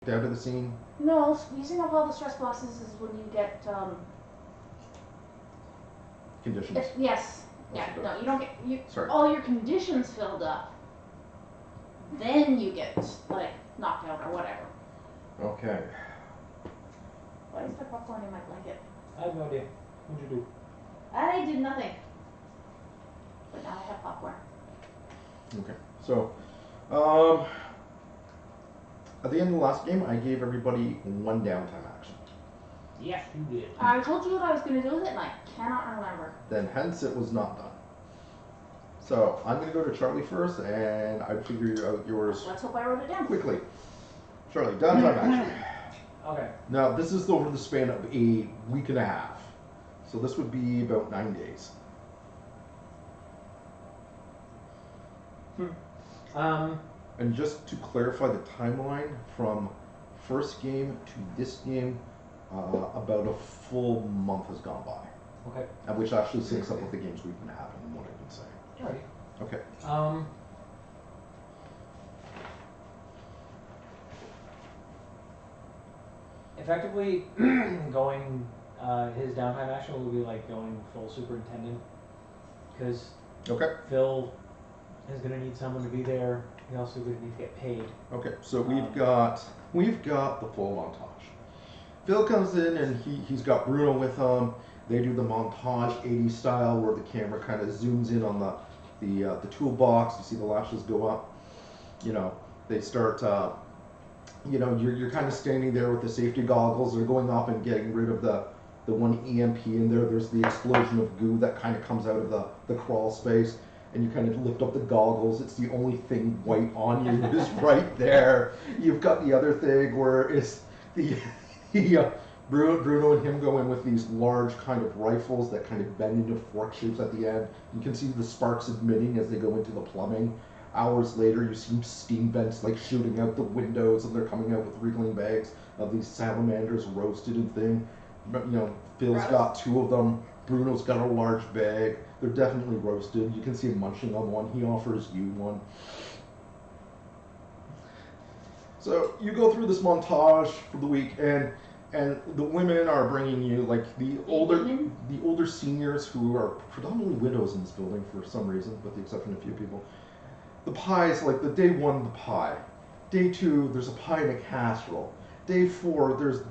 out of the scene? No, using up all the stress boxes is when you get Conditions. Yes. That's Yeah. No, you don't get Sorry. all your conditions filled up. Then you get like knocked out or whatever. Okay. Why is there popcorn in my blanket? I have no idea. What'd you do? I did nothing. But now I have popcorn. Okay. So, at the end of the last game, I gave everybody one downtime action. Yes, you did. I told you what I was going to do with it, and I cannot remember. Then hence it was not done. So I'm going to go to Charlie first, and I'd figure out yours. Let's hope I wrote it down Quickly. Charlie, downtime action. Okay. Now, this is over the span of a week and a half. So this would be about 9 days. And just to clarify the timeline, from first game to this game, about a full month has gone by. Okay. Which actually syncs up with the games we've been having and what I've been saying. Alright. Okay. Effectively, going his downtime action will be like going full superintendent, because Phil is going to need someone to be there. He also going to need to get paid. Okay, so we've got the full montage. Phil comes in and he's got Bruno with him. They do the montage 80s style where the camera kind of zooms in on the toolbox. You see the lashes go up. You know, they start. You know, you're kind of standing there with the safety goggles. They're going up and getting rid of the one EMP in there. There's the explosion of goo that kind of comes out of the crawl space. And you kind of lift up the goggles. It's the only thing white on you is right there. You've got the other thing where it's Bruno and him go in with these large kind of rifles that kind of bend into fork shapes at the end. You can see the sparks emitting as they go into the plumbing. Hours later, you see steam vents like shooting out the windows, and they're coming out with wriggling bags of these salamanders roasted and thing. But, you know, Phil's got 2 of them. Bruno's got a large bag. They're definitely roasted. You can see him munching on one. He offers you one. So you go through this montage for the week, and the women are bringing you like the older seniors who are predominantly widows in this building for some reason, with the exception of a few people. The pies, like the day 1, the pie. Day 2, there's a pie in a casserole. Day 4, there's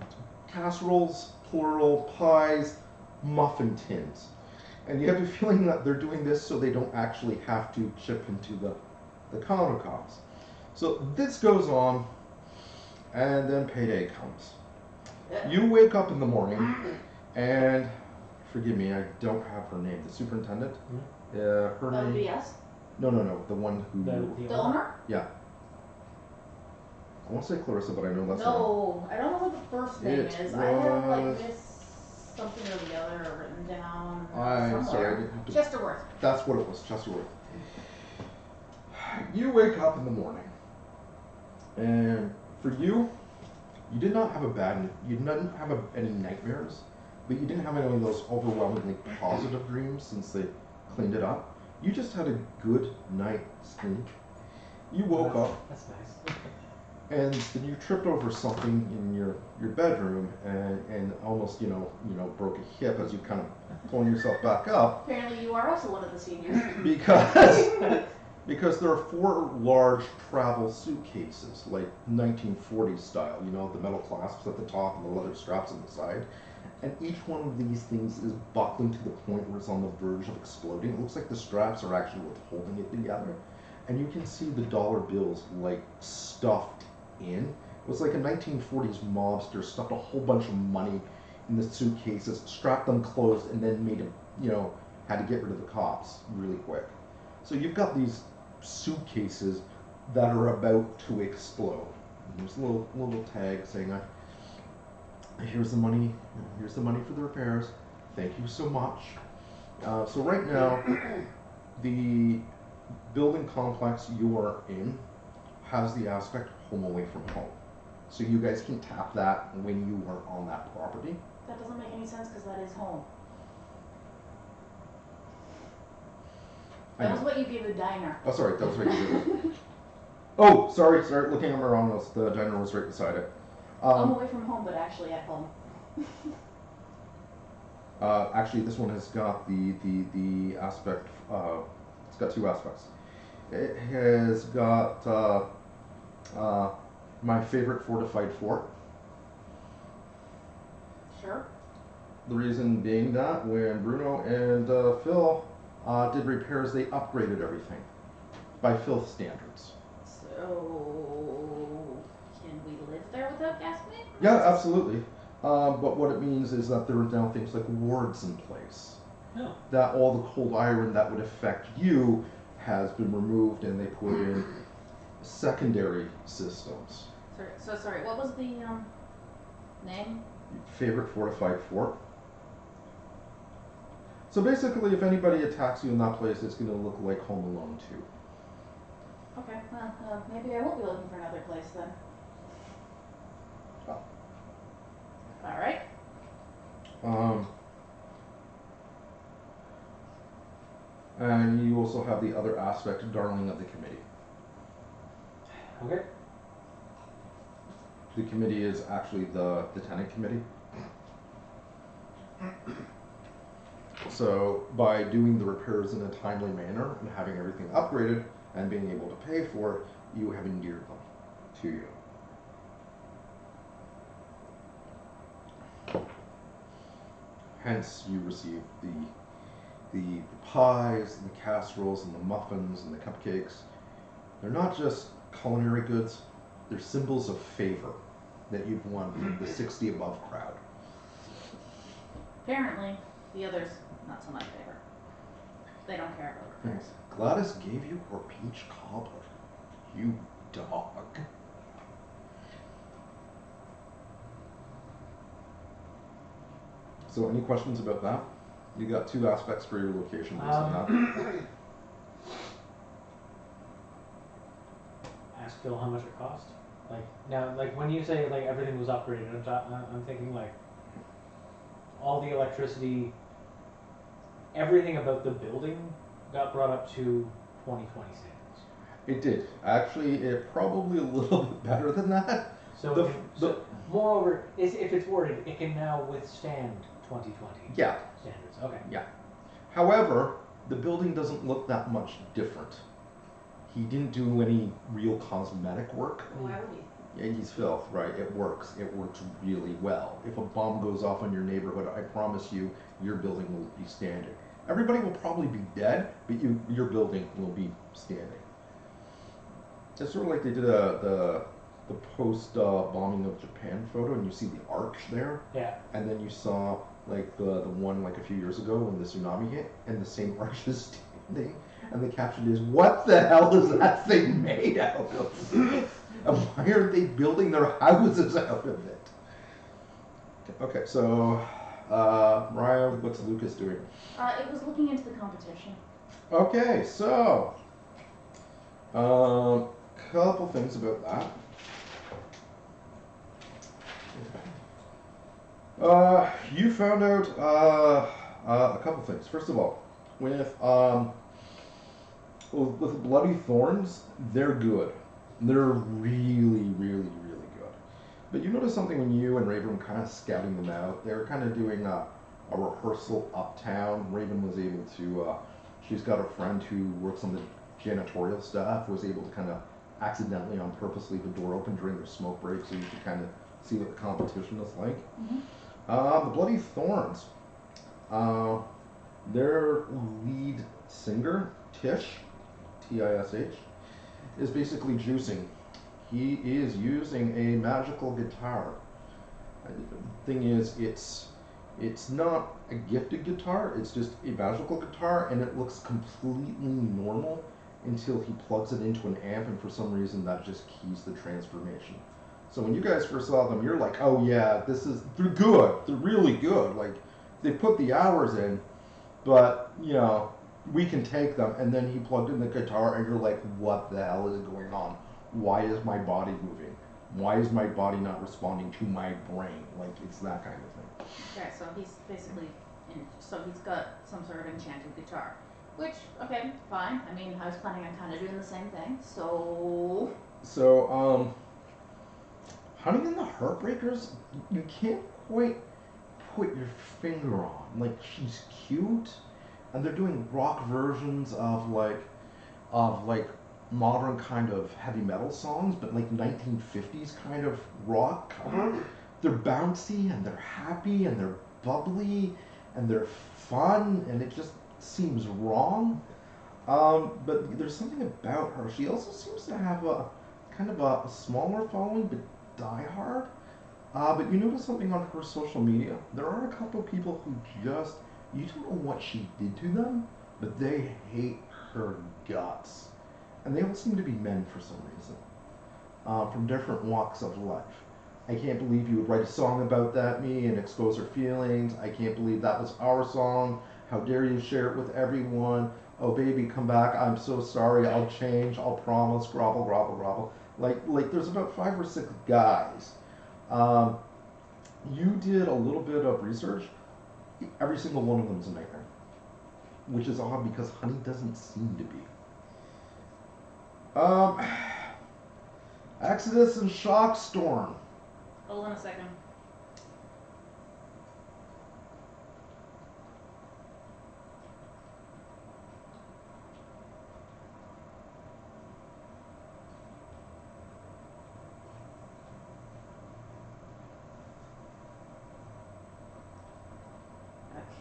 casseroles, plural, pies, muffin tins. And you have the feeling that they're doing this so they don't actually have to chip into the countertops. So this goes on, and then payday comes. You wake up in the morning, and forgive me, I don't have her name. The superintendent. Her name. OBS. No, the one who. The owner. Yeah. I want to say Clarissa, but I know that's No, I don't know what the first name is. I have like this something or the other written down somewhere. Sorry. Chesterworth. That's what it was, Chesterworth. You wake up in the morning, and for you did not have you didn't have any nightmares, but you didn't have any of those overwhelmingly positive dreams since they cleaned it up. You just had a good night's sleep. You woke up. That's nice. And then you tripped over something in your bedroom and almost, you know, broke a hip as you kind of pulling yourself back up. Apparently you are also one of the seniors. Because there are 4 large travel suitcases, like 1940s style, you know, the metal clasps at the top and the leather straps on the side. And each one of these things is buckling to the point where it's on the verge of exploding. It looks like the straps are actually what's holding it together. And you can see the dollar bills like stuffed in. It was like a 1940s mobster stuffed a whole bunch of money in the suitcases, strapped them closed, and then made them, you know, had to get rid of the cops really quick. So you've got these suitcases that are about to explode. And there's a little tag saying, here's the money for the repairs. Thank you so much. So right now, the building complex you are in has the aspect home away from home. So you guys can tap that when you are on that property. That doesn't make any sense because that is home. That was what you gave the diner. Oh, sorry, that was what you did. Oh, sorry, looking at my wrong notes. The diner was right beside it. I'm away from home, but actually at home. Actually, this one has got the aspect. It's got two aspects. It has got my favorite fortified fort. Sure. The reason being that when Bruno and Phil did repairs, they upgraded everything by Phil standards. So, can we live there without gas maintenance? Yeah, absolutely. But what it means is that there are now things like wards in place. No. That all the cold iron that would affect you has been removed, and they put in secondary systems. Sorry, what was the name? Favorite fortified fort. So basically, if anybody attacks you in that place, it's going to look like Home Alone 2. Okay, well, maybe I won't be looking for another place then. Oh. Alright. And you also have the other aspect, darling of the committee. Okay. The committee is actually the tenant committee. So by doing the repairs in a timely manner and having everything upgraded and being able to pay for it, you have endeared them to you. Hence, you receive the pies and the casseroles and the muffins and the cupcakes. They're not just culinary goods, they're symbols of favor that you've won from the 60 above crowd. Apparently, the others, not so much favor. They don't care about repairs. Gladys gave you her peach cobbler. You dog. So any questions about that? You got two aspects for your location based on that. Ask Phil how much it cost. Like now, like when you say like everything was upgraded, I'm thinking like all the electricity, everything about the building got brought up to 2020 standards. It did. Actually, it probably a little bit better than that. So, moreover, if it's worded, it can now withstand 2020 standards. Okay. Yeah. However, the building doesn't look that much different. He didn't do any real cosmetic work. Why would he? Yeah, he's Phil, right? It works. It works really well. If a bomb goes off in your neighborhood, I promise you, your building will be standing. Everybody will probably be dead, but your building will be standing. It's sort of like they did the post bombing of Japan photo, and you see the arch there. Yeah. And then you saw like the one like a few years ago when the tsunami hit, and the same arch is standing. And the caption is, "What the hell is that thing made out of? And why aren't they building their houses out of it?" Okay, so Mariah, what's Lucas doing? It was looking into the competition. Okay, so couple things about that. You found out a couple things. First of all, with Bloody Thorns, they're good. They're really, really, really good. But you notice something when you and Raven were kind of scouting them out. They were kind of doing a rehearsal uptown. Raven was able to, she's got a friend who works on the janitorial staff, was able to kind of accidentally on purpose leave the door open during their smoke break so you could kind of see what the competition is like. Mm-hmm. The Bloody Thorns, their lead singer, Tish, Tish, is basically juicing. He is using a magical guitar. The thing is, it's not a gifted guitar, it's just a magical guitar, and it looks completely normal until he plugs it into an amp, and for some reason that just keys the transformation. So when you guys first saw them, you're like, oh yeah, they're good, they're really good, like, they put the hours in, but, you know, we can take them. And then he plugged in the guitar, and you're like, what the hell is going on? Why is my body moving? Why is my body not responding to my brain? Like, it's that kind of thing. Okay, so he's basically, so he's got some sort of enchanted guitar. Which, okay, fine. I mean, I was planning on kind of doing the same thing, so So, Honey and the Heartbreakers, you can't quite put your finger on. Like, she's cute, and they're doing rock versions of modern kind of heavy metal songs, but like 1950s kind of rock cover. They're bouncy and they're happy and they're bubbly and they're fun, and it just seems wrong. But there's something about her. She also seems to have a kind of a smaller following, but diehard. But you notice something on her social media. There are a couple of people who just, you don't know what she did to them, but they hate her guts. And they all seem to be men for some reason, from different walks of life. I can't believe you would write a song about that, me, and expose her feelings. I can't believe that was our song. How dare you share it with everyone? Oh, baby, come back. I'm so sorry. I'll change. I'll promise. Grovel, grovel, grovel. Like there's about 5 or 6 guys. You did a little bit of research. Every single one of them is a nightmare, which is odd because Honey doesn't seem to be. Exodus and Shockstorm. Hold on a second.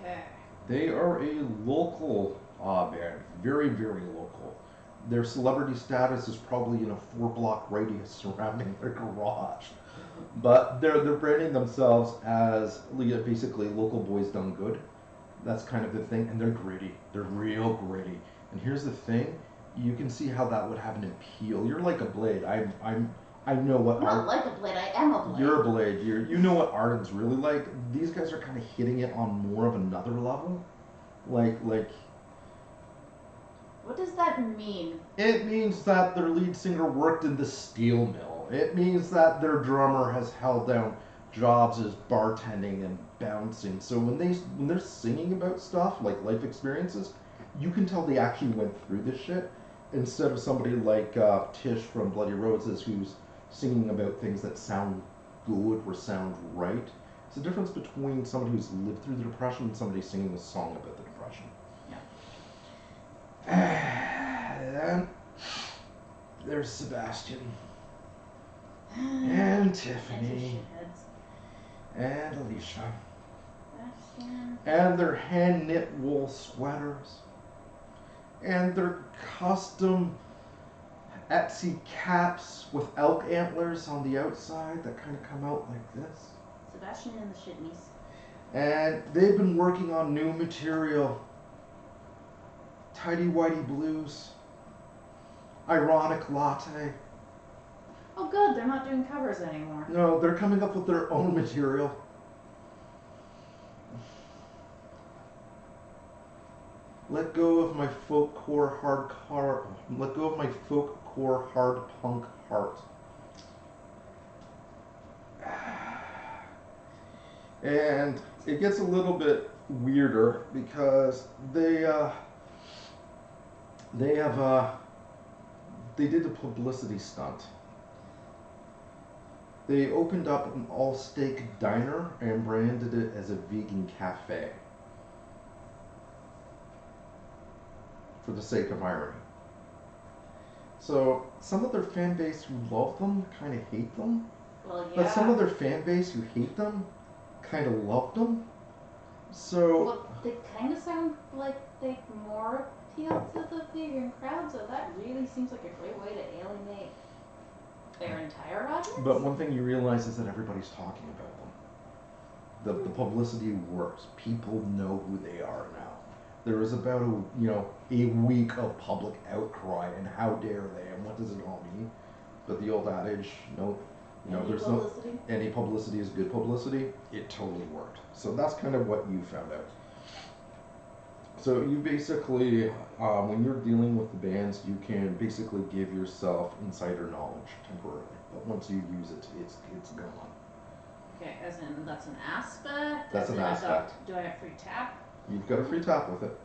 Okay. They are a local band, very, very local. Their celebrity status is probably in a 4-block radius surrounding their garage. But they're branding themselves as basically local boys done good. That's kind of the thing, and they're gritty. They're real gritty. And here's the thing: you can see how that would have an appeal. You're like a Blade. I know what. I'm not like a Blade. I am a Blade. You're a Blade. You know what Arden's really like. These guys are kind of hitting it on more of another level, like. What does that mean? It means that their lead singer worked in the steel mill. It means that their drummer has held down jobs as bartending and bouncing. So when they're singing about stuff like life experiences, you can tell they actually went through this shit, instead of somebody like Tish from Bloody Roses, who's singing about things that sound good or sound right. It's the difference between somebody who's lived through the Depression and somebody singing a song about the Depression. Then there's Sebastian and Tiffany and Alicia and their hand-knit wool sweaters and their custom Etsy caps with elk antlers on the outside that kind of come out like this. Sebastian and the Shitneys. And they've been working on new material. Tidy Whitey Blues, Ironic Latte. Oh good, they're not doing covers anymore. No, they're coming up with their own material. Let go of my folkcore hardcore. Let go of my folkcore hard punk heart. And it gets a little bit weirder because they did a publicity stunt. They opened up an all-steak diner and branded it as a vegan cafe. For the sake of irony. So some of their fan base who love them kind of hate them. Well, yeah. But some of their fan base who hate them kind of love them. So. Well, they kind of sound like they more appeal to the vegan crowd, so that really seems like a great way to alienate their entire audience. But one thing you realize is that everybody's talking about them. The publicity works. People know who they are now. There was about a week of public outcry, and how dare they, and what does it all mean? But the old adage, there's publicity? no any publicity is good publicity. It totally worked. So that's kind of what you found out. So you basically, when you're dealing with the bands, you can basically give yourself insider knowledge temporarily, but once you use it, it's gone. Okay, as in that's an aspect. That's an aspect. Do I have free tap? You've got a free tap with it.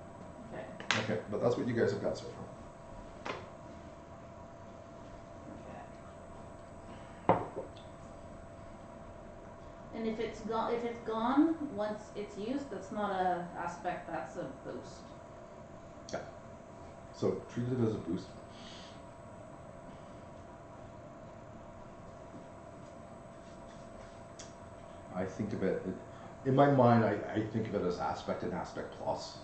Okay. Okay, but that's what you guys have got so far. Okay. And if it's gone once it's used, that's not a aspect, that's a boost. Yeah. So treat it as a boost. I think of it, in my mind, I think of it as aspect and aspect plus,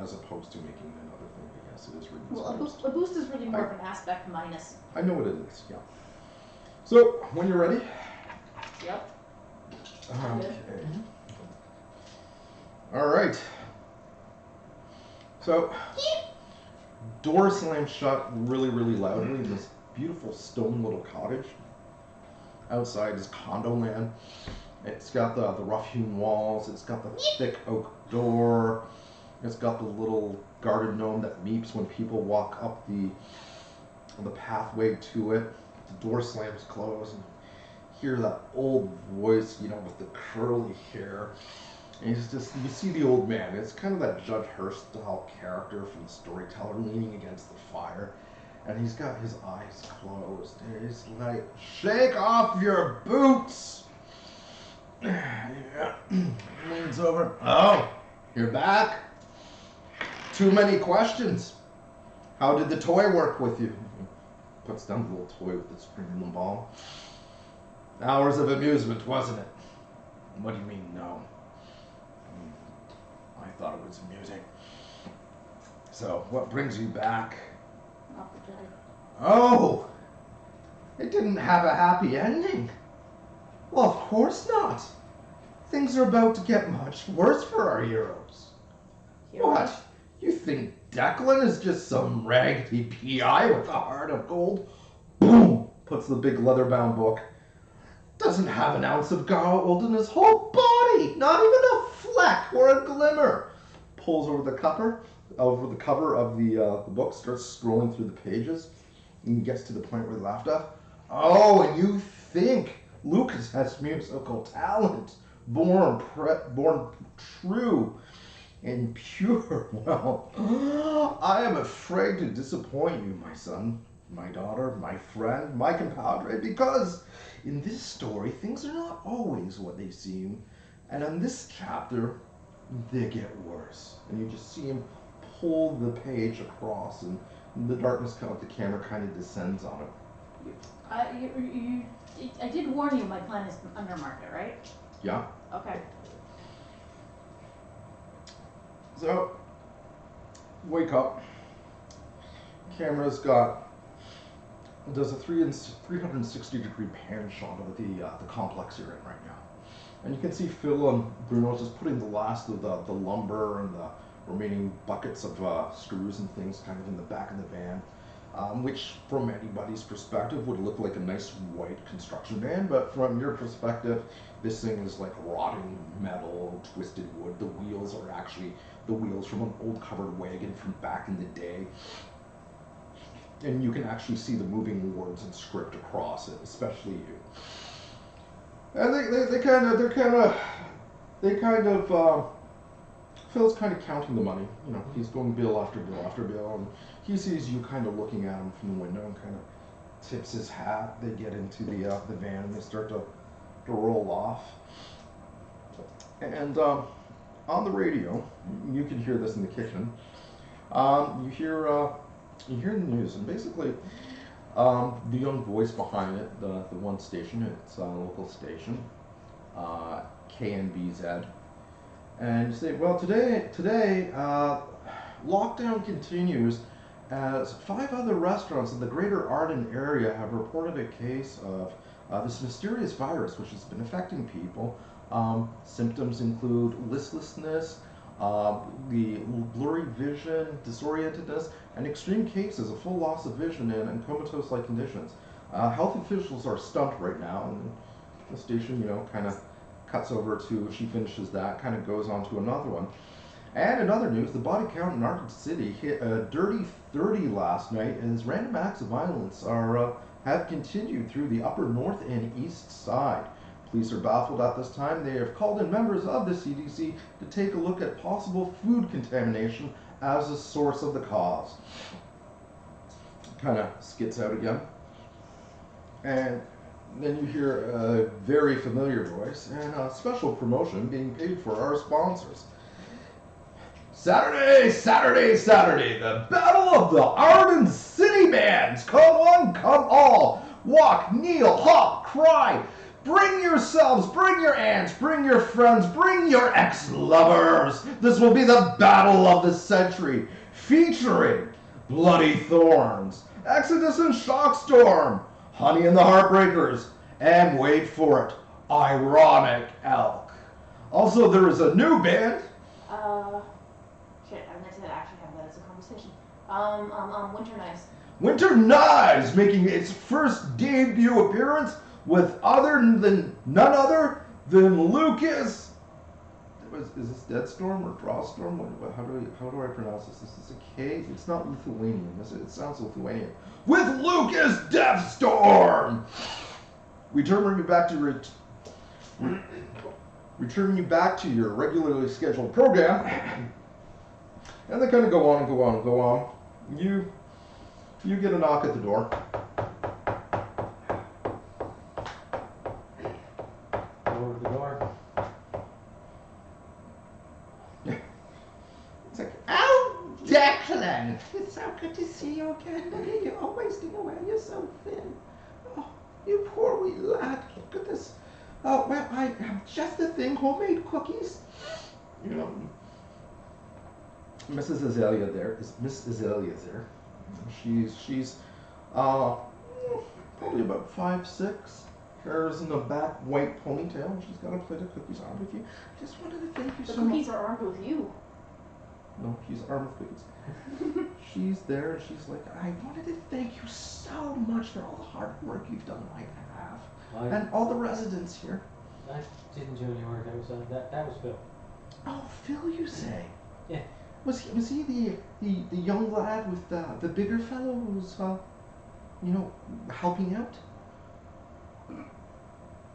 as opposed to making another thing. But yes, it is really Well, boost. a boost is really more of an aspect minus. I know what it is, yeah. So, when you're ready. Yep. Okay. Alright. So, door slams shut really, really loudly in this beautiful stone little cottage. Outside is condo land. It's got the rough-hewn walls. It's got the thick oak door. It's got the little garden gnome that meeps when people walk up the pathway to it. The door slams closed, and hear that old voice, you know, with the curly hair. And he's just, you see the old man. It's kind of that Judge Hearst style character from the Storyteller leaning against the fire. And he's got his eyes closed. And he's like, shake off your boots! Leans over. Oh, you're back? Too many questions. How did the toy work with you? Puts down the little toy with the spring in the ball. Hours of amusement, wasn't it? What do you mean, no? I thought it was amusing. So, what brings you back? Not the judge. Oh! It didn't have a happy ending. Well, of course not. Things are about to get much worse for our heroes. What? You think Declan is just some raggedy PI with a heart of gold? Boom! Puts the big leather-bound book. Doesn't have an ounce of gold in his whole body. Not even a fleck or a glimmer. Pulls over the cover of the book, starts scrolling through the pages, and gets to the point where he left off. Oh, and you think Lucas has musical talent, born true and pure. Well, I am afraid to disappoint you, my son, my daughter, my friend, my compadre, because in this story, things are not always what they seem, and in this chapter, they get worse. And you just see him pull the page across, and the darkness of the camera kind of descends on it. I did warn you my plan is under market, right? Yeah. Okay. So, wake up. Camera's does a 360-degree pan shot of the complex you're in right now. And you can see Phil and Bruno just putting the last of the lumber and the remaining buckets of screws and things kind of in the back of the van, which from anybody's perspective would look like a nice white construction van, but from your perspective, this thing is like rotting metal, twisted wood. The wheels are actually the wheels from an old covered wagon from back in the day. And you can actually see the moving words and script across it, especially you. And Phil's kind of counting the money. You know, he's going bill after bill after bill, and he sees you kind of looking at him from the window and kind of tips his hat. They get into the van and they start to roll off. And on the radio, you can hear this in the kitchen. You hear the news, and basically the young voice behind it, the one station, it's a local station, KNBZ. And you say, well, today, lockdown continues as 5 other restaurants in the greater Arden area have reported a case of this mysterious virus which has been affecting people. Symptoms include listlessness, the blurry vision, disorientedness, and extreme cases of full loss of vision and comatose-like conditions. Health officials are stumped right now, and the station, you know, kind of cuts over to, she finishes that, kind of goes on to another one. And in other news, the body count in Arden City hit a dirty 30 last night, as random acts of violence have continued through the upper north and east side. Police are baffled at this time. They have called in members of the CDC to take a look at possible food contamination as a source of the cause. Kind of skits out again. And Then you hear a very familiar voice and a special promotion being paid for our sponsors. Saturday, Saturday, Saturday, the Battle of the Arden City Bands. Come on, come all. Walk, kneel, hop, cry. Bring yourselves, bring your aunts, bring your friends, bring your ex-lovers. This will be the battle of the century, featuring Bloody Thorns, Exodus and Shockstorm, Honey and the Heartbreakers, and wait for it, Ironic Elk. Also, there is a new band. Shit, I meant to actually have that as a conversation. Winter Knives. Winter Knives making its first debut appearance with none other than Lucas. Is this Deadstorm or Drawstorm? How do I pronounce this? This is a K. It's not Lithuanian. It sounds Lithuanian. With Lucas Deathstorm. Returning you back to your regularly scheduled program. And they kind of go on and go on and go on. You get a knock at the door. Over the door. It's like, oh, Declan! It's so good to see you again. You're all wasting away. You're so thin. Oh, you poor wee lad. Look at this. Oh, well, I have just the thing, homemade cookies. You know, Miss Azalea there. She's probably about 5'6", hairs in the back, white ponytail. She's got a plate of cookies armed with you. Just wanted to thank you The so much. cookies are armed with you. No, she's armed with cookies. She's there and she's like, I wanted to thank you so much for all the hard work you've done on my behalf. And all the residents here. I didn't do any work. That was Phil. Oh, Phil, you say? Yeah. Was he the young lad with the bigger fellow who was helping out?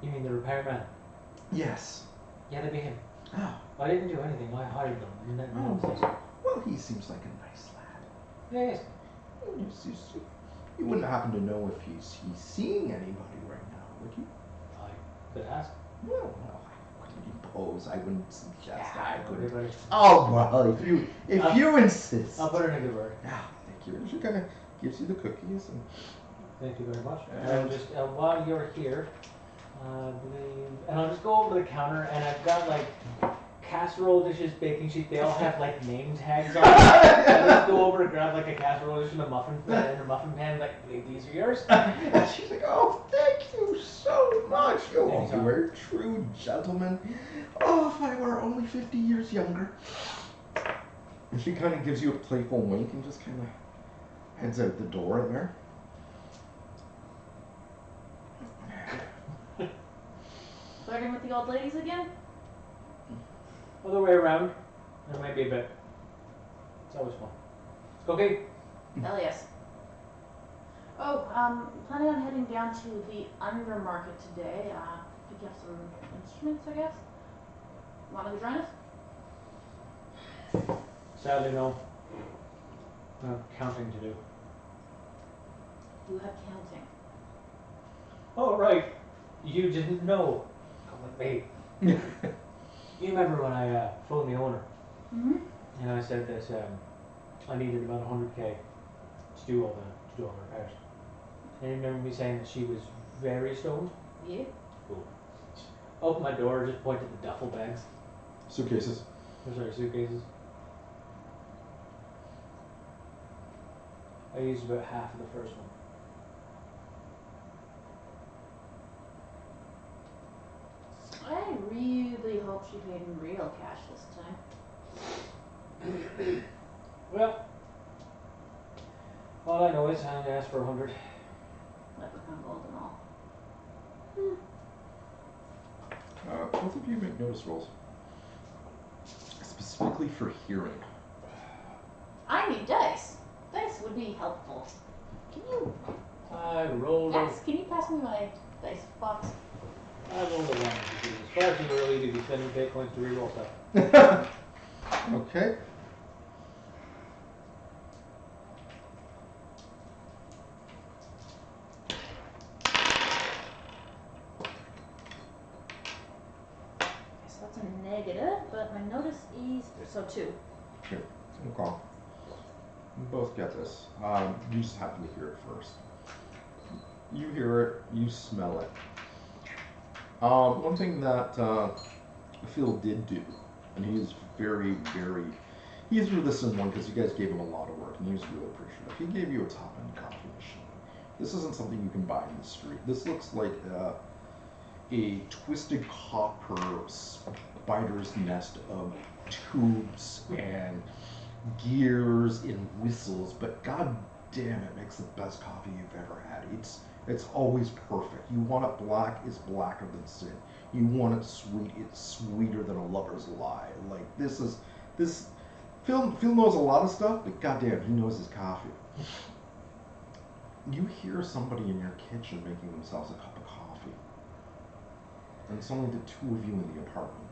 You mean the repairman? Yes. Yeah, that'd be him. Oh. I didn't do anything. I hired him. And that Well, he seems like a nice lad. Yes. You wouldn't happen to know if he's seeing anybody right now, would you? I could ask. Well, I wouldn't impose. I wouldn't suggest that. I couldn't. Everybody. Oh well, if you insist. I'll put in a good word. Ah, thank you. And she kind of gives you the cookies and. Thank you very much. And just while you're here, I believe, and I'll just go over to the counter, and I've got like casserole dishes, baking sheet. They all have like name tags on them. I just go over and grab like a casserole dish and a muffin pan. Like, these are yours. And she's like, oh, thank you so much. You are a true gentleman. Oh, if I were only 50 years younger. And she kind of gives you a playful wink and just kind of heads out the door in there. Flirting with the old ladies again? Other way around. There might be a bit. It's always fun. Okay. Hell yes. Oh, planning on heading down to the undermarket today. Pick up some instruments, I guess. Want to join us? Sadly, no. I have counting to do. You have counting. Oh, right. You didn't know. Come with me. You remember when I phoned the owner? Mm-hmm. And I said that I needed about 100K to do all the repairs. And you remember me saying that she was very stoned? Yeah. Cool. Opened my door, just pointed at the duffel bags. Suitcases. Or sorry, suitcases. I used about half of the first one. I really hope she paid in real cash this time. Well, all I know is I only asked for 100. Leprechaun gold and all. Both of you make notice rolls. Specifically for hearing. I need dice. Dice would be helpful. Can you I rolled can you pass me my dice box? I rolled a 1 because it's far too early to be spending Bitcoins to reroll stuff. Okay. a negative, but my notice is so 2. Here, okay. You both get this. You just happen to hear it first. You hear it, you smell it. One thing that Phil did do, and he's very, very, he's resistant one because you guys gave him a lot of work, and he was really appreciative. He gave you a top-end coffee machine. This isn't something you can buy in the street. This looks like a twisted copper spider's nest of tubes and gears and whistles, but god damn, it makes the best coffee you've ever had. It's always perfect. You want it black, it's blacker than sin. You want it sweet, it's sweeter than a lover's lie. Like this Phil knows a lot of stuff, but goddamn, he knows his coffee. You hear somebody in your kitchen making themselves a cup of coffee. And it's only the two of you in the apartment.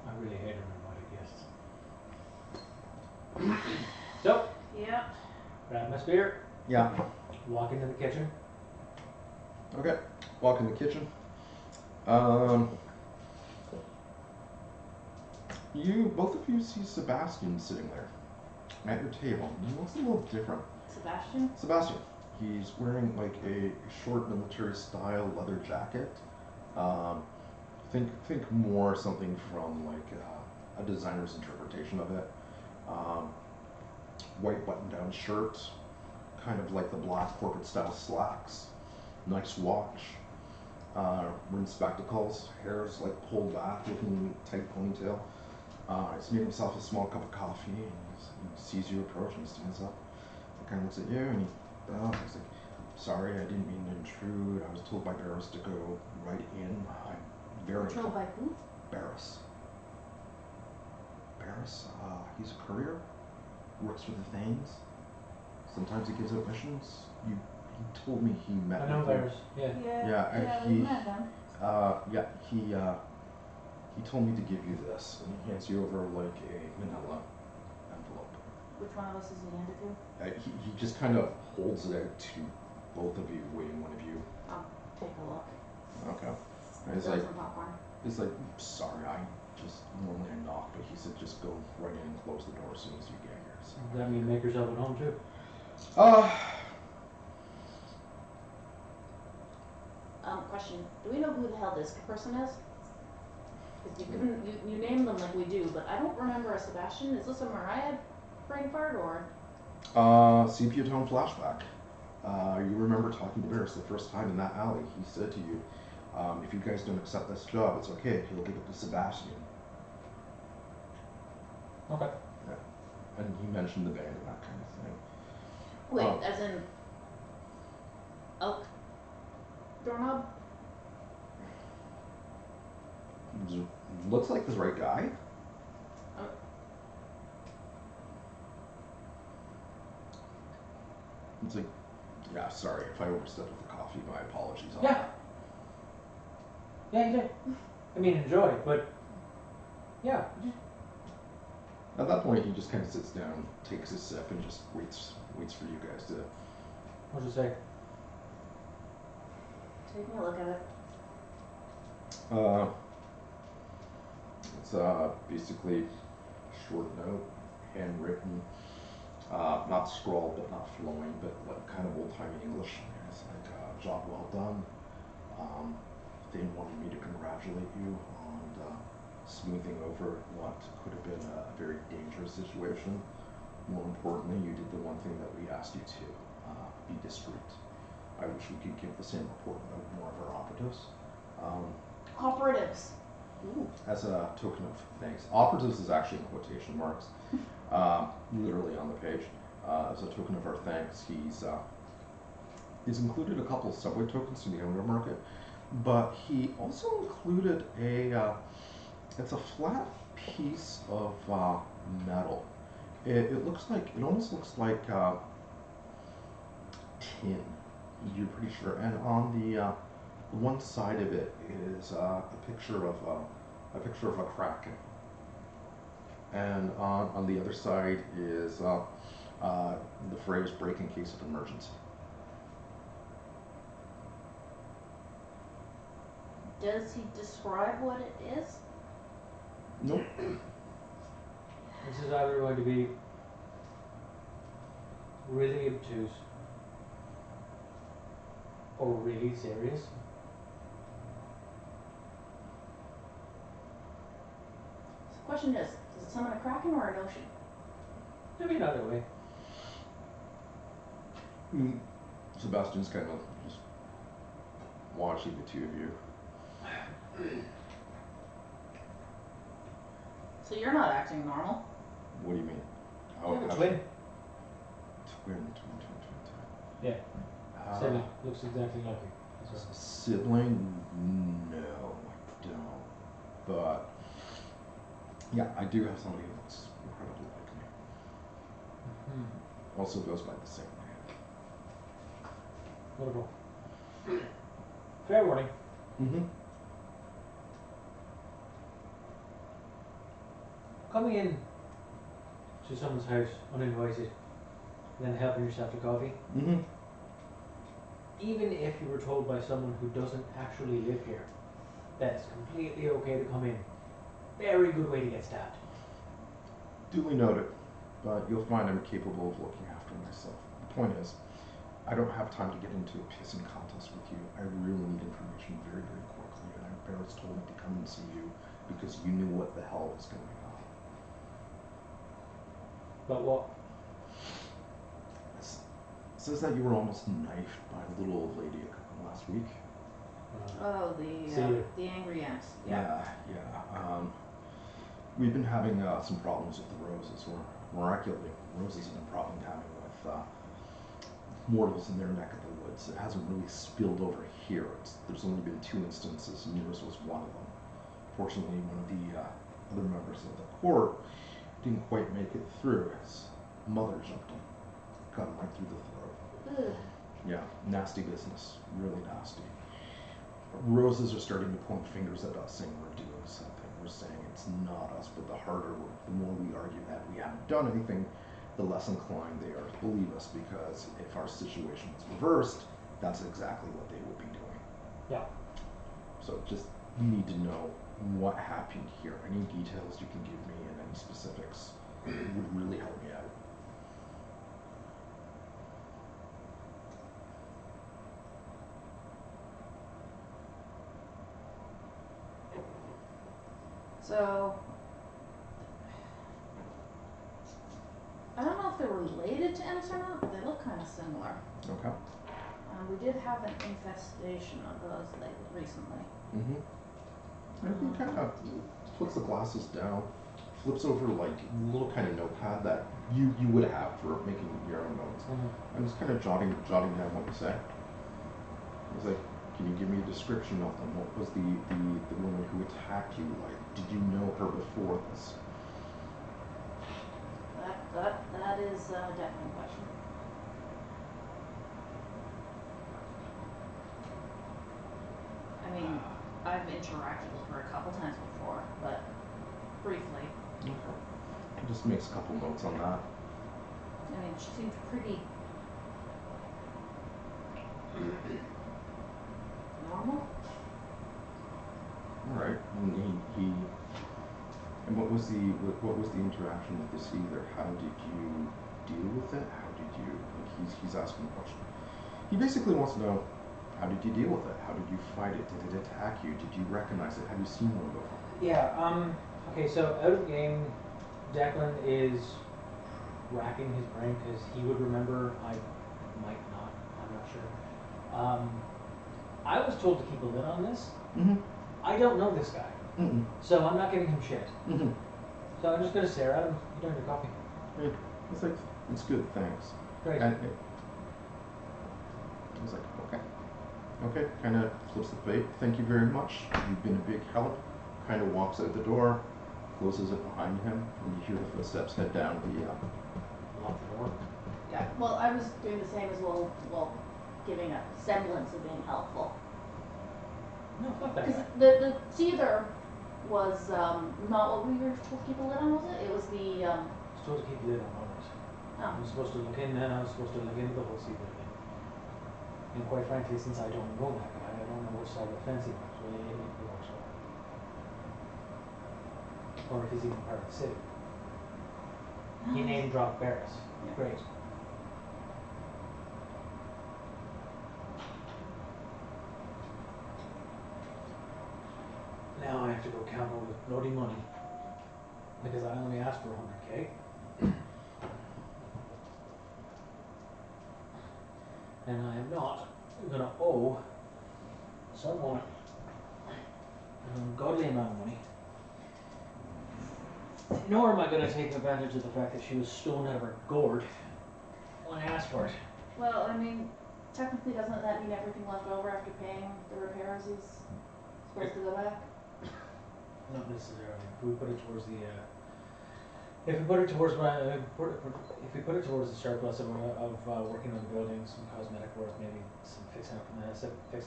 I really hate uninvited guests. So, Yep. grab my spear, Yeah. walk into the kitchen. Okay. Walk in the kitchen. Both of you see Sebastian sitting there at your table. He looks a little different. Sebastian? Sebastian. He's wearing like a short military style leather jacket. Think more something from like a designer's interpretation of it. White button-down shirt, kind of like the black corporate style slacks. Nice watch. Rimmed spectacles. Hair's like pulled back, looking tight ponytail. He's made himself a small cup of coffee. And he sees you approach and he stands up. He kind of looks at you and he bows. He's like, "Sorry, I didn't mean to intrude. I was told by Barris to go right in. I'm very Told by who? Barris. Barris, he's a courier. Works for the Thanes. Sometimes he gives out missions. He told me he met I know with you. Bears, yeah. Yeah, he we met him. He told me to give you this, and he hands you over like a manila envelope. Which one of us is he handed to? He just kind of holds it out to both of you, waiting one of you. I'll take a look. Okay. And he's Throw like, some popcorn. sorry, normally I knock, but he said just go right in and close the door as soon as you get here. So. Does that mean make yourself at home too? Question. Do we know who the hell this person is? Because you name them like we do, but I don't remember a Sebastian. Is this a Mariah brain fart or? Sepia tone flashback. You remember talking to Barris the first time in that alley. He said to you, if you guys don't accept this job, it's okay. He'll give it to Sebastian. Okay. Yeah. And he mentioned the band and that kind of thing. Wait, as in elk doorknob? Looks like the right guy. It's like, yeah, sorry if I overstepped with the coffee. My apologies on Yeah. that. Yeah, you did. I mean, enjoy, but yeah. At that point, he just kind of sits down, takes a sip, and just waits for you guys to. What'd you say? Taking a look at it. It's basically short note, handwritten, not scrawled but not flowing, but like kind of old-timey English. It's like, job well done. They wanted me to congratulate you on smoothing over what could have been a very dangerous situation. More importantly, you did the one thing that we asked you to, be discreet. I wish we could give the same report about more of our operatives. Operatives. Ooh. As a token of thanks. Operatives is actually in quotation marks, literally on the page. As a token of our thanks, he's included a couple of subway tokens from the under market, but he also included it's a flat piece of metal. It almost looks like tin. You're pretty sure, and on the one side of it is a picture of a kraken, and on the other side is the phrase "break in case of emergency." Does he describe what it is? Nope. This is either going to be really obtuse or really serious. So the question is it summon a kraken or an ocean? Maybe another way. Sebastian's kind of just watching the two of you. So you're not acting normal. What do you mean? You have a twin. Twin. Yeah. Sibling. Looks exactly like you. Sibling? No, I don't. But yeah, I do have somebody who looks incredibly like me. Mm-hmm. Also goes by the same name. Wonderful. Fair warning. Mm-hmm. Coming in to someone's house uninvited, and then helping yourself to coffee. Mm-hmm. Even if you were told by someone who doesn't actually live here that it's completely okay to come in, very good way to get stabbed. Duly noted, but you'll find I'm capable of looking after myself. The point is, I don't have time to get into a pissing contest with you. I really need information very, very quickly, and Barrett's told me to come and see you because you knew what the hell was going on. But what? It says that you were almost knifed by a little old lady last week. Oh, the angry ants. Yeah. We've been having some problems with the roses, or more accurately, roses have been having with mortals in their neck of the woods. It hasn't really spilled over here. There's only been 2 instances, and yours was one of them. Fortunately, one of the other members of the court didn't quite make it through. His mother jumped him, cut him right through the throat. Ugh. Yeah, nasty business, really nasty. Roses are starting to point fingers at us saying we're doing something. We're saying it's not us, but the more we argue that we haven't done anything, the less inclined they are to believe us, because if our situation was reversed, that's exactly what they would be doing. Yeah. So just need to know what happened here. Any details you can give me and any specifics would really help me out. So I don't know if they're related to ants or not, but they look kind of similar. Okay. We did have an infestation of those recently. Mm-hmm. And he kind of puts the glasses down, flips over like a little kind of notepad that you would have for making your own notes. Mm-hmm. I'm just kind of jotting down what you say. He's like, can you give me a description of them? What was the woman who attacked you like? Did you know her before this? That is a definite question. I mean, I've interacted with her a couple times before, but briefly. Okay. Just makes a couple notes on that. I mean, she seems pretty normal. All right. And what was the interaction with this either? How did you deal with it? How did you? Like he's asking a question. He basically wants to know, how did you deal with it? How did you fight it? Did it attack you? Did you recognize it? Have you seen one before? Yeah. Okay. So out of game, Declan is racking his brain because he would remember. I might not. I'm not sure. I was told to keep a lid on this. Mm-hmm. I don't know this guy, Mm-mm. so I'm not giving him shit. Mm-hmm. So I'm just gonna stare at him. You don't your coffee. It's like, it's good, thanks. Great. And he's like, okay, kind of flips the plate. Thank you very much. You've been a big help. Kind of walks out the door, closes it behind him, and you hear the footsteps head down the Lock the door. Yeah. Well, I was doing the same as well, giving a semblance of being helpful. No, fuck that Because guy. the Seether was not what we were supposed to keep a lid on, was it? It was the I was told to keep a lid on others. I was supposed to look in, and I was supposed to look into the whole secret thing. And quite frankly, since I don't know that guy, I don't know which side of the fence he works, or if he's even part of the city. He name dropped Barris. Yeah. Great. Now I have to go count all the bloody money because I only asked for 100K. And I am not gonna owe someone an ungodly amount of money. Nor am I gonna take advantage of the fact that she was stolen out of her gourd when I asked for it. Well, I mean, technically doesn't that mean everything left over after paying the repairs is supposed to go back? Not necessarily. If we put it towards the, if we put it towards if we put it towards the surplus of working on the building, some cosmetic work, maybe some fixing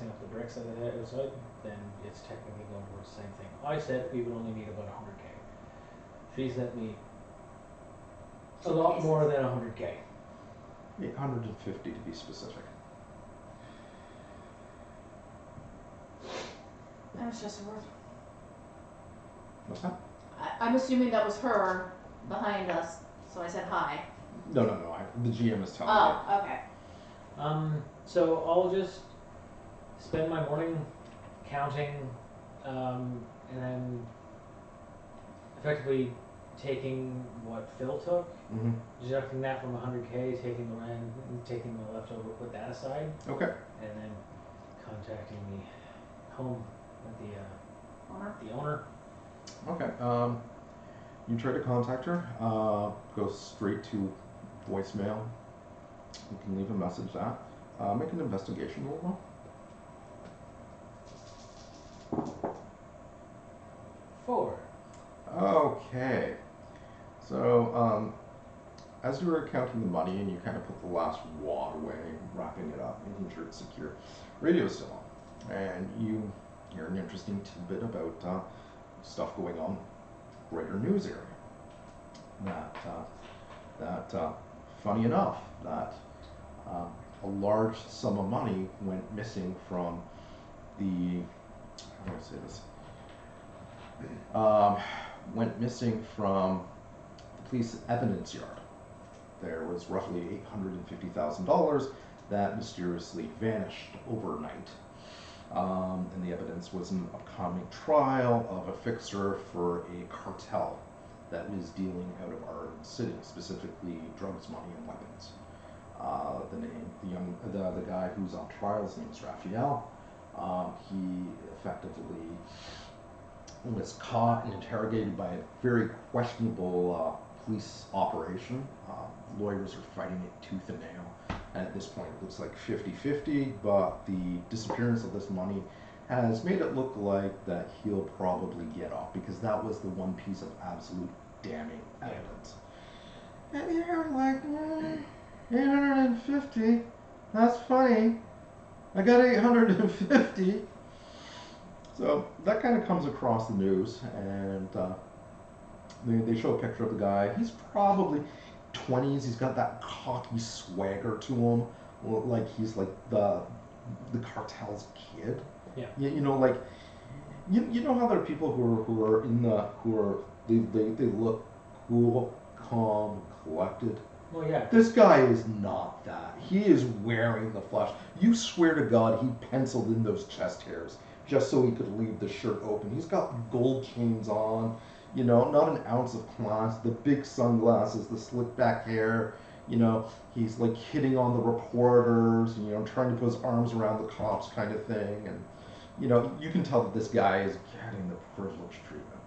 up the bricks that it outside, then it's technically going towards the same thing. I said we would only need about 100K. She sent me a lot more than 100K. 850 to be specific. That was just a word. What's that? I'm assuming that was her behind us, so I said hi. No. The GM is telling me. Oh, okay. So I'll just spend my morning counting, and then effectively taking what Phil took, Mm-hmm. deducting that from 100K, taking the rent, taking the leftover, put that aside, Okay. and then contacting the home with the owner. Okay. You try to contact her. Go straight to voicemail. You can leave a message that. Make an investigation roll. 4. Okay. So, as you were counting the money and you kind of put the last wad away, wrapping it up, making sure it's secure, radio's still on. And you hear an interesting tidbit about stuff going on greater news area. Funny enough, that a large sum of money went missing from the, how do I say this? Went missing from the police evidence yard. There was roughly $850,000 that mysteriously vanished overnight. And the evidence was an upcoming trial of a fixer for a cartel that was dealing out of our city, specifically drugs, money, and weapons. The guy who's on trial, his name is Raphael. He effectively was caught and interrogated by a very questionable police operation. Lawyers are fighting it tooth and nail. And at this point, it looks like 50-50, but the disappearance of this money has made it look like that he'll probably get off, because that was the one piece of absolute damning evidence. And you're like, 850? That's funny. I got 850. So that kind of comes across the news, and they show a picture of the guy. He's probably 20s. He's got that cocky swagger to him, like he's like the cartel's kid. Yeah. You know, like you know how there are people they look cool, calm, collected. Well, yeah. This guy is not that. He is wearing the flesh. You swear to God, he penciled in those chest hairs just so he could leave the shirt open. He's got gold chains on, you know, not an ounce of class, the big sunglasses, the slick back hair, you know, he's like hitting on the reporters, you know, trying to put his arms around the cops kind of thing. And, you know, you can tell that this guy is getting the privileged treatment.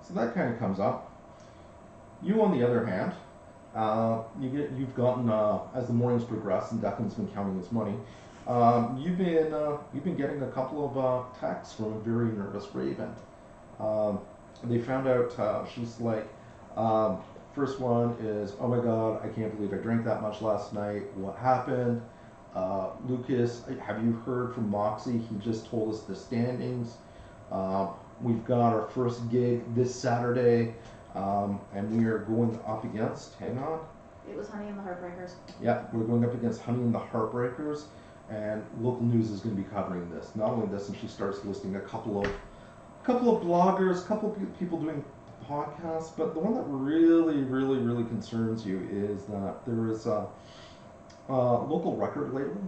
So that kind of comes up. You, on the other hand, you've gotten as the mornings progress and Declan's been counting his money. You've been getting a couple of texts from a very nervous Raven. They found out she's like, first one is, oh my God, I can't believe I drank that much last night. What happened? Lucas, have you heard from Moxie? He just told us the standings. We've got our first gig this Saturday. And we are going up against, hang on, It was Honey and the Heartbreakers. Yeah, we're going up against Honey and the Heartbreakers, and local news is going to be covering this. Not only this, and she starts listing a couple of bloggers, a couple of people doing podcasts, but the one that really concerns you is that there is a local record label,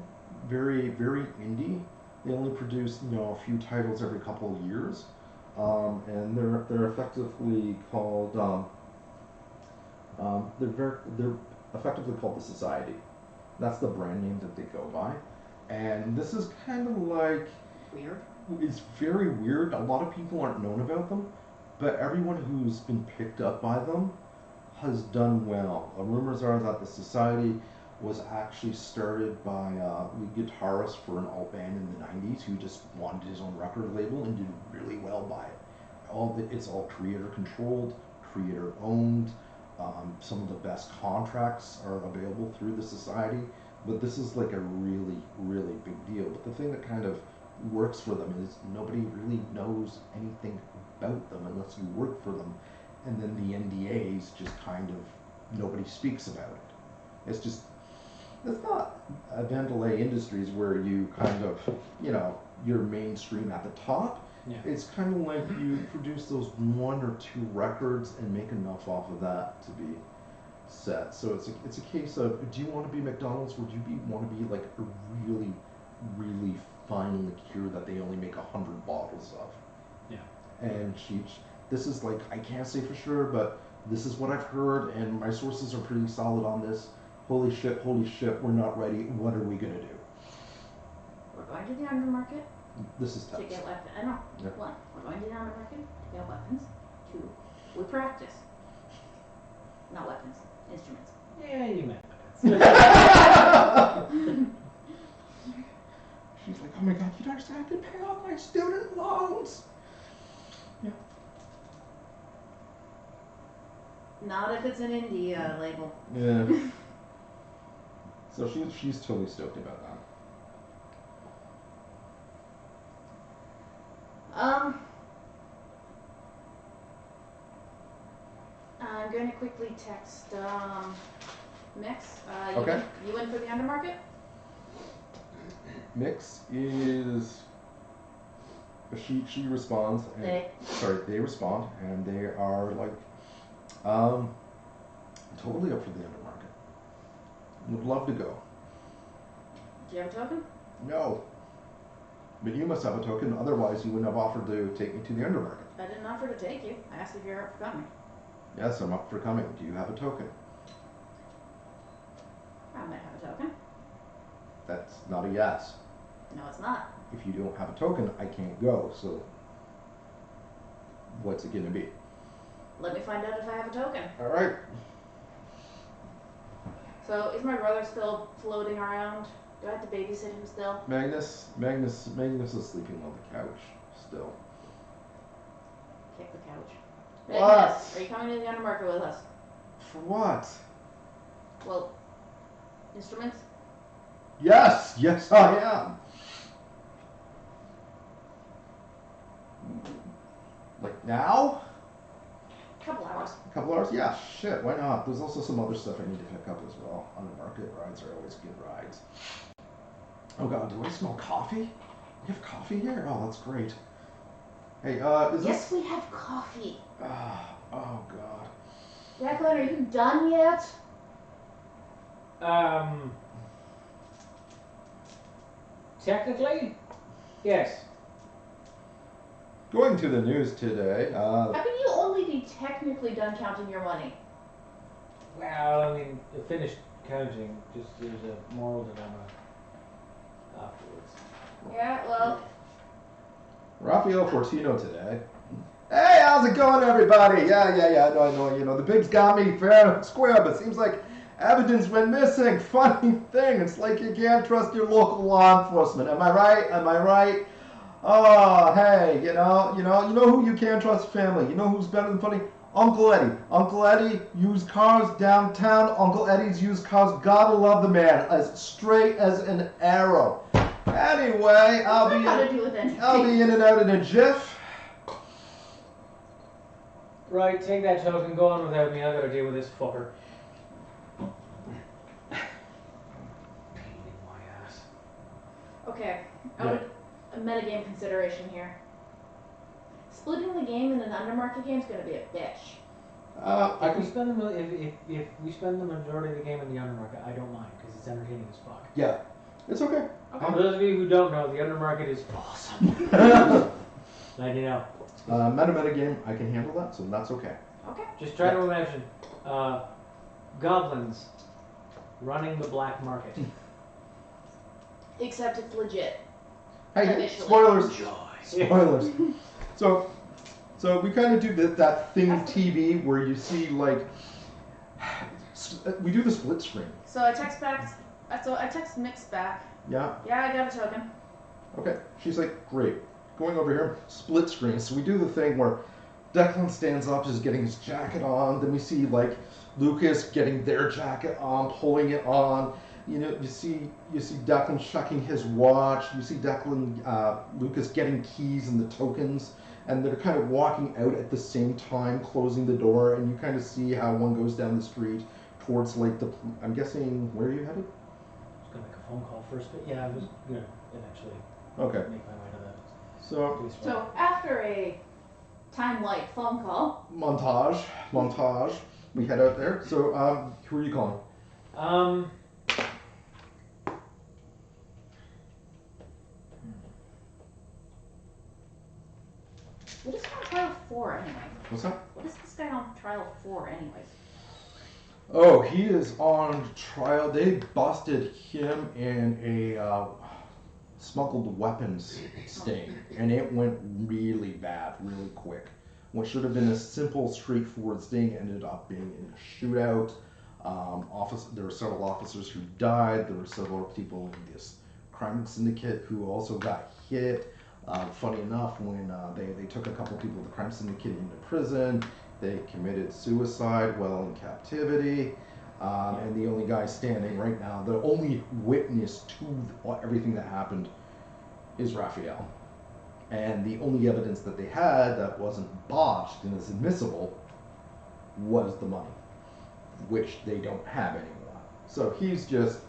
very indie. They only produce a few titles every couple of years, and they're effectively called they're effectively called the Society. That's the brand name that they go by, and this is kind of like weird. It's very weird. A lot of people aren't known about them, but everyone who's been picked up by them has done well. Rumors are that the Society was actually started by a guitarist for an alt band in the 90s who just wanted his own record label and did really well by it. It's all creator controlled, creator owned. Some of the best contracts are available through the Society, but this is like a really big deal. But the thing that kind of works for them is nobody really knows anything about them unless you work for them, and then the NDAs just kind of nobody speaks about it. It's not a Vandalay Industries where you kind of you're mainstream at the top. Yeah. It's kind of like you produce those 1 or 2 records and make enough off of that to be set. So it's a case of, do you want to be McDonald's, or do you want to be like a really fine liqueur that they only make 100 bottles of? Yeah. And this is like, I can't say for sure, but this is what I've heard, and my sources are pretty solid on this. Holy shit, we're not ready. What are we gonna do? We're going to the undermarket. This is tough. To get weapons. I know. Yeah. 1, we're going to the undermarket to get weapons. 2, we practice. Not weapons, instruments. Yeah, you meant She's like, oh my god, you don't understand, I can pay off my student loans. Yeah. Not if it's an indie label. Yeah. So she's totally stoked about that. I'm going to quickly text Mix. Okay. You in for the undermarket? Mix is she responds and they respond, and they are like totally up for the undermarket. Would love to go. Do you have a token? No. But you must have a token, otherwise you wouldn't have offered to take me to the undermarket. I didn't offer to take you. I asked if you're up for coming. Yes, I'm up for coming. Do you have a token? I might have a token. That's not a yes. No, it's not. If you don't have a token, I can't go, so what's it gonna be? Let me find out if I have a token. Alright. So, is my brother still floating around? Do I have to babysit him still? Magnus is sleeping on the couch still. Kick the couch. What? Magnus, are you coming to the undermarket with us? For what? Well, instruments? Yes, I am. Like now? Couple hours. A couple hours? Yeah, shit, why not? There's also some other stuff I need to pick up as well. Undermarket rides are always good rides. Oh god, do I smell coffee? You have coffee here? Oh, that's great. Hey, is Yes, this... we have coffee. Oh god. Declan, are you done yet? Technically, yes. Going to the news today, How can you only be technically done counting your money? Well, I mean, the finished counting, just there's a moral dilemma afterwards. Yeah, well, Raphael Fortino today. Hey, how's it going, everybody? Yeah, I know, the bigs got me fair and square, but seems like evidence went missing. Funny thing, it's like you can't trust your local law enforcement. Am I right? Oh, hey, you know who you can trust? Family. You know who's better than funny? Uncle Eddie. Uncle Eddie, used cars downtown. Uncle Eddie's used cars. Gotta love the man. As straight as an arrow. Anyway, I'll be in and out in a jiff. Right, take that token, go on without me. I gotta deal with this fucker. Okay, Yeah. a metagame consideration here. Splitting the game in an undermarket game is gonna be a bitch. I If we can. spend the if we spend the majority of the game in the undermarket, I don't mind because it's entertaining as fuck. Yeah, it's okay. For those of you who don't know, the undermarket is awesome. Glad you know. Meta game, I can handle that, so that's okay. Okay. Just try to imagine goblins running the black market. Except it's legit. Hey, Initially. spoilers. Joy. Spoilers. So we kind of do that thing TV where you see like we do the split screen. So I text back. So I text Mix back. Yeah. Yeah, I got a token. Okay. She's like, great. Going over here, split screen. So we do the thing where Declan stands up, just getting his jacket on. Then we see like Lucas getting their jacket on, pulling it on. You know, you see Declan checking his watch. You see Lucas getting keys and the tokens, and they're kind of walking out at the same time, closing the door. And you kind of see how one goes down the street towards like I'm guessing, where are you headed? I was gonna make a phone call first, but yeah, I was gonna eventually Okay. make my way to that. So after a time-light phone call. Montage. We head out there. So who are you calling? What is he on trial for anyway? What's that? What is this guy on trial for anyways? Oh, he is on trial. They busted him in a smuggled weapons sting, and it went really bad, really quick. What should have been a simple, straightforward sting ended up being in a shootout. There were several officers who died. There were several people in this crime syndicate who also got hit. Funny enough, when they took a couple people of the crime syndicate into prison, they committed suicide while in captivity. And the only guy standing right now, the only witness to everything that happened is Raphael. And the only evidence that they had that wasn't botched and is admissible was the money, which they don't have anymore. So he's just,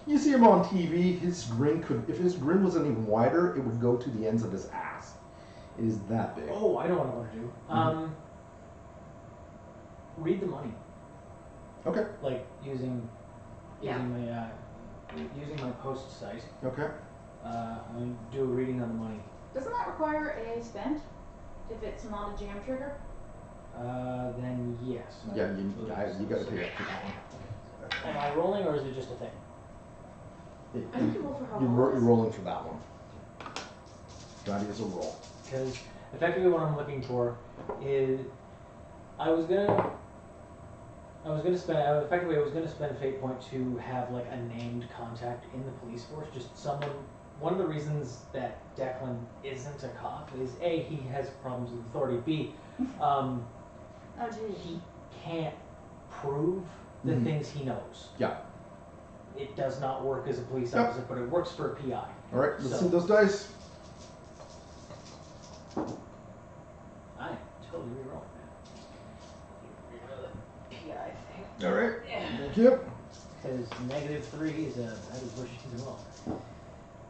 you see him on TV, if his grin was any wider, it would go to the ends of his ass. It is that big. Oh, I know what I want to do. Mm-hmm. Read the money. Okay. Like using my post site. Okay. I'm gonna do a reading on the money. Doesn't that require a spend? If it's not a jam trigger? Then yes. Yeah, you got to pay up for that one. Am I rolling or is it just a thing? I think you roll for how You're well it is. rolling for that one. That is a roll. Because effectively what I'm looking for is I was gonna spend fate point to have like a named contact in the police force, just someone. One of the reasons that Declan isn't a cop is A, he has problems with authority. B, Oh geez. he can't prove the things he knows. Yeah. It does not work as a police officer, but it works for a PI. All right, let's see those dice. I am totally rerolling, man. PI thing. All right. Thank you. Because -3 is that is where she can roll.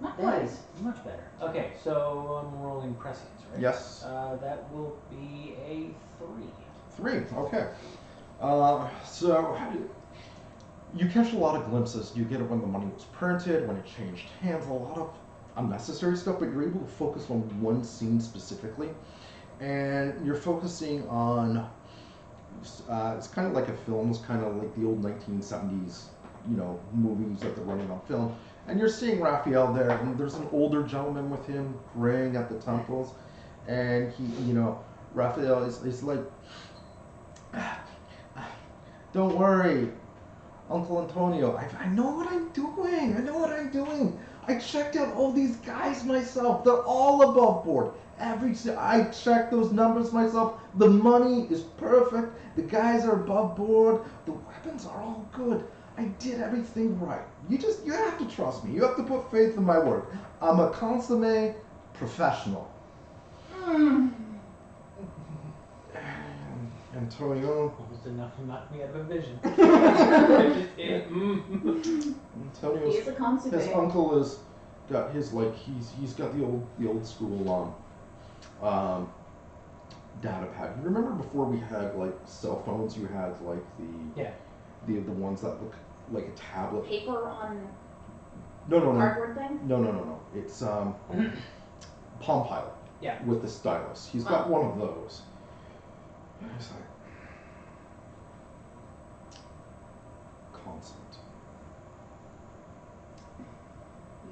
Not That quite. is much better. Okay, so I'm rolling prescience, right? Yes. That will be a 3. 3. Okay. So you catch a lot of glimpses. You get it when the money was printed, when it changed hands, a lot of unnecessary stuff, but you're able to focus on one scene specifically. And you're focusing on, it's kind of like a film, it's kind of like the old 1970s, movies that they're running on film. And you're seeing Raphael there, and there's an older gentleman with him praying at the temples. And Raphael is like, don't worry, Uncle Antonio, I know what I'm doing. I checked out all these guys myself. They're all above board. I checked those numbers myself. The money is perfect. The guys are above board. The weapons are all good. I did everything right. You have to trust me. You have to put faith in my work. I'm a consummate professional. Antonio. Almost enough to knock me out of a vision. Antonio's, He is a consummate. his uncle is got his like he's got the old school data pad. You remember before we had like cell phones, you had like Yeah. the ones that look like a tablet. Paper on No. cardboard thing? No. It's Palm Pilot. Yeah. With the stylus. He's got one of those. And he's like, constant.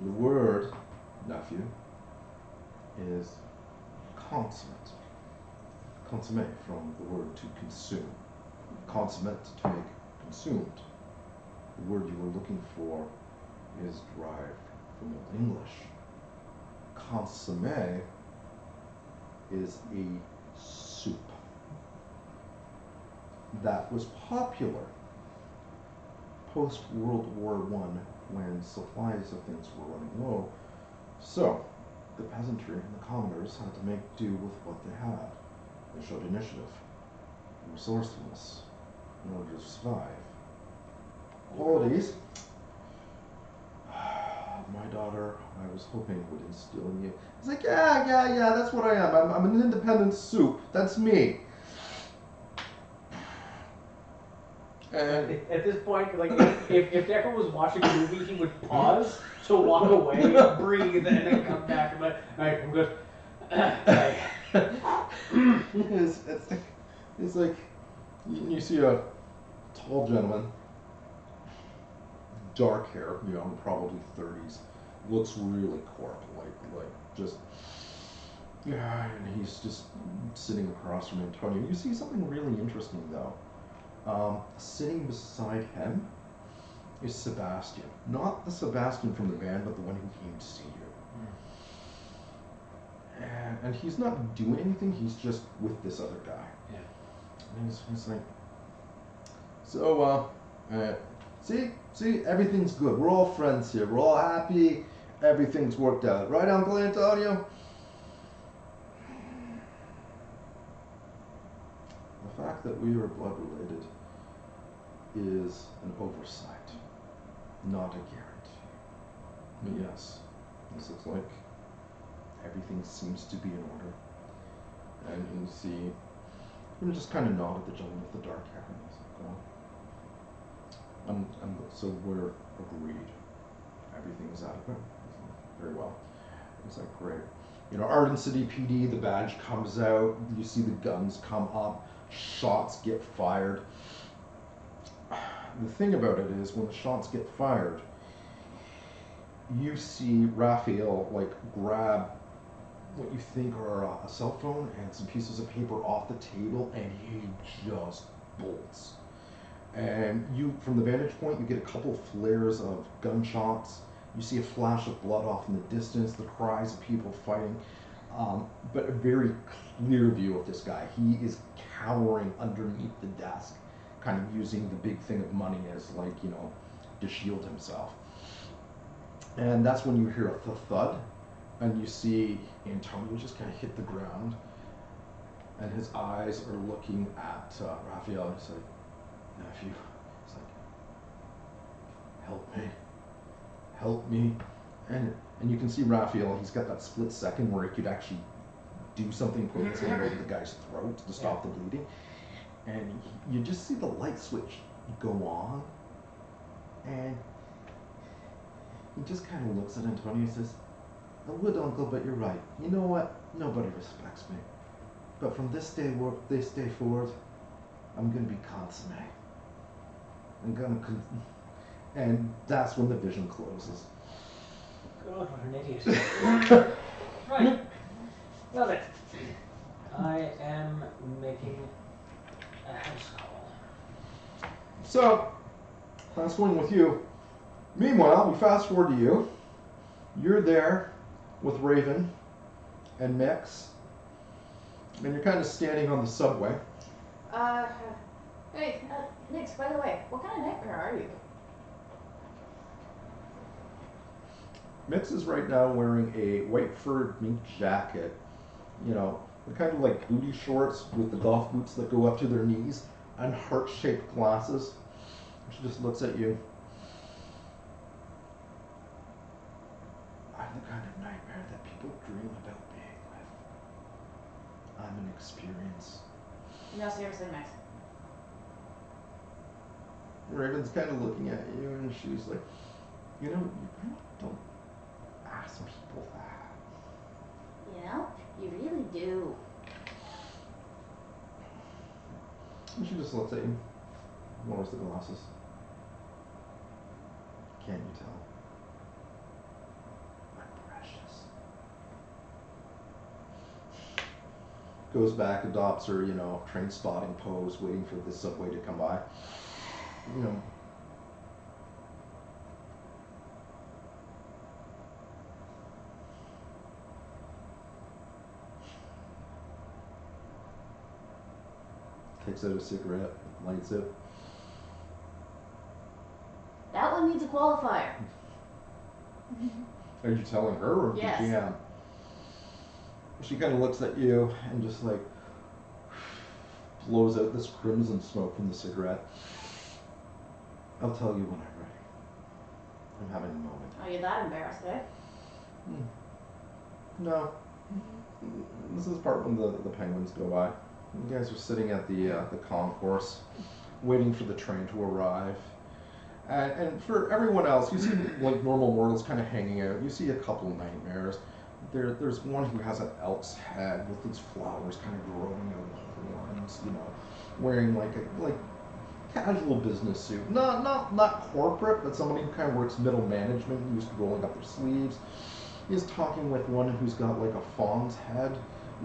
The word, nephew, is consummate. Consomme from the word to consume. Consummate to make consumed. The word you were looking for is derived from Old English. Consomme is a soup that was popular post World War I when supplies of things were running low. So the peasantry and the commoners had to make do with what they had. They showed initiative and resourcefulness in order to survive. Qualities my daughter, I was hoping, would instill in you. It's like, yeah, that's what I am. I'm an independent soup. That's me. And at this point, like, if Decker was watching a movie, he would pause to walk away, breathe, and then come back and like, all right, I'm good. It's like you see a tall gentleman, dark hair, probably 30s, looks really corp, like just, yeah, and he's just sitting across from Antonio. You see something really interesting though. Sitting beside him is Sebastian, not the Sebastian from the band, but the one who came to see you. And he's not doing anything. He's just with this other guy. Yeah. And he's like, so, see, everything's good. We're all friends here. We're all happy. Everything's worked out. Right, Uncle Antonio? The fact that we are blood related is an oversight, not a guarantee. But yes, this looks like everything seems to be in order. And you see him just kind of nod at the gentleman with the dark hair. And he's like, well, so we're agreed. Everything is adequate. Very well. It's like, great. Arden City PD, the badge comes out. You see the guns come up. Shots get fired. The thing about it is, when the shots get fired, you see Raphael grab what you think are a cell phone and some pieces of paper off the table, and he just bolts. And from the vantage point, you get a couple flares of gunshots. You see a flash of blood off in the distance, the cries of people fighting, but a very clear view of this guy. He is cowering underneath the desk, kind of using the big thing of money as to shield himself. And that's when you hear a thud, and you see Antonio just kind of hit the ground, and his eyes are looking at Raphael. He's like, nephew, he's like, help me. And you can see Raphael, he's got that split second where he could actually do something, put his hand over the guy's throat to stop the bleeding. And you just see the light switch go on, and he just kind of looks at Antonio and says, I would, Uncle, but you're right. You know what? Nobody respects me. But from this day forward, I'm going to be consomme. And that's when the vision closes. God, what an idiot. Right. Love it. I am making a house call. So, that's going with you. Meanwhile, we fast forward to you. You're there with Raven and Mix, and you're kind of standing on the subway. Hey, Nix, by the way, what kind of nightmare are you? Mix is right now wearing a white furred mink jacket, the kind of like booty shorts with the golf boots that go up to their knees, and heart-shaped glasses. She just looks at you. I'm nightmare that people dream about being with. I'm an experience. No, seriously, Max. Raven's kind of looking at you, and she's like, you know, you really don't ask people that. You know, you really do. And she just looks at you, lowers the glasses. Can't you tell? My precious. Goes back, adopts her, you know, train spotting pose, waiting for the subway to come by. You know. Takes out a cigarette, lights it. That one needs a qualifier. Are you telling her or yes. the GM? She kind of looks at you and just like blows out this crimson smoke from the cigarette. I'll tell you when I'm ready. I'm having a moment. Are you that embarrassed, eh? No. This is part when the penguins go by. You guys are sitting at the concourse, waiting for the train to arrive. And for everyone else, you see like normal mortals kind of hanging out. You see a couple of nightmares. There's one who has an elk's head with these flowers kind of growing out of the horns, you know, wearing like casual business suit. Not corporate, but somebody who kind of works middle management, used to rolling up their sleeves. He's talking with one who's got like a fawn's head,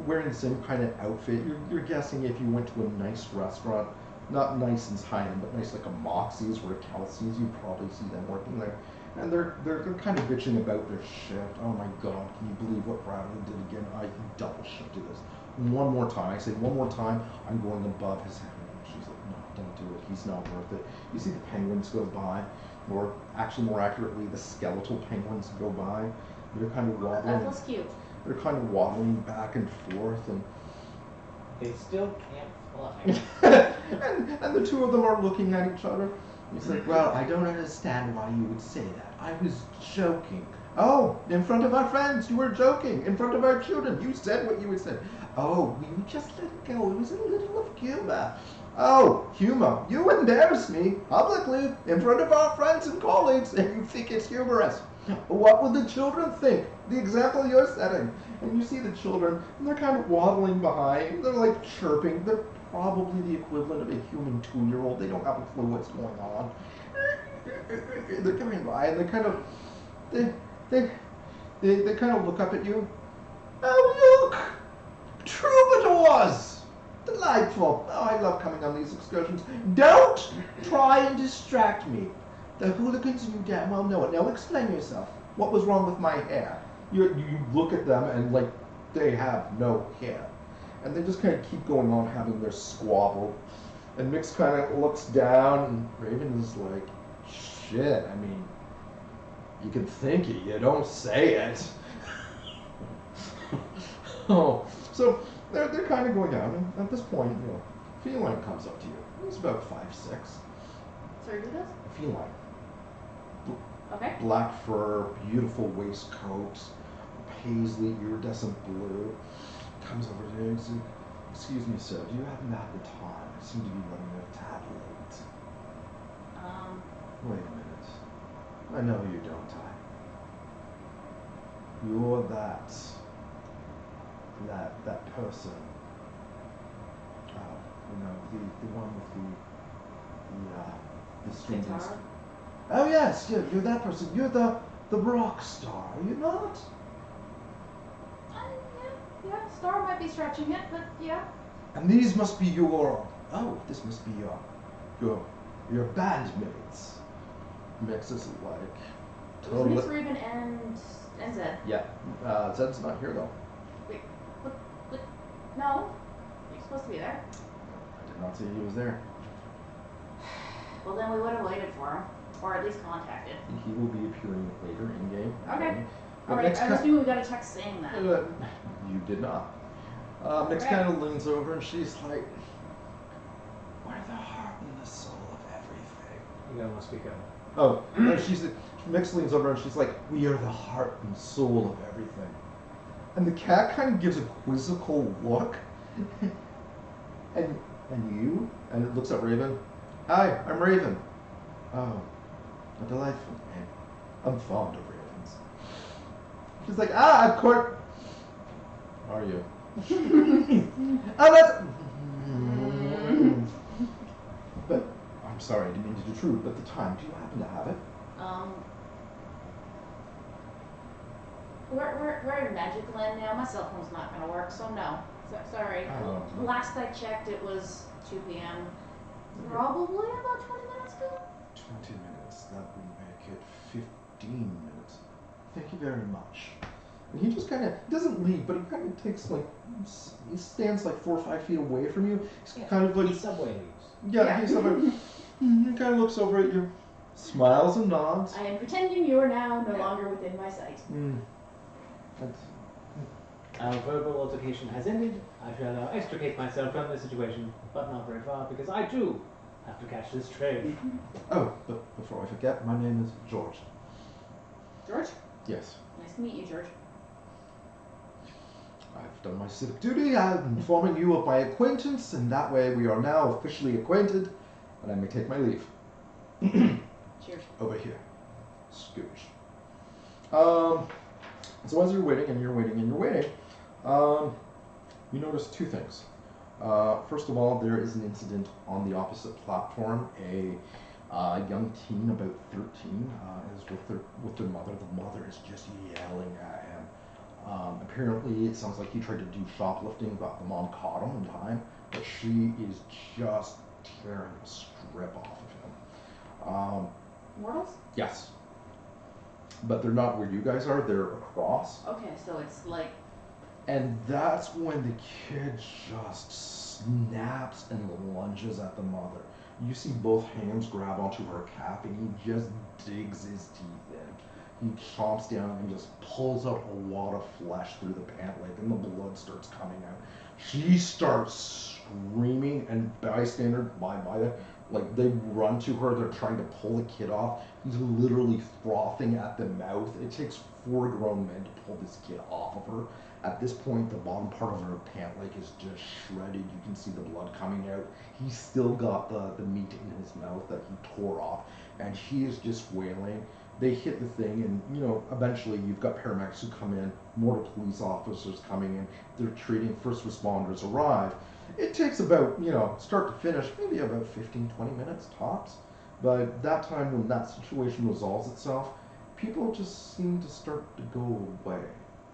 wearing the same kind of outfit. You're guessing if you went to a nice restaurant, not nice and high-end, but nice like a Moxie's or a Kelsey's, you'd probably see them working there. And they're kind of bitching about their shift. Oh my God, can you believe what Bradley did again? I double shifted this. One more time. I say one more time, I'm going above his head. She's like, no, don't do it. He's not worth it. You see the penguins go by, or actually more accurately, the skeletal penguins go by. They're kind of waddling. That feels cute. They're kind of waddling back and forth, and they still can't fly. and the two of them are looking at each other. He's like, well, I don't understand why you would say that. I was joking. Oh, in front of our friends, you were joking. In front of our children, you said what you would say. Oh, you just let it go. It was a little of humor. Oh, humor. You embarrass me publicly in front of our friends and colleagues, and you think it's humorous. What would the children think? The example you're setting. And you see the children, and they're kind of waddling behind. They're like chirping. They're probably the equivalent of a human 2-year-old. They don't have a clue what's going on. They're coming by, and they kind of, they kind of look up at you. Oh, look! Troubadours! Delightful. Oh, I love coming on these excursions. Don't try and distract me. The hooligans, you damn well know it. Now explain yourself. What was wrong with my hair? You look at them and like they have no hair. And they just kind of keep going on having their squabble. And Mix kind of looks down and Raven is like, shit, I mean, you can think it, you don't say it. Oh, so they're kind of going down, and at this point, you know, feline comes up to you. He's about 5'6". Sorry, who does? Feline. Okay. Black fur, beautiful waistcoat, paisley iridescent blue. Comes over to you and says, excuse me, sir, do you happen to have the time? I seem to be running a tad late. Wait a minute. I know you, don't I? You're that person. You know, the one with the string Guitar? Oh yes, you're that person. You're the rock star, are you not? Yeah, star might be stretching it, but yeah. And these must be this must be your bandmates. Mix is like Totally. Mix Raven and Zed. Yeah. Zed's not here though. Wait, what? No, you're supposed to be there. I did not say he was there. Well, then we would have waited for him, or at least contacted. He will be appearing later in game. Okay. Alright, I'm assuming we got a text saying that. You did not. Mix kind of leans over and she's like, we're the heart and the soul of everything. You gotta want to speak up. Oh, and Mix leans over and she's like, we are the heart and soul of everything. And the cat kind of gives a quizzical look. and you? And it looks at Raven. Hi, I'm Raven. Oh, a delightful name. I'm fond of ravens. She's like, of course. Are you? Oh, that's... But, I'm sorry, I didn't mean to intrude, but the time, do you happen to have it? We're in Magic Land now. My cell phone's not gonna work, so no. Sorry. Oh. Last I checked, it was 2 p.m. Probably about 20 minutes ago. 20 minutes. That would make it 15 minutes. Thank you very much. And he just kind of doesn't leave, but he kind of takes he stands like 4 or 5 feet away from you. He's kind of like subway leaves. Yeah, he's like he kind of looks over at you, smiles and nods. I am pretending you are now no longer within my sight. Our verbal altercation has ended. I shall now extricate myself from this situation, but not very far, because I too have to catch this train. Oh, but before I forget, my name is George. George? Yes. Nice to meet you, George. I've done my civic duty. I'm informing you of my acquaintance, and that way we are now officially acquainted, and I may take my leave. Cheers. Over here. Scooch. So as you're waiting, and you're waiting, and you're waiting, you notice 2 things. First of all, there is an incident on the opposite platform. A young teen, about 13, is with their mother. The mother is just yelling at him. Apparently, it sounds like he tried to do shoplifting, but the mom caught him in time. But she is just tearing a strip off of him. Mortals? Yes. But they're not where you guys are. They're across. Okay, so it's like... And that's when the kid just snaps and lunges at the mother. You see both hands grab onto her cap, and he just digs his teeth in. He chomps down and just pulls out a wad of flesh through the pant leg, and the blood starts coming out. She starts screaming, and bystanders by like they run to her. They're trying to pull the kid off. He's literally frothing at the mouth. It takes 4 grown men to pull this kid off of her. At this point, the bottom part of her pant leg is just shredded. You can see the blood coming out. He's still got the meat in his mouth that he tore off, and she is just wailing. They hit the thing, and eventually you've got paramedics who come in, more police officers coming in. They're treating, first responders arrive. It takes about, start to finish, maybe about 15-20 minutes tops. But that time when that situation resolves itself, people just seem to start to go away.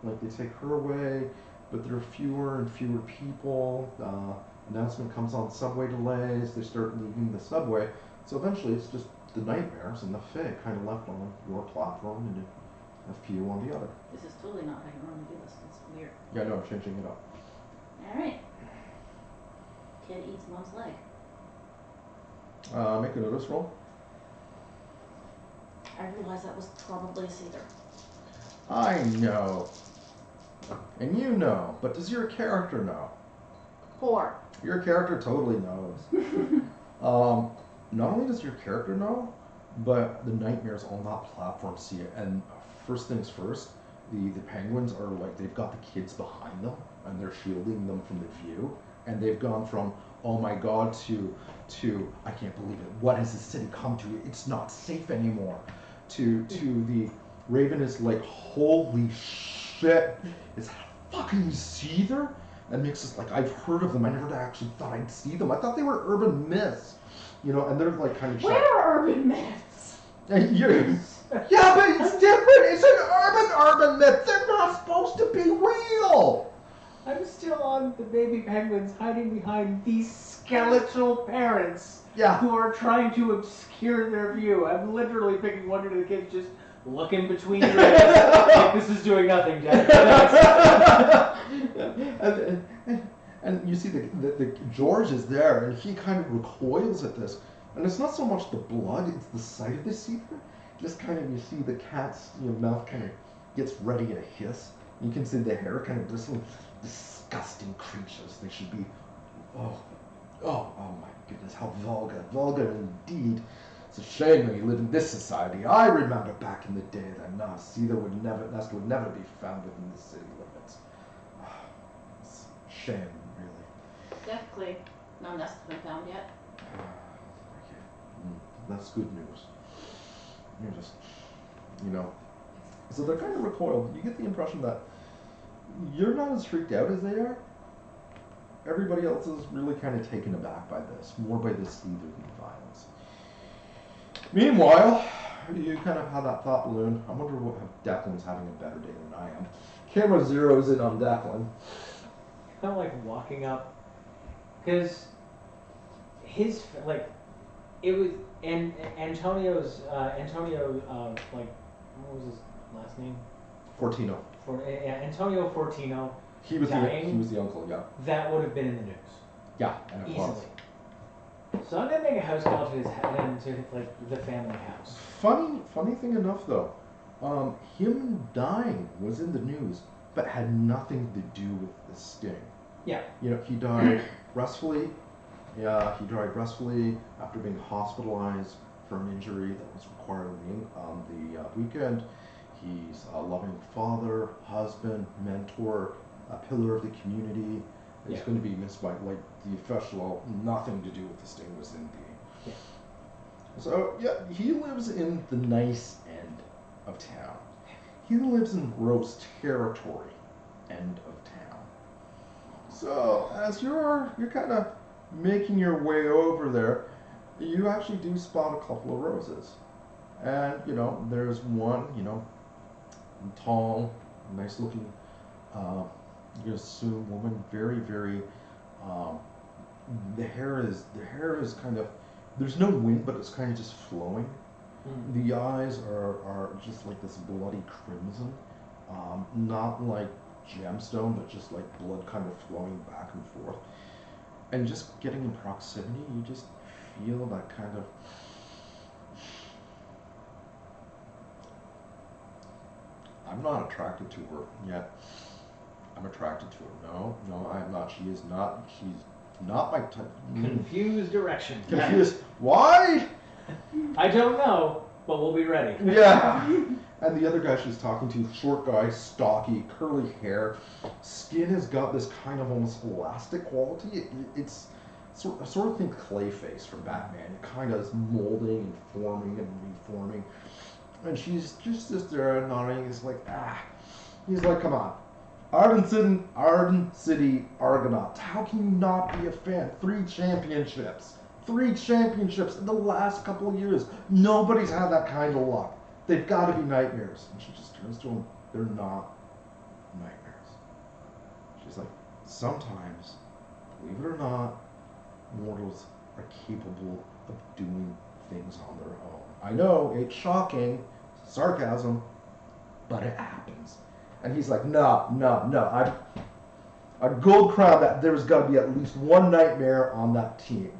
Like they take her away, but there are fewer and fewer people. Announcement comes on subway delays. They start leaving the subway. So eventually it's just the Nightmares and the Fae kind of left on your platform and a few on the other. This is totally not how you normally do this. It's weird. Yeah, no, I'm changing it up. Alright. Kid eats mom's leg. Make a notice roll. I realize that was probably a Caesar. I know. And you know, but does your character know? 4. Your character totally knows. Not only does your character know, but the Nightmares on that platform see it. And first things first, the penguins are like, they've got the kids behind them, and they're shielding them from the view. And they've gone from, oh my god, to I can't believe it. What has this city come to? It's not safe anymore. To the Raven is like, holy shit, is that a fucking Seether? And Mix is like, I've heard of them. I never actually thought I'd see them. I thought they were urban myths. And they're like kind of Where are urban myths? Yeah, but it's different. It's an urban myth. They're not supposed to be real. I'm still on the baby penguins hiding behind these skeletal parents who are trying to obscure their view. I'm literally picking one of the kids just looking between your legs like this is doing nothing, Dad. And you see the George is there, and he kind of recoils at this. And it's not so much the blood, it's the sight of the Seether. Just kind of, you see the cat's mouth kind of gets ready to hiss. You can see the hair kind of disgusting creatures. They should be, oh my goodness, how vulgar indeed. It's a shame that you live in this society. I remember back in the day that nest would never be found within the city limits. It's a shame, really. Definitely no nest has been found yet. That's good news. You're just, you know. So they're kind of recoiled. You get the impression that you're not as freaked out as they are. Everybody else is really kind of taken aback by this, more by the seetherly violence. Meanwhile, you kind of have that thought balloon. I wonder if Declan's having a better day than I am. Camera zeroes in on Declan. Kind of like walking up, because his it was Antonio's like what was his last name? Fortino. Antonio Fortino. He was the uncle, yeah. That would have been in the news. Yeah, and it easily. was. So I'm gonna make a house call to the family house. Funny thing enough though, him dying was in the news, but had nothing to do with the sting. Yeah. You know, he died restfully. Yeah, he died restfully after being hospitalized for an injury that was required on the weekend. He's a loving father, husband, mentor, a pillar of the community. He's going to be missed by, like, the official, nothing to do with the sting was in the... Yeah. So, yeah, he lives in the nice end of town. He lives in gross territory end of town. So, as you're kind of making your way over there, you actually do spot a couple of roses. And, you know, there's one, you know, tall, nice looking, you assume woman, very, very, the hair is kind of, there's no wind, but it's kind of just flowing. The eyes are just like this bloody crimson, not like gemstone, but just like blood kind of flowing back and forth. And just getting in proximity, you just feel that kind of, I'm not attracted to her yet. I'm attracted to her. No, I'm not. She's not my type. Confused erection. Confused. Why? I don't know, but we'll be ready. Yeah. And the other guy she's talking to, short guy, stocky, curly hair, skin has got this kind of almost elastic quality. It's sort of think Clayface from Batman. It kind of is molding and forming and reforming. And she's just there nodding. He's like, He's like, come on. Arden City Argonauts. How can you not be a fan? 3 championships. 3 championships in the last couple of years. Nobody's had that kind of luck. They've got to be nightmares. And she just turns to him. They're not nightmares. She's like, sometimes, believe it or not, mortals are capable of doing things on their own. I know, it's shocking, sarcasm, but it happens. And he's like, no, a gold crown, that there's got to be at least one nightmare on that team.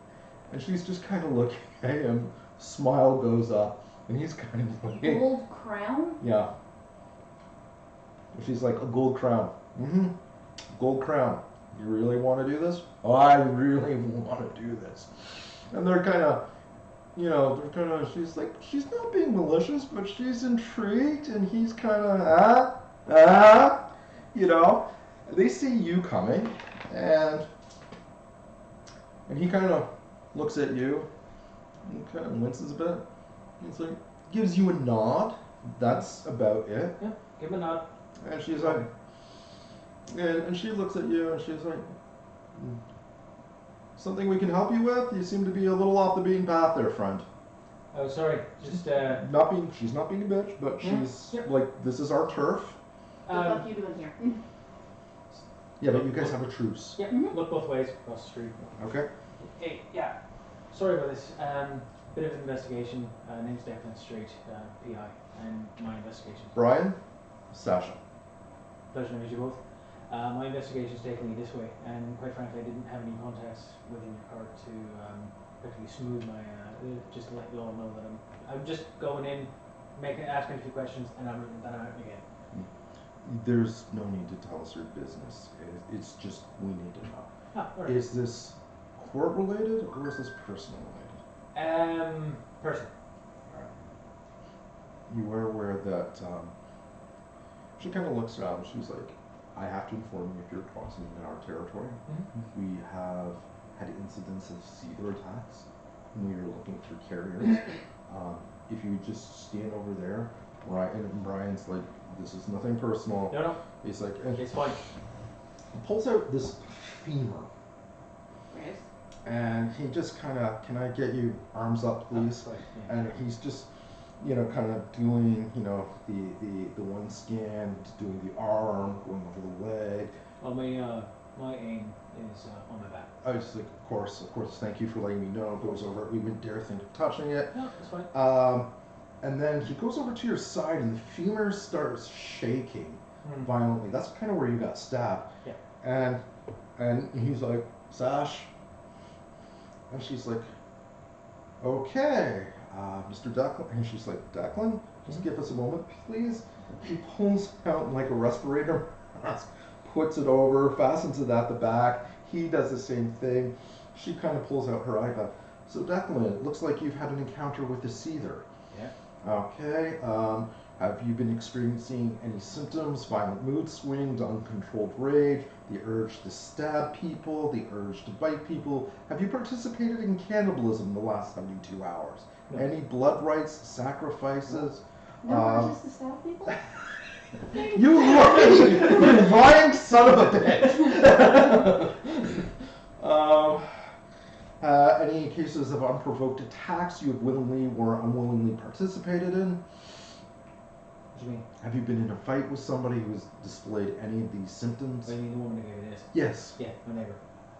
And she's just kind of looking at him, smile goes up, and he's kind of like... Gold crown? Yeah. And she's like, a gold crown. Mm-hmm. Gold crown. You really want to do this? Oh, I really want to do this. And they're kind of, you know, she's like, she's not being malicious, but she's intrigued, and he's kind of, you know. They see you coming, and he kind of looks at you, and kind of winces a bit. He's like, gives you a nod. That's about it. Yeah, give him a nod. And she's like, and she looks at you, and she's like, something we can help you with? You seem to be a little off the beaten path there, friend. Oh, sorry. Just she's not being a bitch, but she's like, this is our turf. What are you doing here? Yeah, but you guys have a truce. Yeah, look both ways across the street. Okay. Hey, yeah. Sorry about this. Bit of an investigation. Name's Declan Street, PI, and my investigation. Brian, Sasha. Pleasure to meet you both. My investigation's taken me this way, and quite frankly, I didn't have any contacts within your cart to effectively smooth my. Just to let you all know that I'm just going in, asking a few questions, and I'm out again. There's no need to tell us your business. It's just we need to know. Right. Is this court related or is this personal related? Person. you are aware that she kind of looks around and she's like, I have to inform you if you're crossing in our territory. Mm-hmm. We have had incidents of seether attacks when we were looking for carriers. If you just stand over there, Brian's like, this is nothing personal. No. He's like, It's fine. He pulls out this femur. Yes. And he just kind of, can I get you arms up, please? Right, yeah. And he's just, kind of doing, the one scan, doing the arm, going over the leg. Well, my aim is on my back. I was just like, of course, thank you for letting me know. Goes over, we wouldn't dare think of touching it. No, it's fine. And then he goes over to your side, and the femur starts shaking violently. That's kind of where you got stabbed. Yeah. And he's like, Sash. And she's like, okay, Mr. Declan. And she's like, Declan, just give us a moment, please. She pulls out like a respirator mask, puts it over, fastens it at the back. He does the same thing. She kind of pulls out her iPad. So Declan, it looks like you've had an encounter with the seether. Yeah. Okay. Have you been experiencing any symptoms, violent mood swings, uncontrolled rage, the urge to stab people, the urge to bite people? Have you participated in cannibalism in the last 72 hours? No. Any blood rites, sacrifices? No urges to stab people? You lying son of a bitch! Any cases of unprovoked attacks you have willingly or unwillingly participated in? What do you mean? Have you been in a fight with somebody who has displayed any of these symptoms? I mean the woman who gave me this. Yes. Yeah, my neighbour.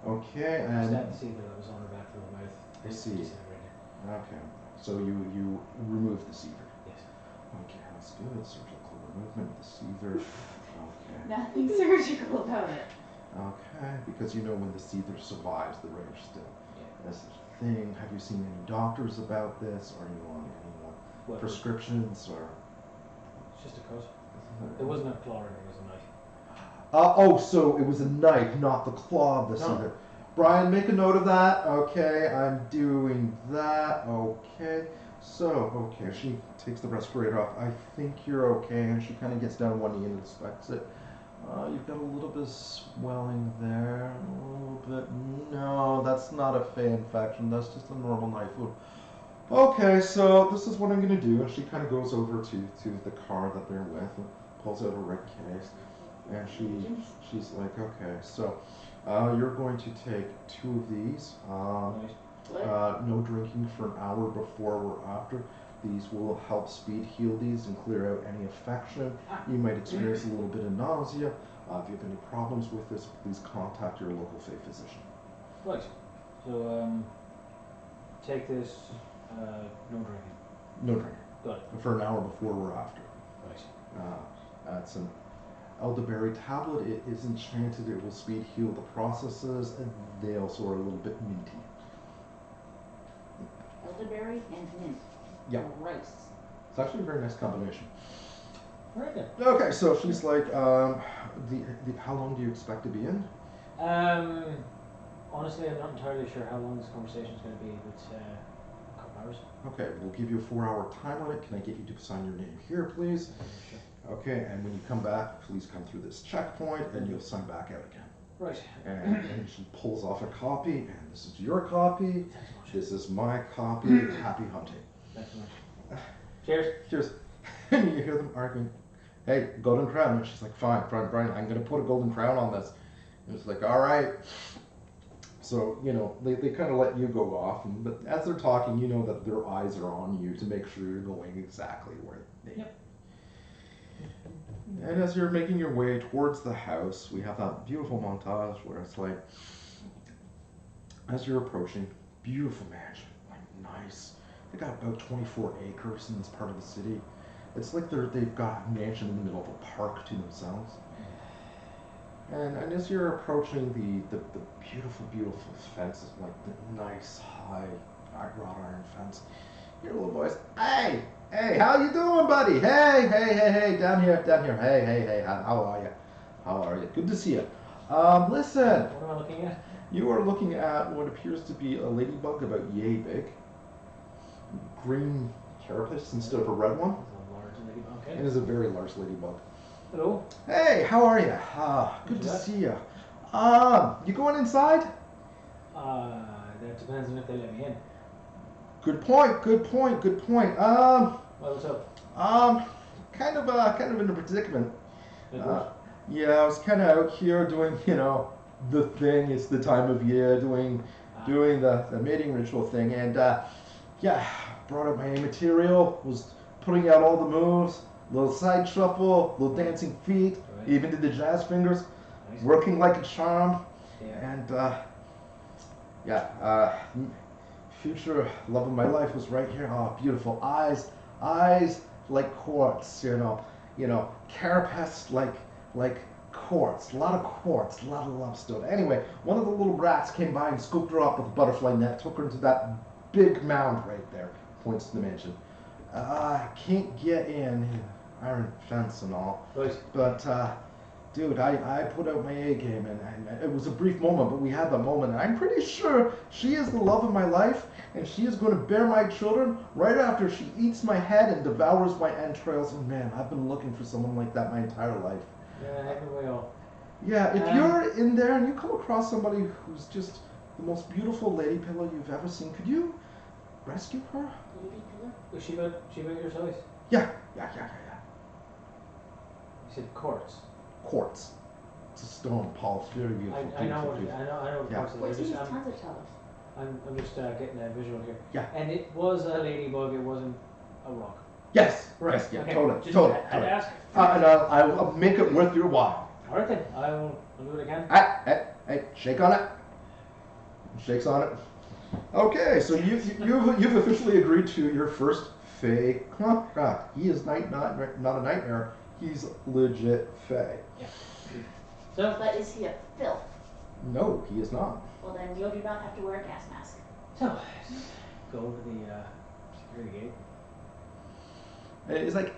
Okay, and Stabbed the seether that was on her back from the mouth. I see. Just right there. Okay, so you remove the seether. Yes. Okay, that's good. Surgical removement of the seether. Okay. Nothing surgical about it. Okay, because when the seether survives the rage still. Yeah. That's the thing. Have you seen any doctors about this? Are you on any prescriptions or? It's just a cut. It wasn't a claw, it was a knife. So it was a knife, not the claw of the seether. Brian, make a note of that. Okay, I'm doing that. Okay. So, she takes the respirator off. I think you're okay. And she kind of gets down on one knee and inspects it. You've got a little bit of swelling there. A little bit. No, that's not a Fae infection. That's just a normal knife wound. Okay, so this is what I'm going to do. And she kind of goes over to the car that they're with and pulls out a red case. And she's like, okay, so you're going to take 2 of these. No drinking for an hour before or after. These will help speed heal these and clear out any affection. You might experience a little bit of nausea. If you have any problems with this, please contact your local Fae physician. Right. So take this. No drinking. No drinking. Got it. For an hour before or after. Right. That's an elderberry tablet. It is enchanted. It will speed heal the processes, and they also are a little bit minty. Elderberry and mint. Yeah. Rice. It's actually a very nice combination. Very good. Okay, so she's like, how long do you expect to be in? Honestly, I'm not entirely sure how long this conversation is going to be, but a couple hours. Okay, we'll give you a 4-hour time limit. Can I get you to sign your name here, please? Sure. Okay, and when you come back, please come through this checkpoint, and you'll sign back out again. Right. And she pulls off a copy, and this is your copy. This is my copy. Happy hunting. Thanks so much. Cheers. Cheers. And you hear them arguing. Hey, golden crown. And she's like, fine, Brian, I'm going to put a golden crown on this. And it's like, all right. So, they kind of let you go off. But as they're talking, you know that their eyes are on you to make sure you're going exactly where they... Yep. And as you're making your way towards the house, we have that beautiful montage where it's like, as you're approaching, beautiful mansion, like nice. They got about 24 acres in this part of the city. It's like they've got a mansion in the middle of a park to themselves. And as you're approaching the beautiful, beautiful fences, like the nice high wrought iron fence, you hear a little voice, hey, how you doing, buddy? Hey, down here. Hey, how are you? Good to see you. Listen. What am I looking at? You are looking at what appears to be a ladybug about yay big. Green carapace instead of a red one. It's a large Okay. and is a very large ladybug. Hello. Hey, how are you? Good to see you. You going inside? That depends on if they let me in. Good point. Good point. Good point. What's up? Kind of in a predicament. Like what? Yeah, I was kind of out here doing, the thing. It's the time of year doing the mating ritual thing, and yeah, brought up my material, was putting out all the moves, little side shuffle, little dancing feet, Right. even did the jazz fingers, Nice. working like a charm, Yeah. and future love of my life was right here. Oh, beautiful eyes like quartz, carapace like quartz, a lot of quartz, a lot of love stone. Anyway, one of the little rats came by and scooped her up with a butterfly net, took her into that big mound right there, points to the mansion. I can't get in, iron fence and all, Right. but dude, I put out my A game, and it was a brief moment, but we had the moment, and I'm pretty sure she is the love of my life, and she is going to bear my children right after she eats my head and devours my entrails. And man, I've been looking for someone like that my entire life. Yeah, haven't we all? Yeah, if you're in there and you come across somebody who's just the most beautiful lady pillow you've ever seen, could you rescue her? Lady pillar? Was she about your size? Yeah. You said quartz. Quartz. It's a stone, polished, very beautiful. I know what beautiful. quartz is. Quartz means tons of tellers. I'm just getting a visual here. Yeah. And it was a ladybug. It wasn't a rock. Yes. Right. Yes. Yeah. Okay. Totally. Just Totally. had to ask. And I'll make it worth your while. All right then. I'll do what I can. Hey, shake on it. Shakes on it. Okay, so you've officially agreed to your first Fae. He is not a nightmare. He's legit Fae. Yeah. So. But is he a filth? No, he is not. Well, then you do not have to wear a gas mask. So. Go over the security gate. It's like,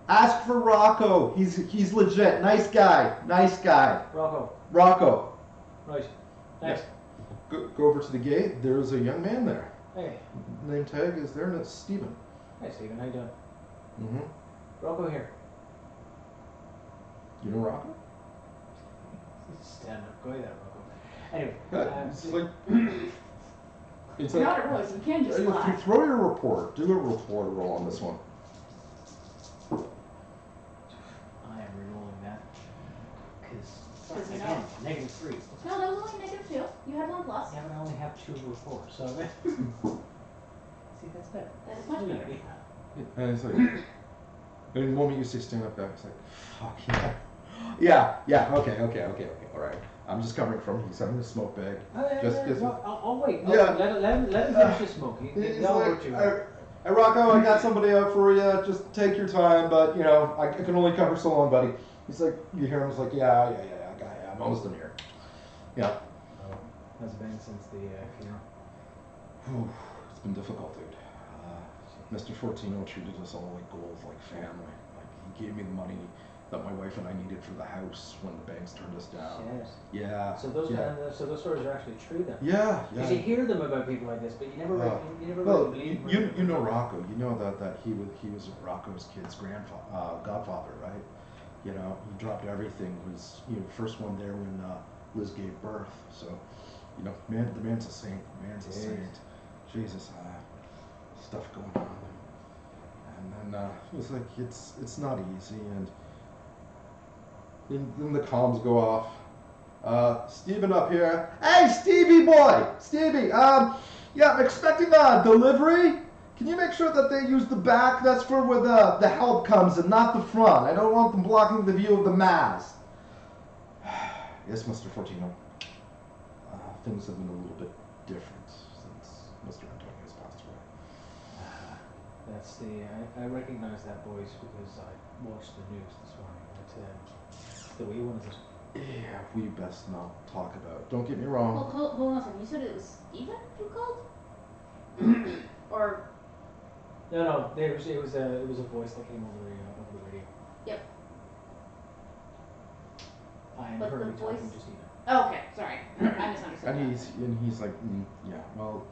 ask for Rocco. He's legit. Nice guy. Rocco. Rocco. Right. Thanks. Go over to the gate. There's a young man there. Hey. Name tag is there, and it's Steven. Hey, Stephen. How you doing? Mm-hmm. Rocco here. You know Rocco? Stand up. Go ahead, Rocco. Anyway. It's like. It's You're like. not a rose, you can just If you lie. throw your report, do a report roll on this one. I am re-rolling that. Because, you again, know. -3. No, that was only -2. You had 1 plus. Yeah, but I only have 2 reports, so. See, that's better. That is much better. And it's like, and the moment you say stand up guy, it's like, fuck yeah. Yeah, okay, all right. I'm just covering from, he's having a smoke bag. I'll wait. Yeah. Let him finish his smoke. He's They'll like, hurt you. hey Rocco, I got somebody out for you, just take your time, but I can only cover so long, buddy. He's like, you hear him, he's like, yeah, I'm almost done here. Yeah. How's it been since the funeral? It's been difficult, dude. Mr. Fortino treated us all like gold, like family. Like, he gave me the money that my wife and I needed for the house when the banks turned us down. Yes. Yeah. So those stories are actually true then. Yeah. Because you hear them about people like this, but you never really believe them. You know Rocco. You know that he was Rocco's kid's godfather, right? He dropped everything. Was first one there when Liz gave birth. So, the man's a saint. Jesus, stuff going on. And then it's like it's not easy, and then the comms go off. Steven up here. Hey, Stevie boy, Stevie. Yeah, I'm expecting a delivery. Can you make sure that they use the back? That's for where the help comes, and not the front. I don't want them blocking the view of the mast. Yes, Mr. Fortino. Things have been a little bit different since Mr. Antonio's passed away. That's I recognize that voice because I watched the news this morning. The way you wanted to. Yeah, we best not talk about it. Don't get me wrong. Well, hold on a second. You said it was Steven who called? Or No. It was a voice that came over the radio. Yep. I am But currently the voice- talking to Stephen. oh, okay, sorry, I misunderstood. And he's like, yeah. Well,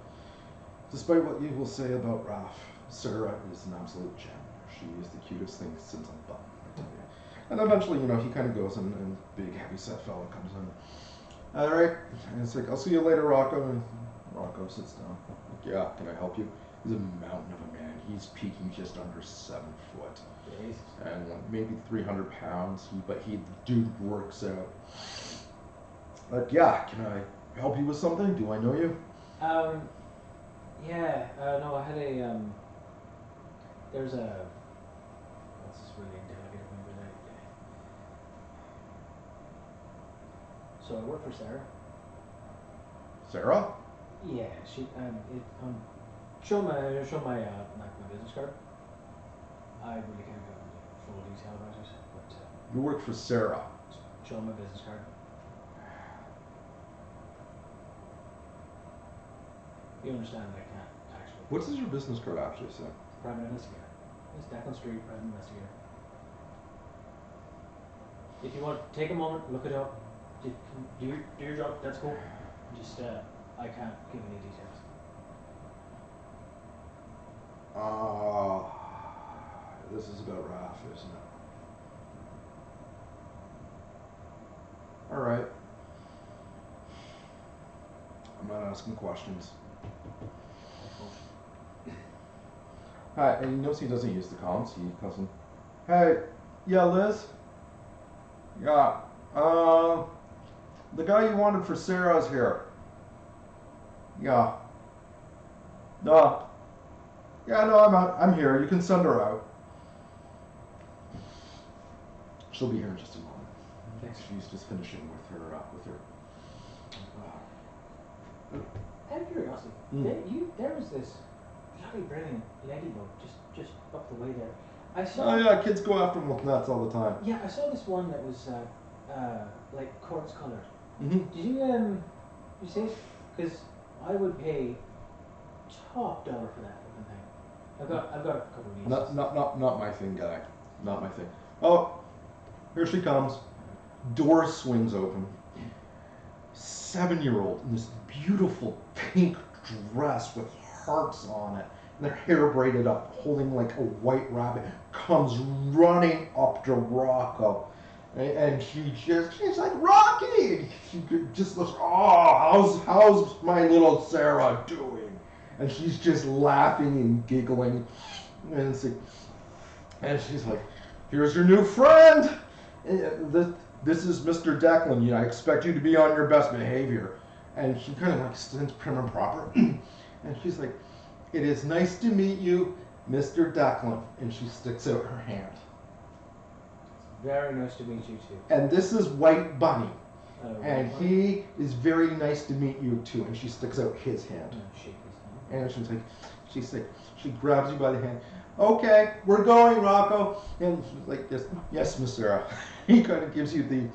despite what you will say about Ralph, Sarah is an absolute gem. She is the cutest thing since I'm bum, I tell you. And eventually, he kind of goes and big heavy-set fella comes in. All right. And it's like, I'll see you later, Rocco. And Rocco sits down. Like, yeah, can I help you? He's a mountain of a man. He's peaking just under 7 foot. Jesus. And maybe 300 pounds. The dude works out. But yeah, can I help you with something? Do I know you? Yeah, no, I had there's a, what's this really intelligent one today? So I work for Sarah. Sarah? Yeah, she, show my business card. I really can't go into full detail about it, but, You work for Sarah. show my business card. You understand that I can't actually. What does your business card actually say? Private investigator. It's Declan Street, private investigator. If you want, take a moment, look it up. Do your job. That's cool. Just I can't give any details. This is about Raph, isn't it? All right. I'm not asking questions. Hi, and he knows he doesn't use the comms. He calls him, hey, yeah, Liz? Yeah, the guy you wanted for Sarah's here. Yeah. No. Yeah, no, I'm here. You can send her out. She'll be here in just a moment. Thanks. She's just finishing with her. Out of curiosity, there was this bloody brilliant ladybug just up the way there. I saw. Oh yeah, kids go after them with nuts all the time. Yeah, I saw this one that was like quartz colored. Mm-hmm. Did you see it? Because I would pay top dollar for that fucking thing. I've got a couple of these. Not my thing, guy. Not my thing. Oh, here she comes. Door swings open. 7-year-old in this beautiful pink dress with hearts on it, and their hair braided up, holding like a white rabbit, comes running up to Rocco. And she's like, Rocky! She just looks, oh, how's my little Sarah doing? And she's just laughing and giggling. And she's like, here's your new friend. This is Mr. Declan. I expect you to be on your best behavior. And she kind of like stands prim and proper. And she's like, it is nice to meet you, Mr. Declan. And she sticks out her hand. Very nice to meet you too. And this is White Bunny. And Bunny? he is very nice to meet you too. And she sticks out his hand. Shake his hand. And she grabs you by the hand. Okay, we're going, Rocco. And she's like, yes, Miss Sarah. He kind of gives you the.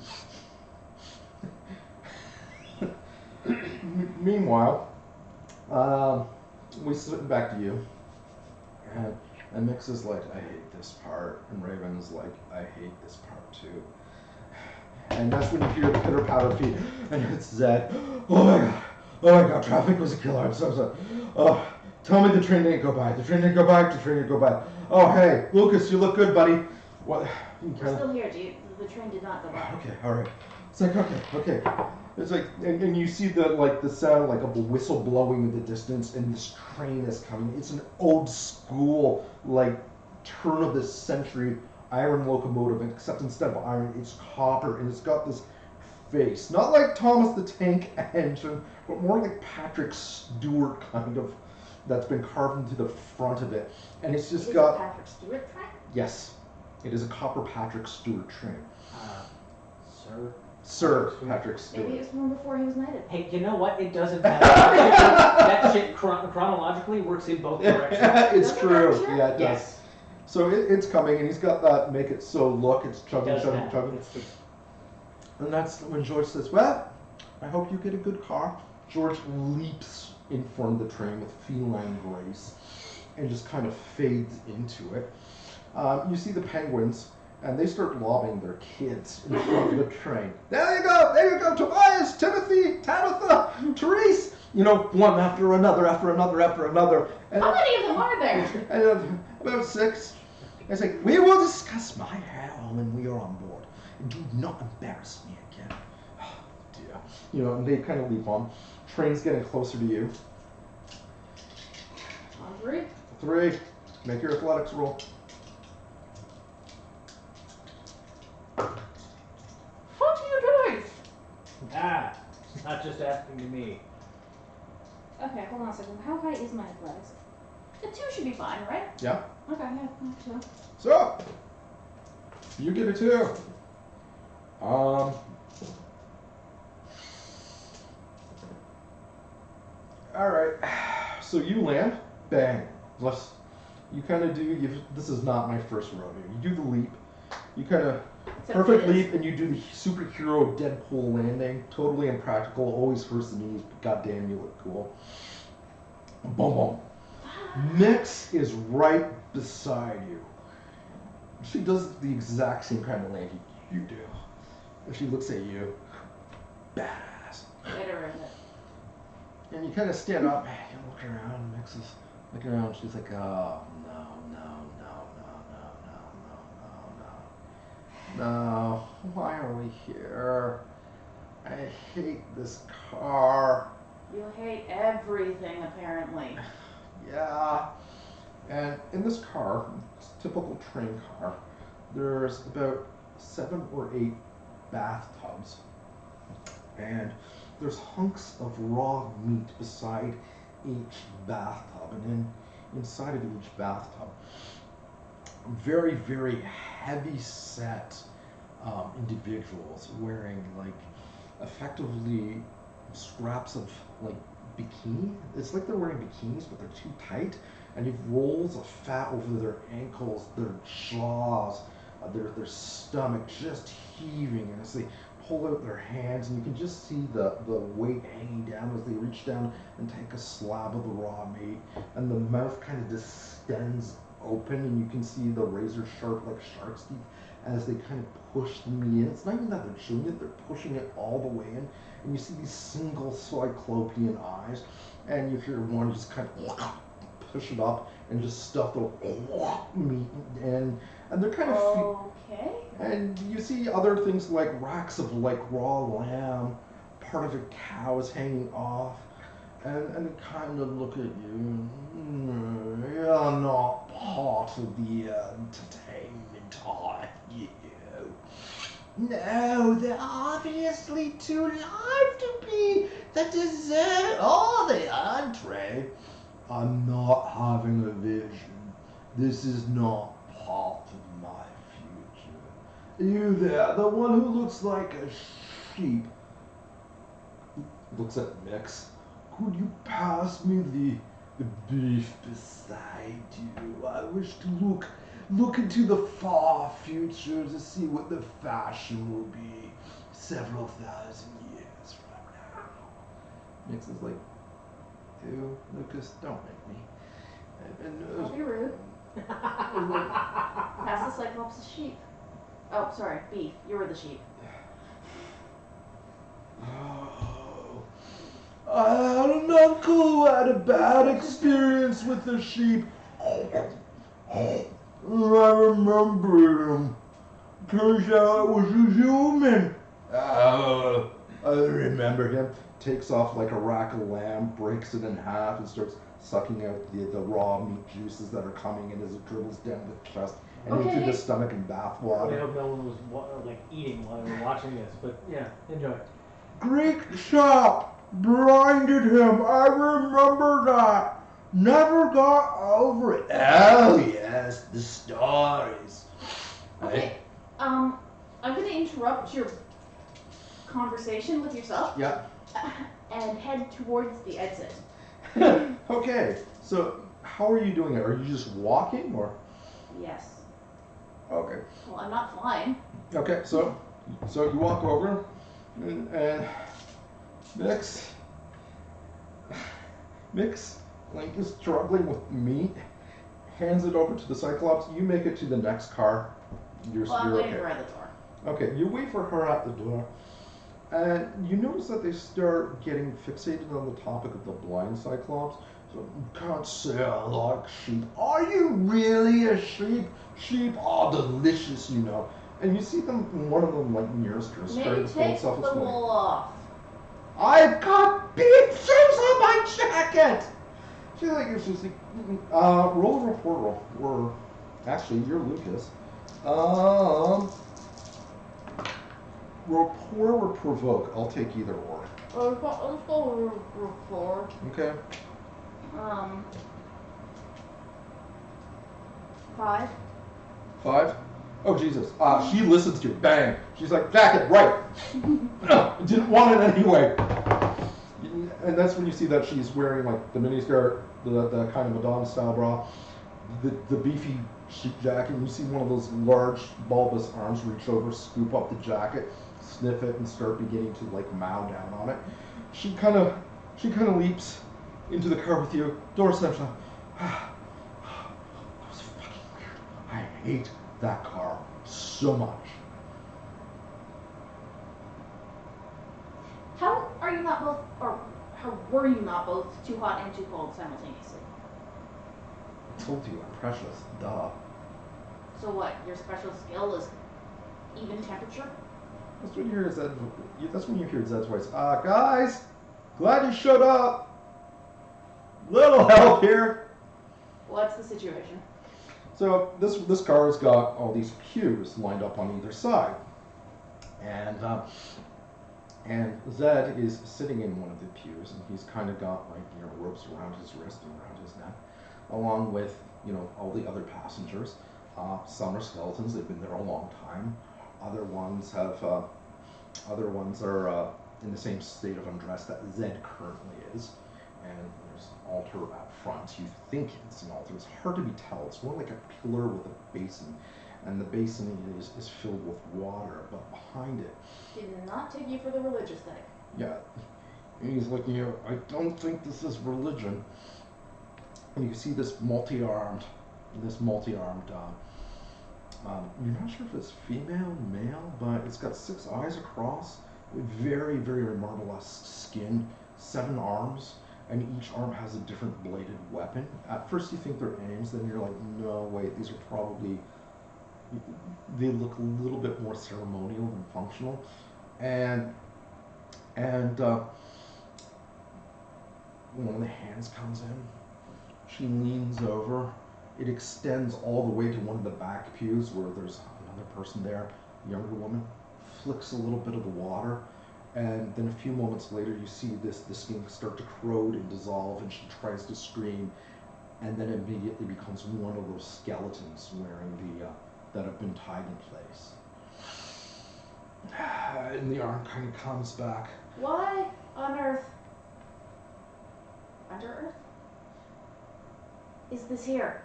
Meanwhile, we slip back to you. And Mix is like, I hate this part. And Raven's like, I hate this part too. And that's when you hear the pitter patter of feet. And it's Zed. Oh my god, traffic was a killer. I'm so sorry. Oh, tell me the train didn't go by. The train didn't go by. Oh, hey, Lucas, you look good, buddy. What? We're still here, dude. The train did not go by. Okay, all right. It's like, okay. It's like, and you see the sound like of a whistle blowing in the distance, and this train is coming. It's an old school, like, turn of the century iron locomotive, except instead of iron, it's copper, and it's got this face. Not like Thomas the Tank Engine, but more like Patrick Stewart kind of, that's been carved into the front of it. And it's just got... Patrick Stewart train? Yes. It is a copper Patrick Stewart train. Sir Patrick Stewart. Maybe it was from before he was knighted. Hey, you know what? It doesn't matter. That shit chronologically works in both directions. It's true. Yeah, it does. Yes. So it's coming, and he's got that make it so look. It's chugging. And that's when George says, well, I hope you get a good car. George leaps in front of the train with feline grace and just kind of fades into it. You see the penguins, and they start lobbing their kids in front of the train. There you go, Tobias, Timothy, Tabitha, Therese. One after another. And, how many of them are there? About 6. It's like, we will discuss my hair when we are on board. And do not embarrass me again. Oh, dear. You know, and they kind of leap on. Train's getting closer to you. On 3. 3. Make your athletics roll. What are you doing? Ah, not just asking to me. Okay, hold on a second. How high is my athletics? The 2 should be fine, right? Yeah. Okay, yeah, 2. So, you get a 2. Alright. So you land. Bang. You kind of do, this is not my first rodeo. You do the leap. You kind of, perfect leap, and you do the superhero Deadpool landing. Totally impractical. Always hurts the knees, but goddamn, you look cool. Boom, boom. Nyx is right beside you. She does the exact same kind of landing you do. And she looks at you. Badass. Better in it. And you kind of stand up and you look around. Nyx is looking around. She's like, oh, no. No, why are we here? I hate this car. You hate everything, apparently. Yeah. And in this car, it's a typical train car, there's about 7 or 8 bathtubs. And there's hunks of raw meat beside each bathtub. And then inside of each bathtub, very, very heavy set individuals wearing like effectively scraps of like bikini. It's like they're wearing bikinis, but they're too tight, and you've rolls of fat over their ankles, their jaws, their stomach just heaving, and as they pull out their hands, and you can just see the weight hanging down as they reach down and take a slab of the raw meat, and the mouth kind of distends open, and you can see the razor sharp like shark's teeth as they kind of push the meat in. It's not even that they're chewing it, they're pushing it all the way in, and you see these single cyclopean eyes, and you hear one just kind of push it up and just stuff the meat in, and they're kind of okay. and you see other things like racks of like raw lamb, part of a cow is hanging off, and they kind of look at you. You're not part of the entertainment, are you? No, they're obviously too live to be the dessert or the entree. I'm not having a vision. This is not part of my future. You there, the one who looks like a sheep. Looks at Nyx. Could you pass me the beef beside you? I wish to look into the far future to see what the fashion will be several thousand years from now. Nyx is like, ew, Lucas, don't make me. Don't be rude. Pass the Cyclops the sheep. Oh, sorry, beef. You were the sheep. Oh, I had an uncle who had a bad experience with the sheep. I remember him. Turns out it was a human. I remember him. Takes off like a rack of lamb, breaks it in half, and starts sucking out the raw meat juices that are coming in as it dribbles down the chest and into the stomach and bath I water. hope no one was like eating while they were watching this, but yeah, enjoy. Greek chop blinded him. I remember that. Never got over it. Oh yes, the stories. Okay. I'm gonna interrupt your conversation with yourself. Yeah. And head towards the exit. Okay. So how are you doing it? Are you just walking or? Yes. Okay. Well, I'm not flying. Okay. So you walk over and Nyx like is struggling with meat. Hands it over to the Cyclops. You make it to the next car. You're I'm waiting okay. for her at the door. Okay, you wait for her at the door, and you notice that they start getting fixated on the topic of the blind Cyclops. So you can't say I like sheep. Are you really a sheep? Sheep are delicious, you know. And you see them, one of them like nearest her, Maybe trying to pull take itself the its way. wool off. I've got bead shoes on my jacket! She's like, roll a report roll. Or, actually, you're Lucas. Rapport or provoke? I'll take either or. Let's go with rapport. Okay. 5. 5? Oh, Jesus. She listens to you. Bang. She's like, jacket, right. Didn't want it anyway. And that's when you see that she's wearing like the miniskirt, the kind of Madonna style bra, the beefy sheep jacket, and you see one of those large bulbous arms reach over, scoop up the jacket, sniff it, and start beginning to like mow down on it. She kind of leaps into the car with you. Door slams shut. That was fucking weird. I hate that car so much. How are you not both, or how were you not both too hot and too cold simultaneously? I told you I'm precious. Duh. So what, your special skill is even temperature? That's when you hear Zed's voice. Guys, glad you showed up. Little help here. What's the situation? So this car's got all these pews lined up on either side, and Zed is sitting in one of the pews, and he's kind of got like ropes around his wrist and around his neck, along with all the other passengers. Some are skeletons; they've been there a long time. Other ones are in the same state of undress that Zed currently is. And there's an altar out front. You think it's an altar. It's hard to be tell. It's more like a pillar with a basin. And the basin is filled with water. But behind it... Did not take you for the religious thing. Yeah. And he's looking here. I don't think this is religion. And you see this multi-armed... you're not sure if it's female, male, but it's got 6 eyes across, with very, very marble-esque skin, 7 arms, and each arm has a different bladed weapon. At first you think they're aims, then you're like, no, wait, these are probably... They look a little bit more ceremonial than functional. And one of the hands comes in. She leans over. It extends all the way to one of the back pews where there's another person there, a younger woman, flicks a little bit of the water, and then a few moments later you see the skink start to corrode and dissolve, and she tries to scream, and then immediately becomes one of those skeletons wearing that have been tied in place. And the arm kind of comes back. Why on earth, under earth, is this here?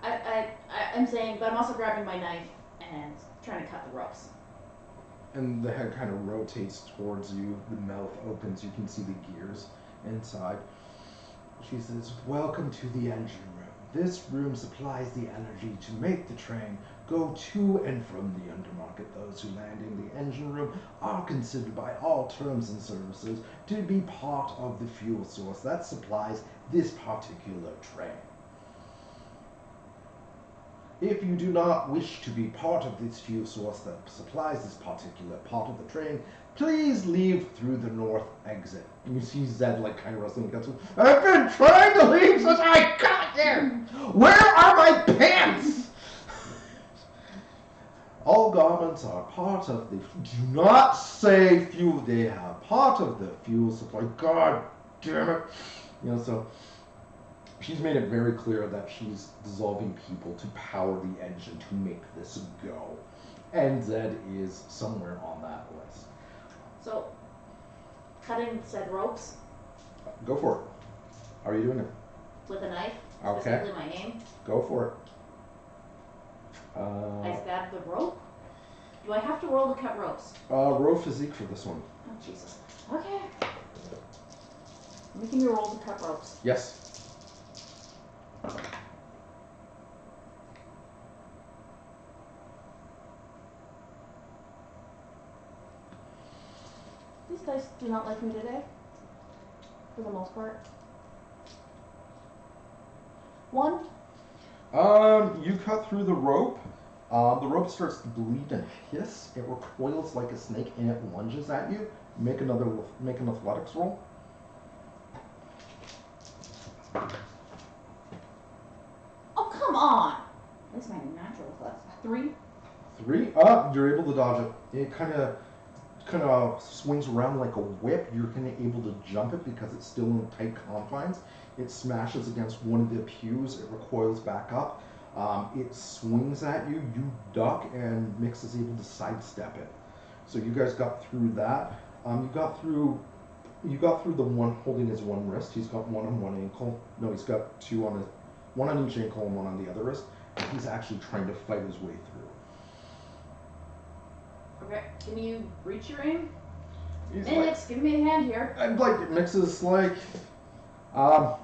I'm saying, but I'm also grabbing my knife and trying to cut the ropes. And the head kind of rotates towards you. The mouth opens. You can see the gears inside. She says, "Welcome to the engine room. This room supplies the energy to make the train go to and from the Undermarket. Those who land in the engine room are considered by all terms and services to be part of the fuel source that supplies this particular train. If you do not wish to be part of this fuel source that supplies this particular part of the train, please leave through the north exit." And you see Zed like kind of wrestling against him. "I've been trying to leave since I got here! Where are my pants?" "All garments are part of the... Do not say fuel. They are part of the fuel supply. God damn it. So... She's made it very clear that she's dissolving people to power the engine to make this go. And Zed is somewhere on that list. So, cutting said ropes. Go for it. How are you doing it? With a knife. Okay. Specifically my aim. Go for it. I stab the rope. Do I have to roll to cut ropes? Roll physique for this one. Oh, Jesus. Okay. Making me roll to cut ropes. Yes. These dice do not like me today. For the most part. One. You cut through the rope. The rope starts to bleed and hiss. It recoils like a snake and it lunges at you. Make an athletics roll. Oh, come on. That's my natural. That's 3. 3. You're able to dodge it. It kind of swings around like a whip. You're kind of able to jump it because it's still in tight confines. It smashes against one of the pews. It recoils back up. It swings at you. You duck, and Mix is able to sidestep it. So you guys got through that. You got through the one holding his one wrist. He's got one on one ankle. No, he's got two on his, one on each ankle and one on the other wrist. And he's actually trying to fight his way through. Okay, can you reach your aim? He's Mix, give me a hand here. And like Mix is like,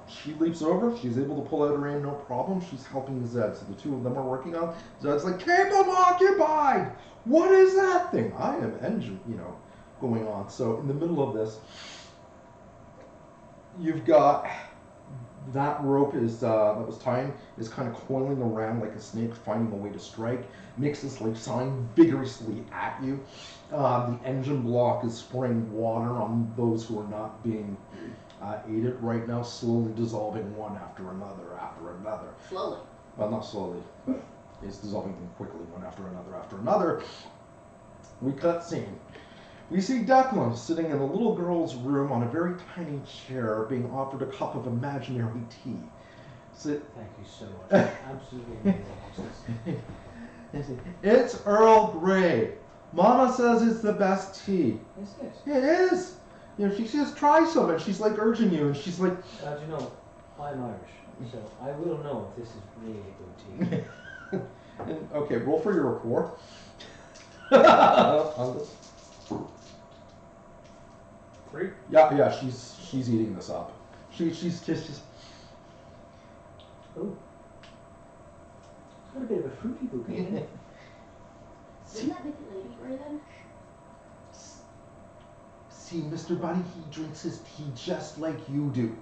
she leaps over. She's able to pull out her aim, no problem. She's helping Zed, so the two of them are working on. Zed's like, keep them occupied. What is that thing? I am engine, going on. So in the middle of this, you've got that rope is that was tying is kind of coiling around like a snake, finding a way to strike. Mix is like sawing vigorously at you. The engine block is spraying water on those who are not being aided right now, slowly dissolving one after another. Slowly. Well, not slowly, but it's dissolving them quickly, one after another. We cut scene. We see Declan sitting in a little girl's room on a very tiny chair, being offered a cup of imaginary tea. Thank you so much. Absolutely amazing. It's Earl Grey. Mama says it's the best tea. Is it? It is. She says try some, and she's like urging you, and she's like. I'm Irish, so I will know if this is really good tea. And, okay, roll for your rapport. On this. 3? Yeah, she's eating this up. She's just. Oh. It's got a bit of a fruity bouquet in it. Didn't that make it Lady Grey then? See, Mr. Buddy, he drinks his tea just like you do.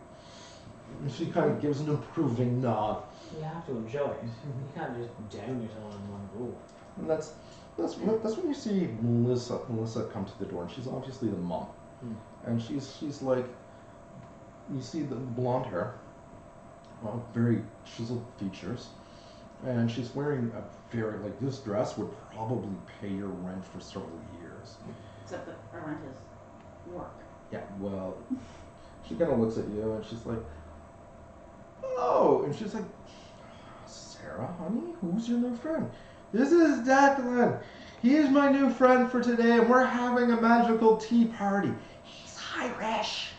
And she kind of gives an approving nod. You have to enjoy it. You can't just down it all in one go. And that's when you see Melissa come to the door, and she's obviously the mom. And she's like, you see the blonde hair, very chiseled features, and she's wearing a very, like, this dress would probably pay your rent for several years. Except that our rent is work. Yeah, well, she kind of looks at you and she's like, oh, and she's like, Sarah, honey, who's your new friend? This is Declan. He is my new friend for today, and we're having a magical tea party. He's Irish.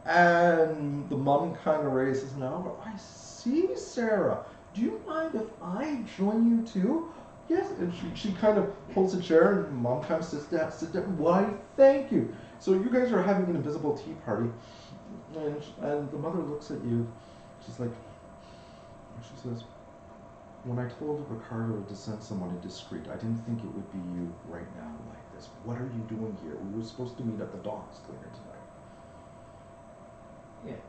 And the mom kind of raises an eyebrow. I see, Sarah. Do you mind if I join you too? Yes. And she kind of pulls a chair, and mom kind of sits down. Why, thank you. So you guys are having an invisible tea party, and the mother looks at you. She's like, she says, when I told Ricardo to send someone discreet, I didn't think it would be you right now like this. What are you doing here? We were supposed to meet at the docks later tonight. Yeah.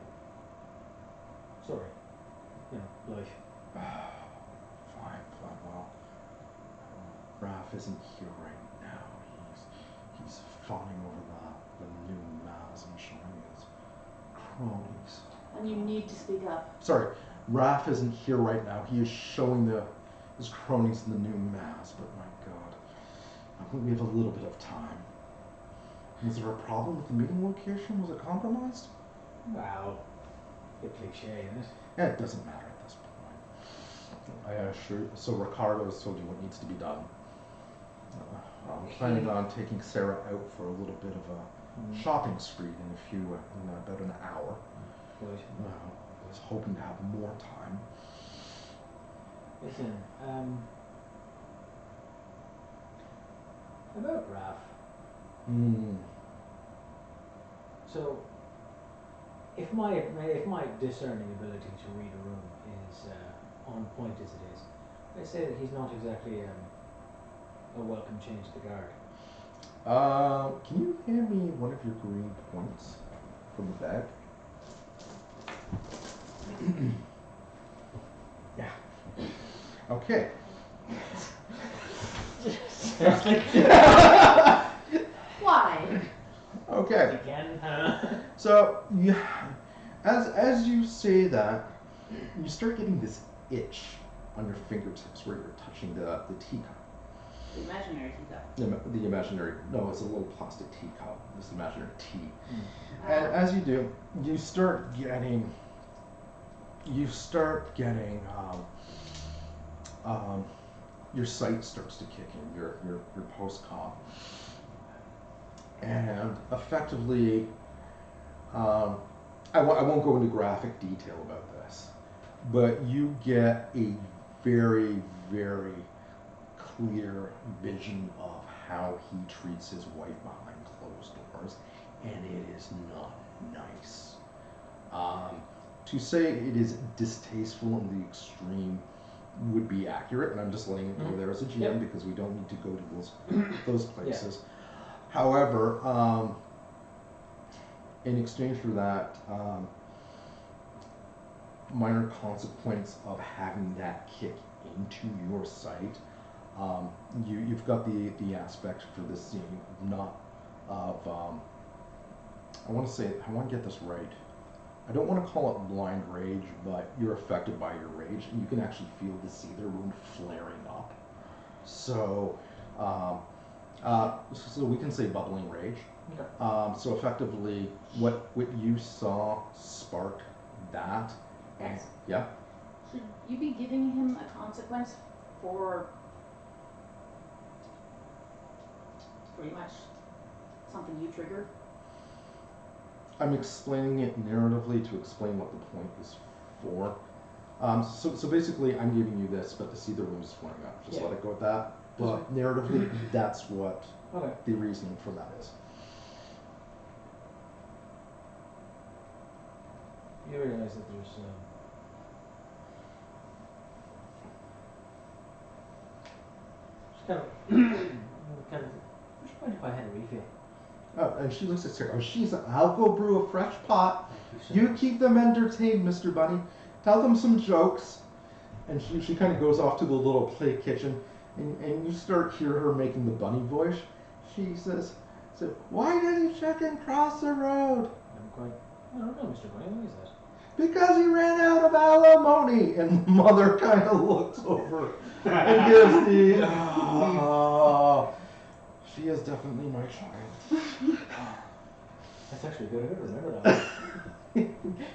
Sorry. Life. Fine, well, Raph isn't here right now. He's fawning over the new maps and showing his cronies. And you need to speak up. Sorry, Raph isn't here right now. He is showing his cronies the new maps, but my God, I think we have a little bit of time. Was there a problem with the meeting location? Was it compromised? Wow. Bit cliche, isn't it? Yeah, it doesn't matter at this point. I assure you. So Ricardo has told you what needs to be done. I'm planning on taking Sarah out for a little bit of a shopping spree in about an hour. Good. I was hoping to have more time. Listen, about Raph. So, if my discerning ability to read a room is on point as it is, I say that he's not exactly a welcome change to the guard. Can you hand me one of your green points from the bag? Yeah. Okay. Why? Okay. Again? So you, as you say that, you start getting this itch on your fingertips where you're touching the teacup. The imaginary teacup. The imaginary, no, it's a little plastic teacup, this imaginary tea. Oh. And as you do, you start getting, your sight starts to kick in, your post-com. And effectively, I won't go into graphic detail about this, but you get a very, very clear vision of how he treats his wife behind closed doors, and it is not nice. To say it is distasteful in the extreme would be accurate, and I'm just letting it go there as a GM because we don't need to go to those places. Yeah. However, in exchange for that minor consequence of having that kick into your sight, you've got the aspect for this scene not of I want to get this right. I don't want to call it blind rage, but you're affected by your rage, and you can actually feel the seether wound flaring up. So, so we can say bubbling rage. Okay. So effectively, what you saw sparked that. Yes. Yeah. Should you be giving him a consequence for pretty much something you triggered? I'm explaining it narratively to explain what the point is for. So basically, I'm giving you this, but the seether wound is flaring up. Just let it go at that. But narratively, that's what the reasoning for that is. You realize that there's kind of. Which point if I had a refill? Oh, and she looks at Sarah. Oh, I'll go brew a fresh pot. You keep them entertained, Mr. Bunny. Tell them some jokes. And she kind of goes off to the little play kitchen, and you start hear her making the bunny voice. She says, "Why did he chicken cross the road?" I don't know, Mr. Bunny. What is that? Because he ran out of alimony. And Mother kind of looks over and gives the. She is definitely my child. That's actually good. I gotta remember that.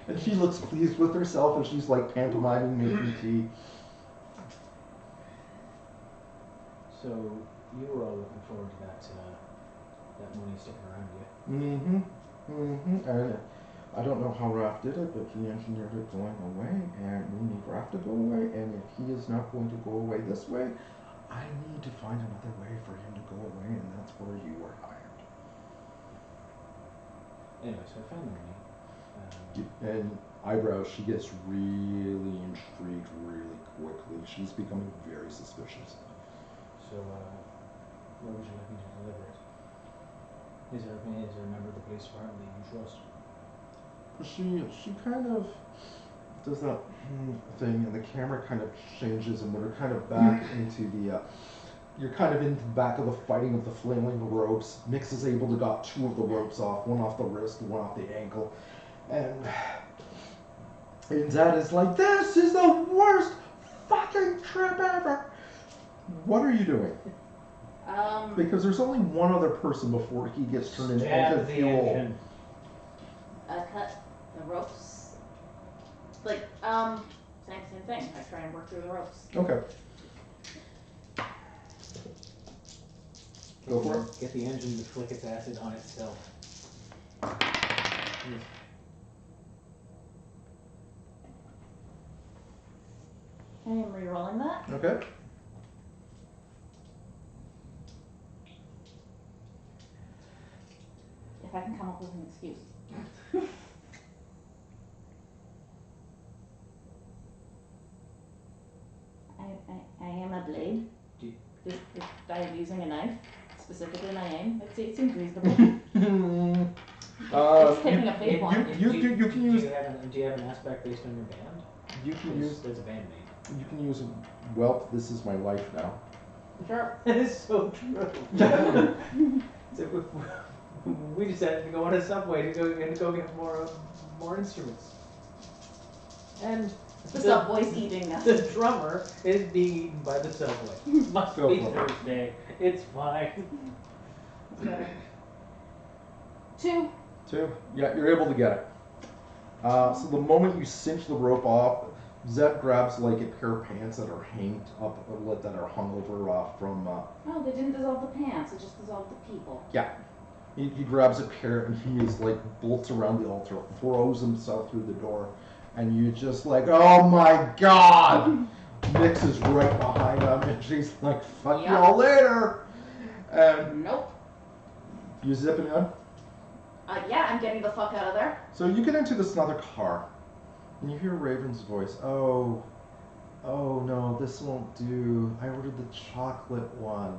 And she looks pleased with herself, and she's like pantomiming making tea. So you were all looking forward to that money sticking around you. And I don't know how Raph did it, but he engineered it going away, and we need Raph to go away. And if he is not going to go away this way, I need to find another way for him to go away, and that's where you were hired. Anyway, so I found the money. And eyebrows, she gets really intrigued really quickly. She's becoming very suspicious. So, where would you like me to deliver it? Is there a member of the police department that you trust? She kind of does that thing, and the camera kind of changes, and we're kind of back into the. You're kind of in the back of the fighting of the flailing ropes. Mix is able to got 2 of the ropes off, one off the wrist, one off the ankle. And Dad is like, "This is the worst fucking trip ever." What are you doing? Because there's only one other person before he gets turned into engine fuel. Cut the ropes. Like, same thing. I try and work through the ropes. Okay. Go for it. Get the engine to flick its acid on itself. I am re-rolling that. Okay. If I can come up with an excuse. I am a blade. Just by using a knife, specifically my aim. It seems reasonable. It's taking a big one. You can use. Do you have an aspect based on your band? You can use. There's a bandmate. You can use. Well, this is my life now. Sure. That is so true. So we just had to go on a subway to go get more instruments. And The subway's eating us. the drummer is being eaten by the subway. Must Go be for it. Thursday. It's fine. Okay. 2. 2. Yeah, you're able to get it. So the moment you cinch the rope off, Zeb grabs like a pair of pants that are hanged up, that are hung over from. Oh, they didn't dissolve the pants. It just dissolved the people. Yeah. He grabs a pair and he is like bolts around the altar, throws himself through the door, and you just like, oh my god! Nix is right behind him, and she's like, fuck y'all later. And Nope. you zipping in. Yeah, I'm getting the fuck out of there. So you get into this other car, and you hear Raven's voice. Oh no, this won't do. I ordered the chocolate one.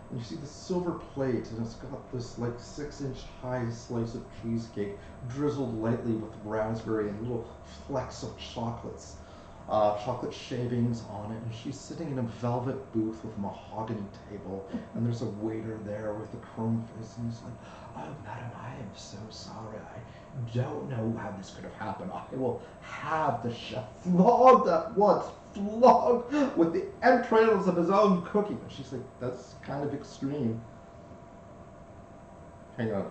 And you see the silver plate, and it's got this like 6-inch high slice of cheesecake drizzled lightly with raspberry and little flecks of chocolate shavings on it. And she's sitting in a velvet booth with a mahogany table, and there's a waiter there with a chrome face, and he's like, oh, madam, I am so sorry. I don't know how this could have happened. I will have the chef flogged at once, flogged with the entrails of his own cooking. And she's like, that's kind of extreme. Hang on.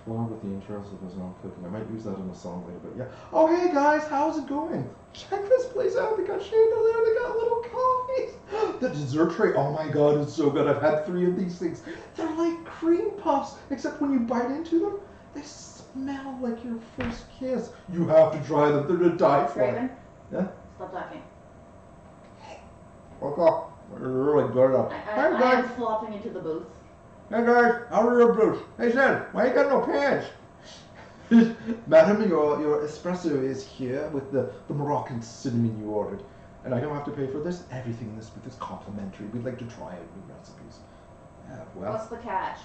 Flogged with the entrails of his own cooking. I might use that in a song later, but yeah. Oh, hey guys, how's it going? Check this place out. They got chandelier, they got little coffees. The dessert tray, oh my god, it's so good. I've had 3 of these things. They're like cream puffs, except when you bite into them, they smell like your first kiss. You have to try them. They're to die for. Raven? Yeah? Stop talking. Okay. They're really good. I am flopping into the booth. Hey guys, how are your boots? Hey Zen, why you got no pants? Madam, your espresso is here with the Moroccan cinnamon you ordered. And I don't have to pay for this. Everything in this booth is complimentary. We'd like to try out new recipes. Well, What's the catch?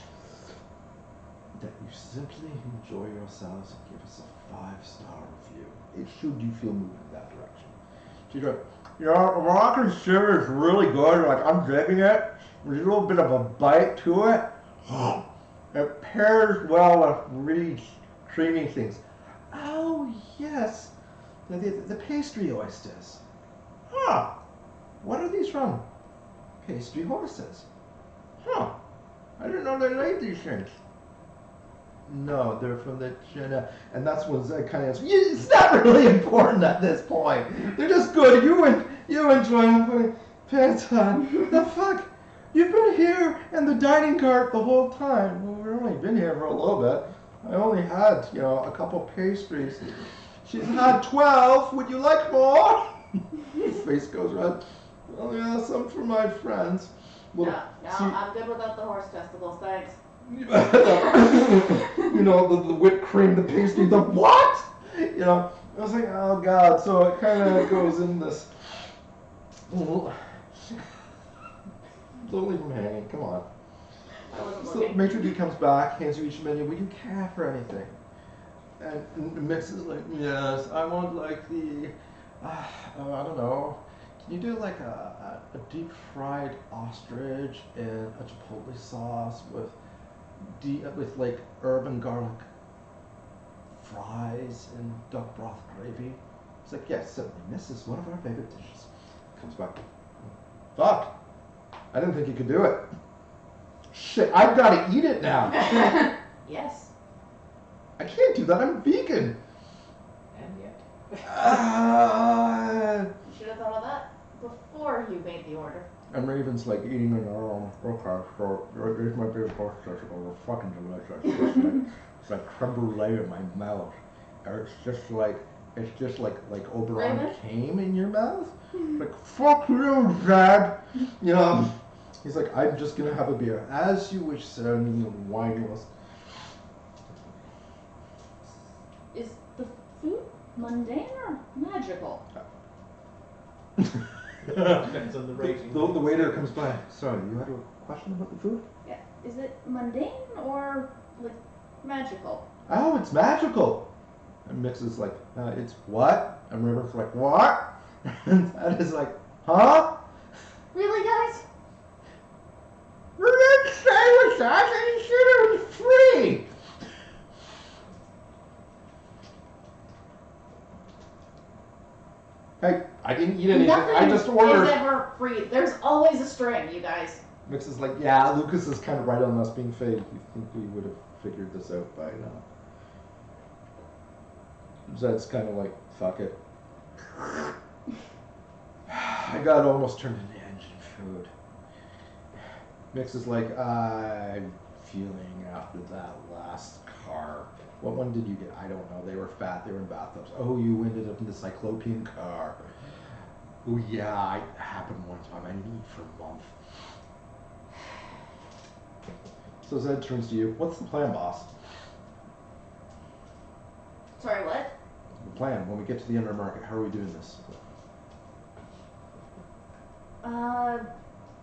that you simply enjoy yourselves and give us a 5-star review. It should you feel moved in that direction. She's like, Moroccan cereal is really good. Like, I'm digging it. There's a little bit of a bite to it. It pairs well with really creamy things. Oh, yes. The pastry oysters. Huh. What are these from? Pastry horses. Huh. I didn't know they laid these things. No, they're from the China. And that's when Zed kind of answers, it's not really important at this point. They're just good. You enjoy them putting pants on. The fuck? You've been here in the dining cart the whole time. Well, we've only been here for a little bit. I only had, a couple pastries. She's had 12. Would you like more? His face goes red. Well, yeah, some for my friends. Well, No, I'm good without the horse testicles, thanks. The whipped cream, the pastry, the what? I was like, oh god. So it kind of goes in this. Don't leave him hanging. Come on. I wasn't So looking. Maitre D comes back, hands you each menu. Will you care for anything? And Mix is like, yes, I want like the, I don't know. Can you do like a deep fried ostrich in a chipotle sauce with like herb and garlic fries and duck broth gravy? It's like, yes, certainly. This is one of our favorite dishes. Comes back. Fuck. I didn't think you could do it. Shit, I've got to eat it now. Yes. I can't do that. I'm vegan. And yet. You should have thought of that before you made the order. And Raven's like eating an arm. Okay, so here's my favorite horse vegetable. They're fucking delicious. It's like creme brulee in my mouth. Or it's just like Oberon Raven? came in your mouth. Like, fuck you, Dad. He's like, I'm just gonna have a beer. As you wish, sir. And you whining us. Is the food mundane or magical? Depends on the rating. The waiter comes by. Sorry, you had a question about the food? Yeah. Is it mundane or like magical? Oh, it's magical. And Mix is like, it's what? And Raven's like, what? And Ted is like, huh? Really, guys? You didn't stay with us and you said it was free. Hey, I didn't eat anything. Nothing I just ordered. is ever free. There's always a string, you guys. Mix is like, yeah, Lucas is kind of right on us being Fae. You think we would have figured this out by now. Zed's kind of like, fuck it. I got almost turned into engine food. Mix is like, I'm feeling after that last car. What one did you get? I don't know. They were fat. They were in bathtubs. Oh, you ended up in the Cyclopean car. Oh, yeah, it happened one time. I didn't eat for a month. So Zed turns to you. What's the plan, boss? Sorry, what? The plan. When we get to the undermarket, how are we doing this?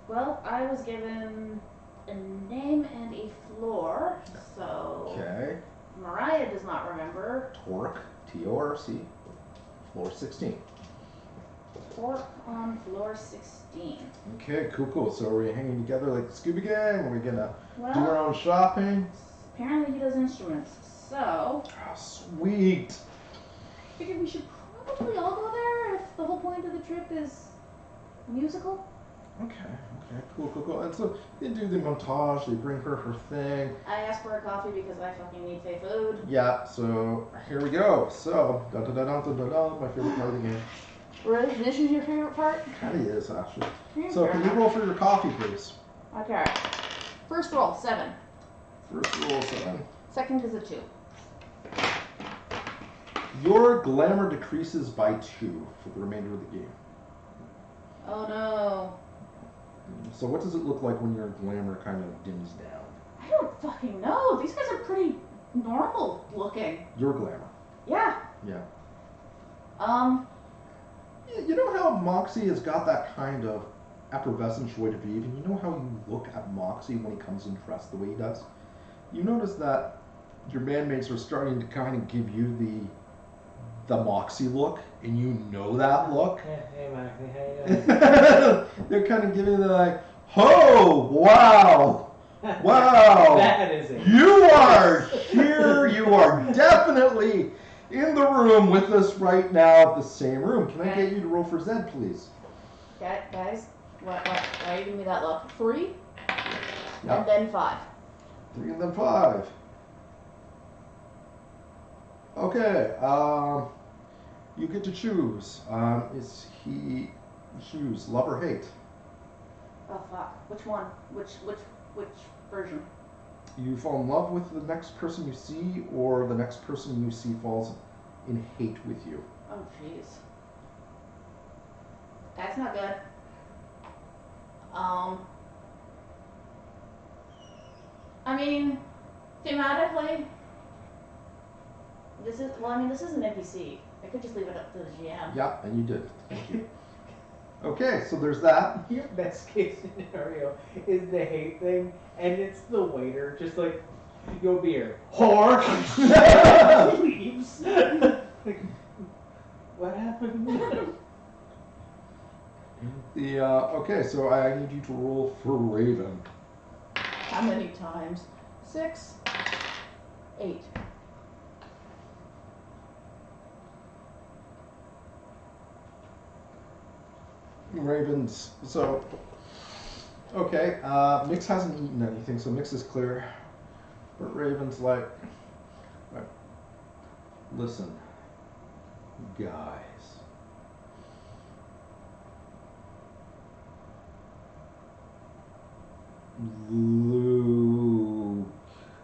Well, I was given a name and a floor, so... Okay. Mariah does not remember. Torque, T-O-R-C, floor 16. Torque on floor 16. Okay, cool. So are we hanging together like the Scooby Gang? Are we gonna do our Well, own shopping? apparently he does instruments, so... Oh, sweet. Figured we should probably all go there if the whole point of the trip is musical. Okay, cool. And so they do the montage, they bring her thing. I asked for a coffee because I fucking need Fae food. Yeah, so here we go. So, my favorite part of the game. Really? This is your favorite part? Kinda is, actually. Yeah, So, fair can you enough. roll for your coffee, please? Okay. First roll, 7. First roll 7. Second is a 2. Your glamour decreases by 2 for the remainder of the game. Oh no. So what does it look like when your glamour kind of dims down? I don't fucking know. These guys are pretty normal looking. Your glamour. Yeah. Yeah. Yeah, You know how Moxie has got that kind of effervescent joie de vivre, and you know how you look at Moxie when he comes in dressed the way he does? You notice that your bandmates are starting to kind of give you the Moxie look, and you know that look. Hey, Moxie, how you doing? They're kind of giving you like, oh, wow. Wow. That is it. You are here. You are definitely in the room with us right now, the same room. Can I get you to roll for Zed, please? guys, why are you giving me that look? 3, Yep. and then 5. 3 and then 5. Okay, you get to choose. Is he choose love or hate? Oh fuck. Which one? Which version? You fall in love with the next person you see, or the next person you see falls in hate with you. Oh jeez. That's not good. I mean, thematically, this is an NPC. I could just leave it up to the GM. Yeah, and you did. Thank you. Okay, so there's that. Your best case scenario is the hate thing, and it's the waiter just like, your beer. Whore! Leaves. Like, what happened? Okay, so I need you to roll for Raven. How many times? 6, 8. Raven's, so, okay, Mix hasn't eaten anything, so Mix is clear. But Raven's like, listen, guys.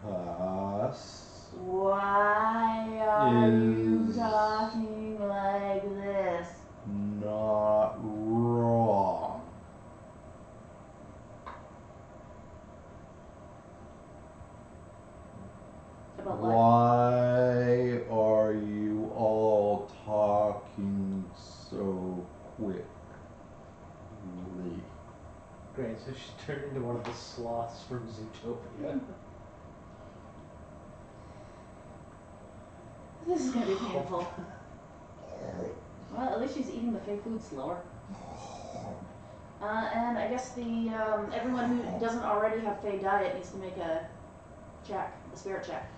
Lucas. Why are you Is talking like this? not wrong. About what? Why are you all talking so quickly? Great, so she turned into one of the sloths from Zootopia. This is gonna be painful. Well, at least she's eating the Fae food slower. And I guess the everyone who doesn't already have Fae diet needs to make a spirit check.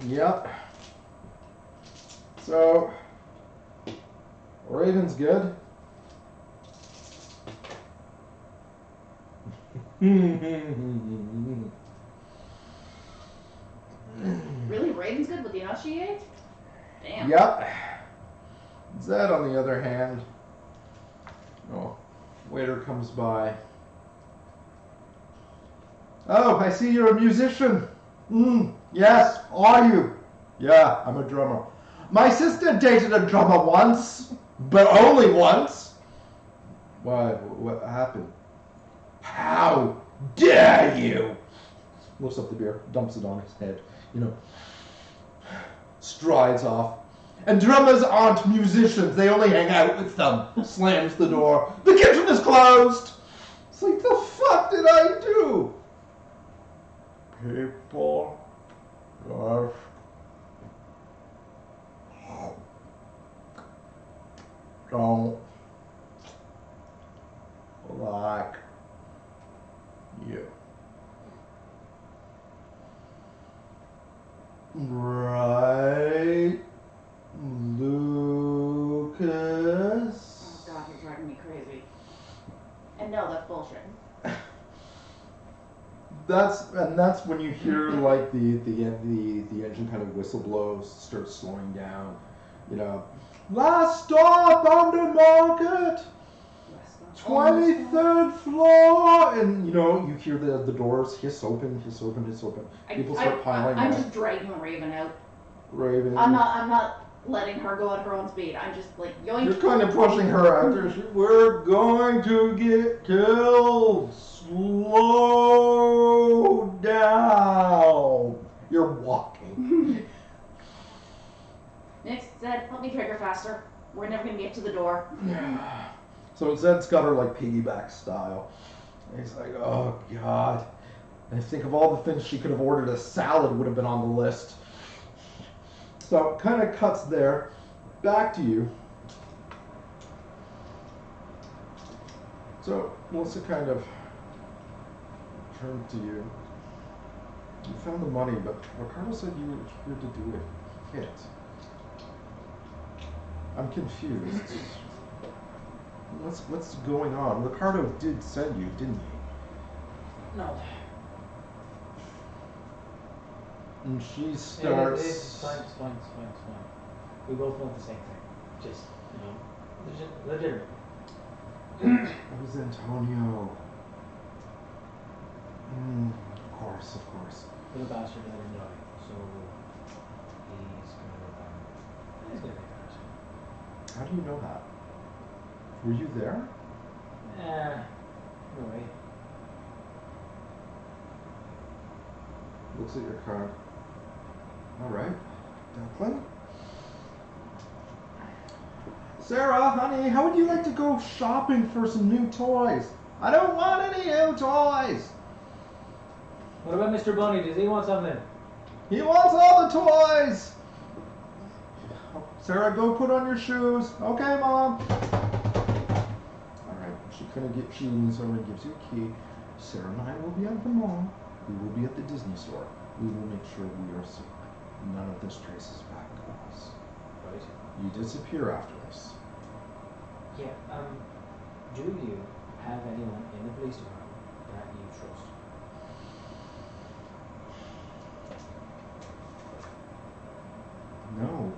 Yep. So, Raven's good. Really? Raven's good with the amount she ate? Damn. Yep. Zed, on the other hand, waiter comes by. Oh, I see you're a musician. Yes, are you? Yeah, I'm a drummer. My sister dated a drummer once, but only once. Why? What happened? How dare you? Lifts up the beer, dumps it on his head, strides off. And drummers aren't musicians, they only hang out with them. Slams the door. The kitchen is closed! It's like, the fuck did I do? People just don't like you. Right, Lucas? Oh god, you're driving me crazy. And no, that's bullshit. That's when you hear like the engine kind of whistle blows, starts slowing down. Last stop Undermarket, 23rd floor, and you hear the doors hiss open. People start piling I'm out. just dragging Raven out. Raven. I'm not letting her go at her own speed. I'm just like yoink. You're kind of pushing her out there. We're going to get killed. Slow down. You're walking. Nick said, help me trigger faster. We're never gonna get to the door. So Zed's got her like piggyback style. And he's like, oh god. And I think of all the things she could have ordered, a salad would have been on the list. So it kind of cuts there. Back to you. So Melissa kind of turned to you. You found the money, but Ricardo said you were here to do it. Hit. I'm confused. What's going on? Ricardo did send you, didn't he? No. And she starts. It's fine. We both want the same thing. Just, legitimate. It was Antonio. Of course. The bastard let him die, so he's gonna take ours. How do you know that? Were you there? No way. Looks at your card. Alright. Declan? Sarah, honey, how would you like to go shopping for some new toys? I don't want any new toys! What about Mr. Bunny? Does he want something? He wants all the toys! Sarah, go put on your shoes. Okay, Mom. Alright, she leans over and gives you a key. Sarah and I will be at the mall. We will be at the Disney store. We will make sure we are safe. None of this traces back to us. Right. You disappear after this. Yeah, do you have anyone in the police department that you trust? No.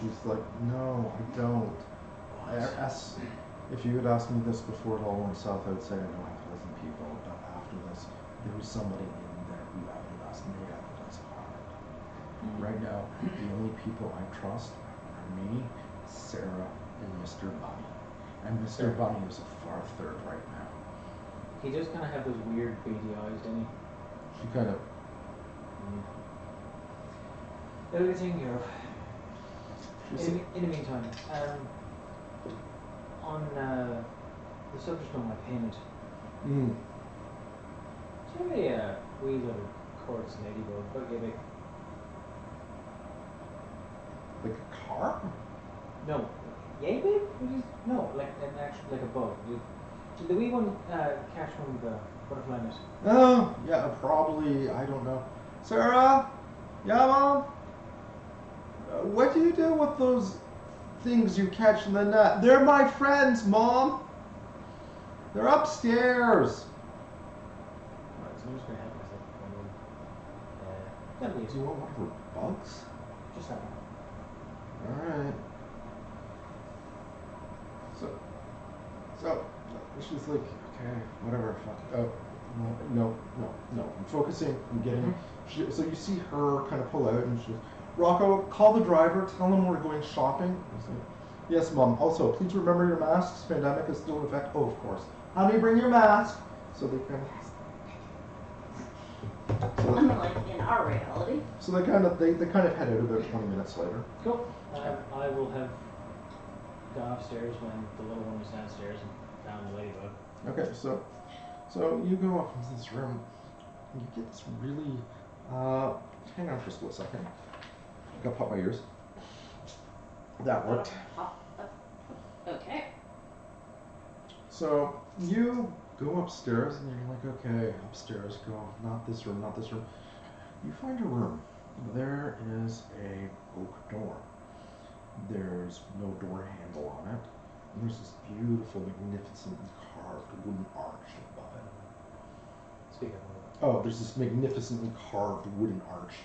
She's like, no, I don't. If you had asked me this before it all went south, I would say I know half a dozen people. But after this, there was somebody in there who outed us, and they outed us hard. Right now, the only people I trust are me, Sarah, and Mr. Bunny. And Mr. Bunny is a far third right now. He just kind of have those weird beady eyes, doesn't he? She kind of... Everything you know. She's In the meantime, on the subject of my payment, do you have a wee little quartz ladybug, but give it Like a car? No. Yay, babe? No, like an actual, like a bug. The wee one catch from the butterfly net. Oh, yeah, probably. I don't know. Sarah? Yeah, Mom? What do you do with those things you catch in the net? They're my friends, Mom. They're upstairs. Alright, so I'm just gonna help myself one room. That'll be Do you easy. want one of her bugs? Just that one. Alright. So, she's like, okay, whatever, fuck. Oh, no. I'm focusing. I'm getting. So you see her kind of pull out, and she's, Rocco, call the driver. Tell him we're going shopping. He's like, yes, Mom. Also, please remember your masks. Pandemic is still in effect. Oh, of course. Honey, bring your mask. So they kind of. Unlike in our reality. So they kind of head out about 20 minutes later. Cool. I will have gone upstairs when the little one was downstairs and found the ladybug. Okay, so you go up into this room, and you get this really, hang on for a split second. I gotta pop my ears. That worked. Okay. So you go upstairs, and you're like, okay, upstairs, go, not this room. You find a room. There is a oak door. There's no door handle on it. And there's this beautiful, magnificently carved wooden arch above it. Speak up a little. Oh, there's this magnificently carved wooden arch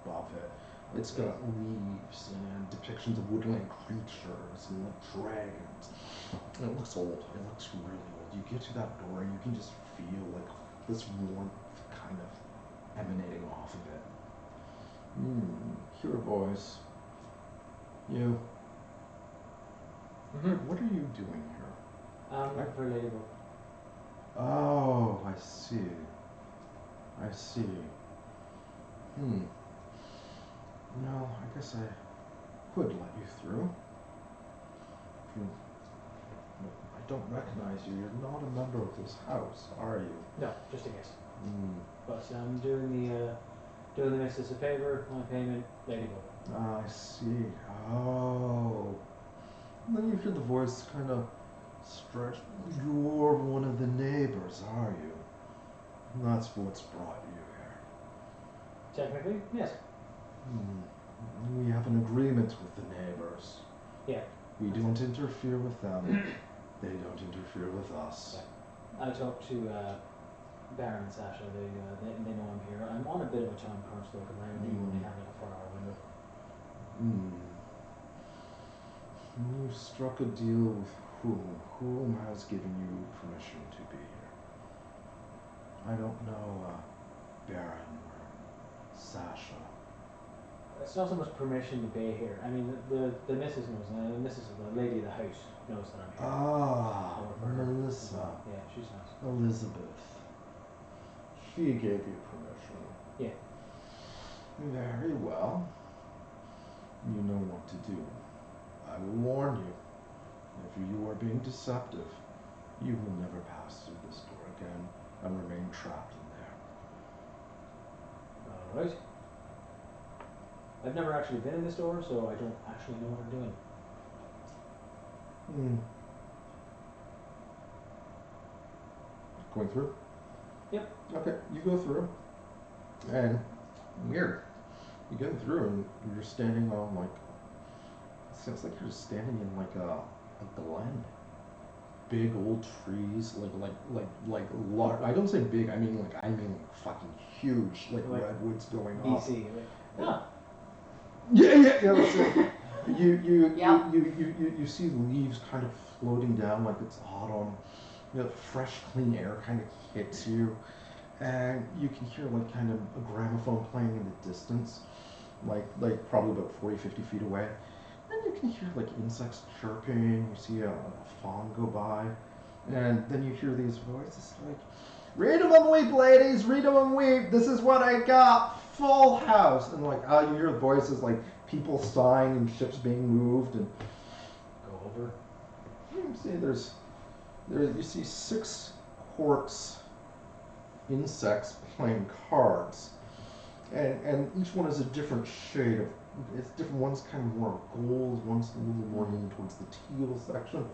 above it. It's got leaves and depictions of woodland creatures and like dragons. And it looks old. It looks really old. You get to that door and you can just feel like this warmth kind of emanating off of it. Hear a voice. You. What are you doing here? Looking for a ladybug. Oh, I see. Well, I guess I could let you through. I don't recognize you. You're not a member of this house, are you? No, just a guess. But I'm doing the missus a favor, my payment, ladybug. I see. Oh. And then you hear the voice kind of stretch. You're one of the neighbors, are you? That's what's brought you here. Technically, yes. We have an agreement with the neighbors. Yeah. We don't interfere with them. They don't interfere with us. Yeah. I talked to Baron and Sasha. They know I'm here. I'm on a bit of a time crunch though, because I only have like a 4-hour window. You struck a deal with whom? Whom has given you permission to be here? I don't know, Baron or Sasha. It's not so much permission to be here. I mean, the missus knows, and the missus, the lady of the house, knows that I'm here. Ah, Melissa. Yeah, she's nice. Elizabeth. She gave you permission. Yeah. Very well. You know what to do. I will warn you. If you are being deceptive, you will never pass through this door again and remain trapped in there. Alright. I've never actually been in this door, so I don't actually know what I'm doing. Going through? Yep. Okay, you go through. And weird. You get through and you're standing on like, it sounds like you're standing in like a glen. Big old trees, like large. I don't say big. I mean fucking huge, like redwoods going on. BC, like, Yeah. That's it. You see leaves kind of floating down like it's autumn. You know, fresh, clean air kind of hits you, and you can hear like kind of a gramophone playing in the distance, like probably about 40, 50 feet away. And you can hear like insects chirping. You see a fawn go by, and then you hear these voices like, "Read 'em and weep, ladies. Read 'em and weep. This is what I got. Full house." And like, you hear voices like people sighing and ships being moved. And go over. you see, you see 6 quartz insects playing cards, and each one is a different shade of it's different. One's kind of more gold, one's a little more leaning towards the teal section.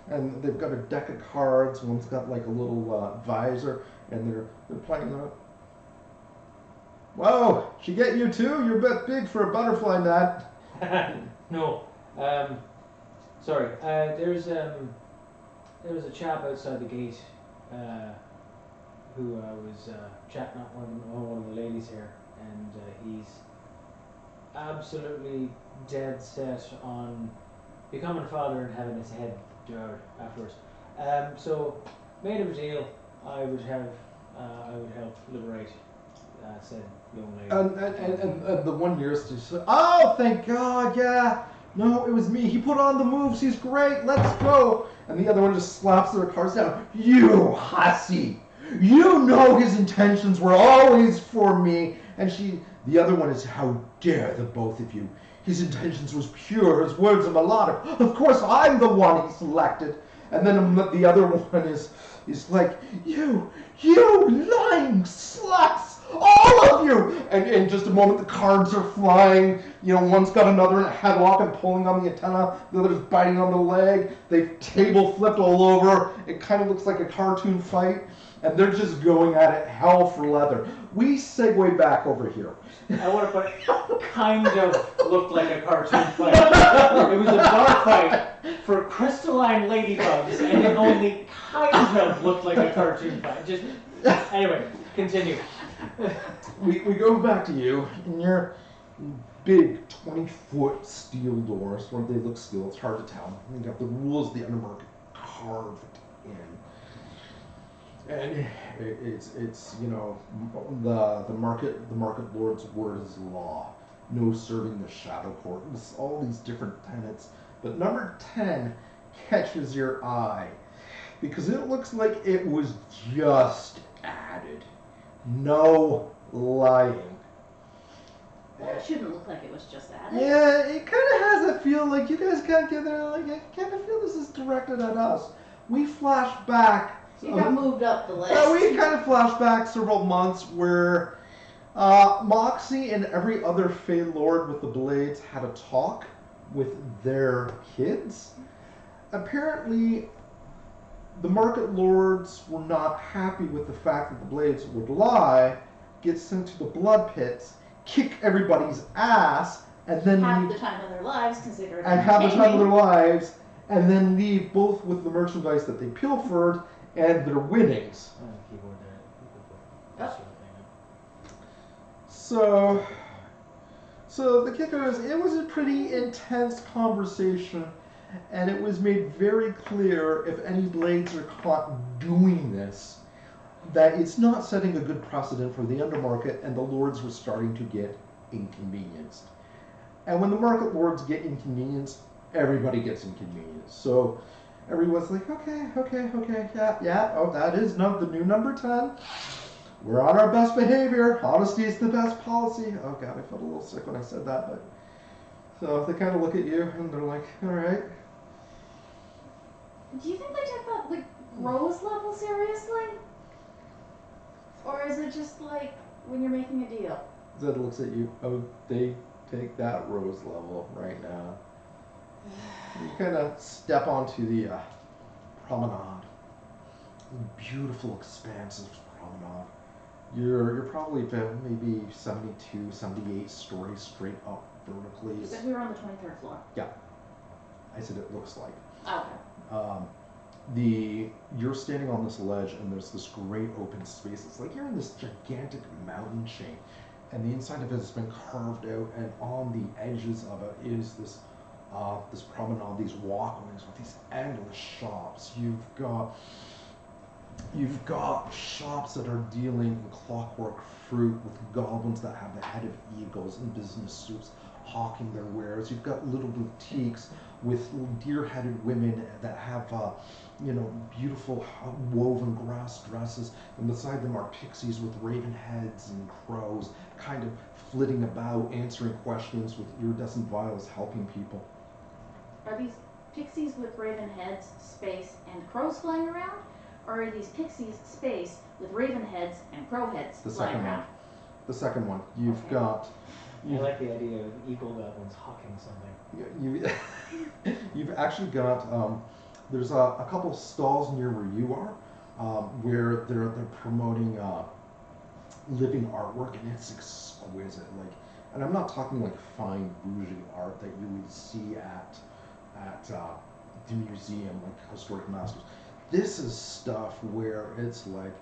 And they've got a deck of cards. One's got like a little visor, and they're playing that. Whoa, she get you too? You're a bit big for a butterfly net. No. Sorry. There was a chap outside the gate who was chatting up one of the ladies here, and he's absolutely dead set on becoming a father and having his head jarred afterwards. So made him a deal. I would help liberate said young lady. And the one nearest to said, "Oh, thank God, yeah. No, it was me. He put on the moves. He's great. Let's go." And the other one just slaps their cards down. "You hussy. You know his intentions were always for me." And the other one is, "How dare the both of you. His intentions was pure. His words are melodic. Of course I'm the one he selected." And then the other one is like, you lying sluts. All of you! And in just a moment, the cards are flying. One's got another in a headlock and pulling on the antenna. The other's biting on the leg. They've table flipped all over. It kind of looks like a cartoon fight. And they're just going at it hell for leather. We segue back over here. I want to put kind of looked like a cartoon fight. It was a bar fight for crystalline ladybugs, and it only kind of looked like a cartoon fight. Anyway, continue. We go back to you, and your big 20-foot steel doors, where they look steel, it's hard to tell. You got the rules of the undermarket carved in. And it's the market lord's word is law. No serving the shadow court. It's all these different tenets. But number 10 catches your eye because it looks like it was just added. No lying. Well, it shouldn't look like it was just added. Yeah, it kind of has that feel like you guys can't get there. Like I kind of feel this is directed at us. We flash back. You got moved up the list. We kind of flash back several months where Moxie and every other Fae Lord with the Blades had a talk with their kids. Apparently, the Market Lords were not happy with the fact that the Blades would lie, get sent to the blood pits, kick everybody's ass, and then half the time of their lives consider it and have the time of their lives, and then leave both with the merchandise that they pilfered and their winnings. Keyboard there. Yep. So the kicker is, it was a pretty intense conversation, and it was made very clear, if any Blades are caught doing this, that it's not setting a good precedent for the undermarket, and the Lords were starting to get inconvenienced. And when the Market Lords get inconvenienced, everybody gets inconvenienced. So everyone's like, okay, yeah, oh, that is the new number 10. We're on our best behavior. Honesty is the best policy. Oh God, I felt a little sick when I said that, but so they kind of look at you and they're like, all right. Do you think they take that like rose level seriously, or is it just like when you're making a deal? Zed looks at you. Oh, they take that rose level right now. You kind of step onto the promenade. Beautiful, expansive promenade. You're probably maybe 72, 78 stories straight up vertically. You said we were on the 23rd floor. Yeah. I said it looks like. Oh, okay. You're standing on this ledge and there's this great open space. It's like you're in this gigantic mountain chain. And the inside of it has been carved out, and on the edges of it is this promenade, these walkways with these endless shops. You've got shops that are dealing in clockwork fruit with goblins that have the head of eagles in business suits hawking their wares. You've got little boutiques with deer-headed women that have beautiful woven grass dresses, and beside them are pixies with raven heads and crows kind of flitting about, answering questions with iridescent vials, helping people. Are these pixies with raven heads, space, and crows flying around? Or are these pixies, space, with raven heads and crow heads flying around? The second one. You've I like the idea of eagle goblins hawking something. You've actually got there's a couple stalls near where you are where they're promoting living artwork, and it's exquisite. Like, and I'm not talking like fine bougie art that you would see at the museum, like historic masters. This is stuff where it's like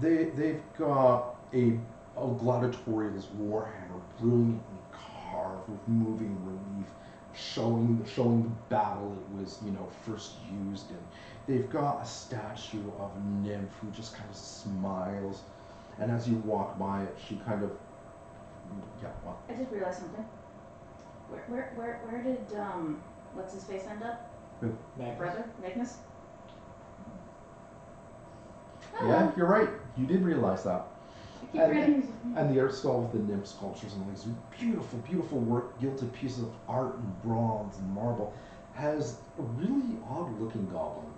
they've got a gladiatorial's warhammer brilliantly carved with moving relief, showing the battle it was first used in. They've got a statue of a nymph who just kind of smiles, and as you walk by it, she kind of what? I just realized something. Where did what's his face end up? Who? Magnus. Brother Magnus. Yeah, you're right. You did realize that. I keep reading. And the art stall with the nymph sculptures and these beautiful, beautiful work, gilded pieces of art in bronze and marble, has a really odd-looking goblin.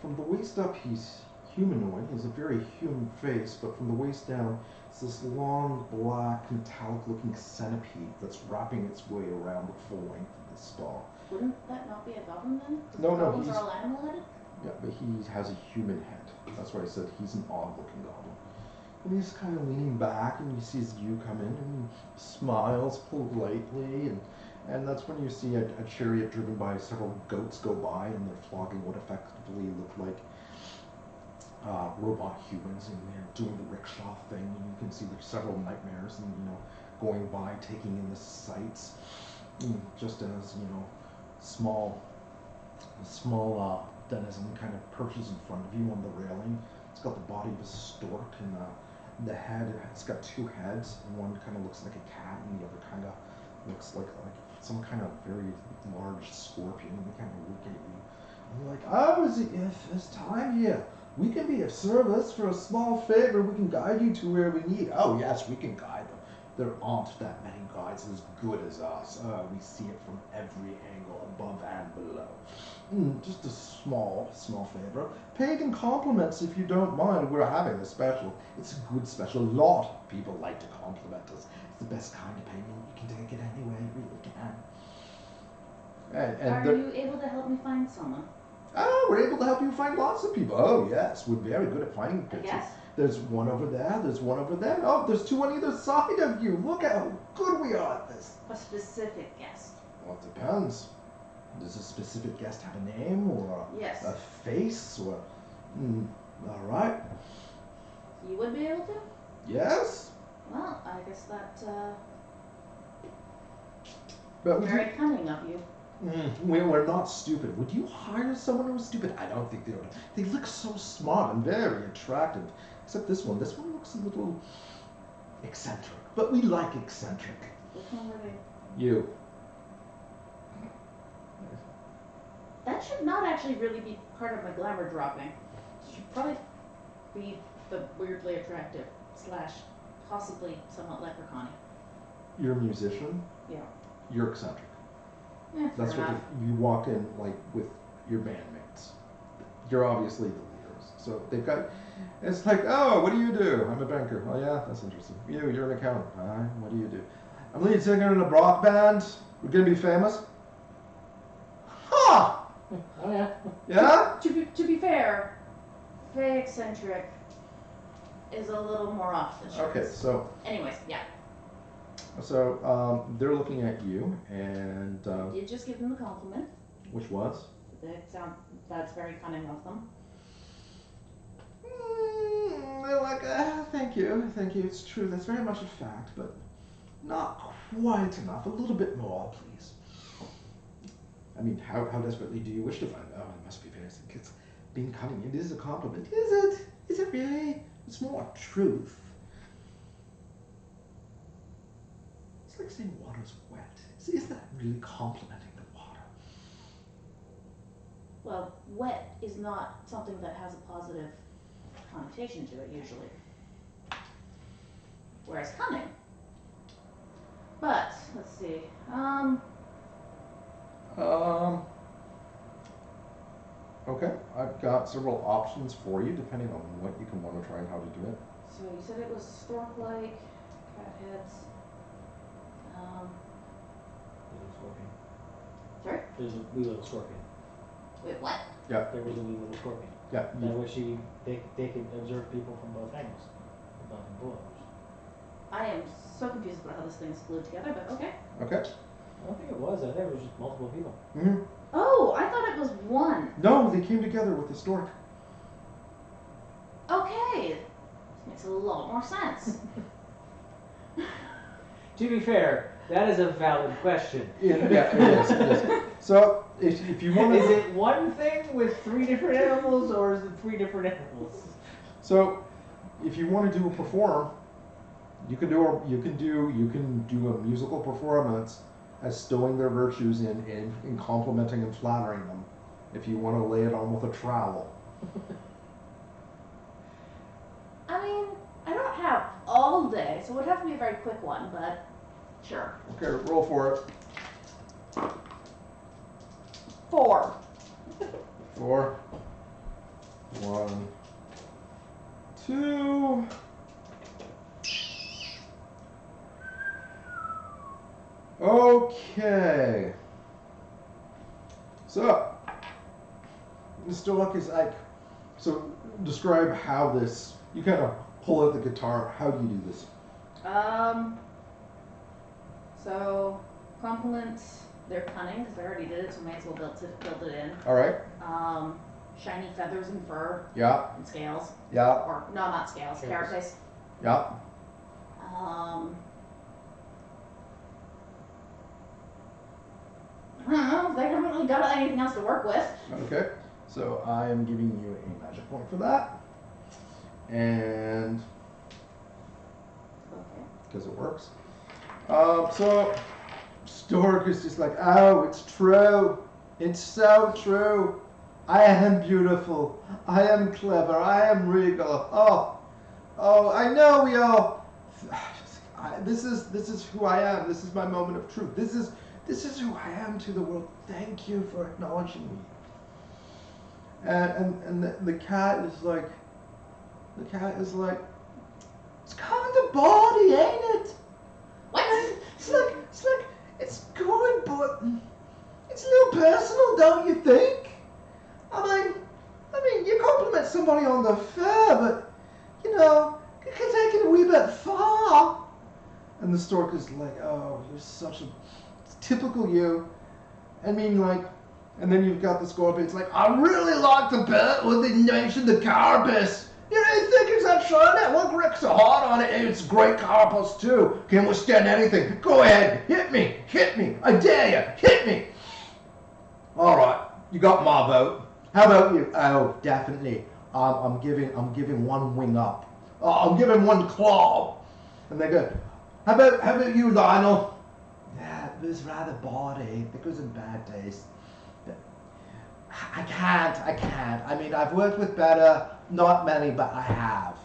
From the waist up, he's humanoid. He has a very human face, but from the waist down, it's this long, black, metallic-looking centipede that's wrapping its way around the full length of the stall. Wouldn't that not be a goblin then? No, goblins he's are all animal-headed? Yeah, but he has a human head. That's why I said he's an odd-looking goblin. And he's kind of leaning back, and he sees you come in, and he smiles politely, and that's when you see a chariot driven by several goats go by, and they're flogging what effectively look like robot humans, and they're doing the rickshaw thing, and you can see there's several nightmares, and going by, taking in the sights, just as small denizen kind of perches in front of you on the railing. It's got the body of a stork, and the head, it's got two heads, and one kind of looks like a cat, and the other kind of looks like some kind of very large scorpion, and they kind of look at you. And they're like, oh, it's time here. We can be of service. For a small favor, we can guide you to where we need. Oh, yes, we can guide them. There aren't that many guides as good as us. We see it from every angle, above and below. Just a small favor. Paid in compliments if you don't mind. We're having a special. It's a good special. A lot of people like to compliment us. It's the best kind of payment. You can take it anywhere you really can. Are you able to help me find someone? Oh, we're able to help you find lots of people. Oh, yes. We're very good at finding people. Yes. There's one over there. There's one over there. Oh, there's two on either side of you. Look at how good we are at this. A specific guest. Well, it depends. Does a specific guest have a name or yes. a face or? All right. You would be able to? Yes. Well, I guess that. But very cunning of you. We're not stupid. Would you hire someone who's stupid? I don't think they would. They look so smart and very attractive. Except this one. This one looks a little eccentric. But we like eccentric. Which one were they? You. That should not actually really be part of my glamour dropping. It should probably be the weirdly attractive / possibly somewhat leprechaun-y. You're a musician? Yeah. You're eccentric. Yeah, That's what you walk in like with your bandmates. You're obviously the leaders. So they've got, it's like, oh, what do you do? I'm a banker. Oh yeah, that's interesting. You're an accountant. What do you do? I'm lead singer in a rock band. We're gonna be famous. Huh! Oh yeah. Yeah? To be fair, Fae eccentric is a little more off the charts. Okay, so. Anyways, yeah. So they're looking at you, and. You just give them the compliment. Which was? That's very cunning of them. They're like, thank you. It's true. That's very much a fact, but not quite enough. A little bit more, please. I mean, how desperately do you wish to find out? Oh, it must be very sick. It's being cunning. It is a compliment. Is it? Is it really? It's more truth. It's like saying water's wet. Is that really complimenting the water? Well, wet is not something that has a positive connotation to it usually. Whereas cunning. But, let's see. Okay, I've got several options for you depending on what you can want to try and how to do it. So you said it was stork-like, cat heads. Little scorpion. Sorry? There's a wee little scorpion. Wait, what? Yeah. There was a wee little scorpion. Yeah. That was they could observe people from both angles. Both blows. I am so confused about how this thing's glued together, but okay. Okay. I don't think it was. I think it was just multiple people. Mm-hmm. Oh, I thought it was one. No, they came together with the stork. Okay. This makes a lot more sense. To be fair, that is a valid question. Yeah, it is. So, if you want to... Is it one thing with 3 different animals, or is it 3 different animals? So, if you want to do a perform, you can do a musical performance as stowing their virtues in complimenting and flattering them. If you want to lay it on with a trowel. I mean, I don't have all day, so it would have to be a very quick one, but sure. Okay, roll for it. 4. 4. 1. 2. Okay. So, Mr. Luck is like, so describe how this, you kind of pull out the guitar, how do you do this? So compliment their cunning, because I already did it, so may as well build it in. Alright, Shiny feathers and fur yeah, and scales. yeah, Or, no, not scales, Scales. carapace. yeah, I don't know, they haven't really got anything else to work with. okay. So I am giving you a magic point for that. And, Okay. because it works. So, Stork is just like, oh, it's true. It's so true. I am beautiful. I am clever. I am regal. Oh, I know we all. This is who I am. This is my moment of truth. This is who I am to the world. Thank you for acknowledging me. And the cat is like, it's kind of bawdy, ain't it? What? It's good, but it's a little personal, don't you think? I mean, you compliment somebody on the fur, but, you know, you can take it a wee bit far. And the stork is like, oh, you're such a, it's typical you. I mean, like, and then you've got the scorpion, it's like, I really like the bit where they mentioned the carapace. You really think it's that shiny? Well, Rick's so hard on it, and it's great carapace too. Can withstand anything. Go ahead, hit me, I dare you, hit me. All right, you got my vote. How about you? Oh, definitely. I'm giving one wing up. I'm giving one claw. And they go, how about you, Lionel? Yeah, it was rather bawdy because of bad taste. I can't. I mean, I've worked with better, not many, but I have.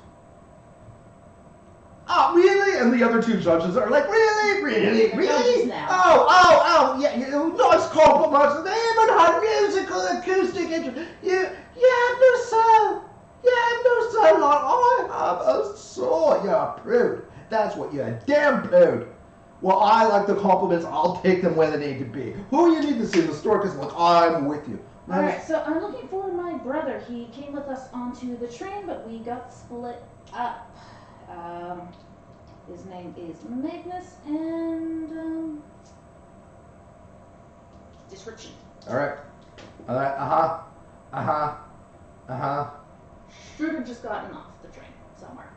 Oh, really? And the other 2 judges are like, really? Judges now. Oh, yeah, nice compliments. They even had musical acoustic instruments. You have no soul. Like, I have a soul. You're a prude. That's what you're, a damn prude. Well, I like the compliments. I'll take them where they need to be. Who you need to see? The stork is like, I'm with you. Alright, so I'm looking for my brother. He came with us onto the train, but we got split up. His name is Magnus, and description. All right. Should have just gotten off the train somewhere.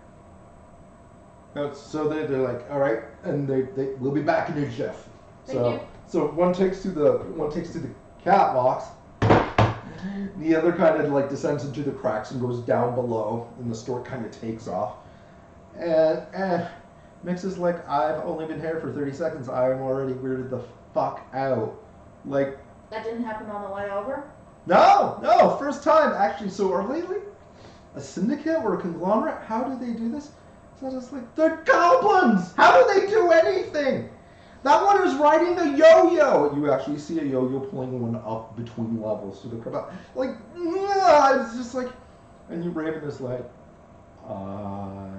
So they're like, all right, and they will be back in your jiff. Thank you. So one takes to the cat box. The other kind of like descends into the cracks and goes down below, and the stork kind of takes off. And Mix is like, I've only been here for 30 seconds. I'm already weirded the fuck out. Like, That didn't happen on the way over? no, first time actually. So are they like a syndicate or a conglomerate? How do they do this? So it's like, they're goblins. How do they do anything? That one is riding a yo-yo. You actually see a yo-yo pulling one up between levels through the crowd. Like, it's just like, and you Raven is like, I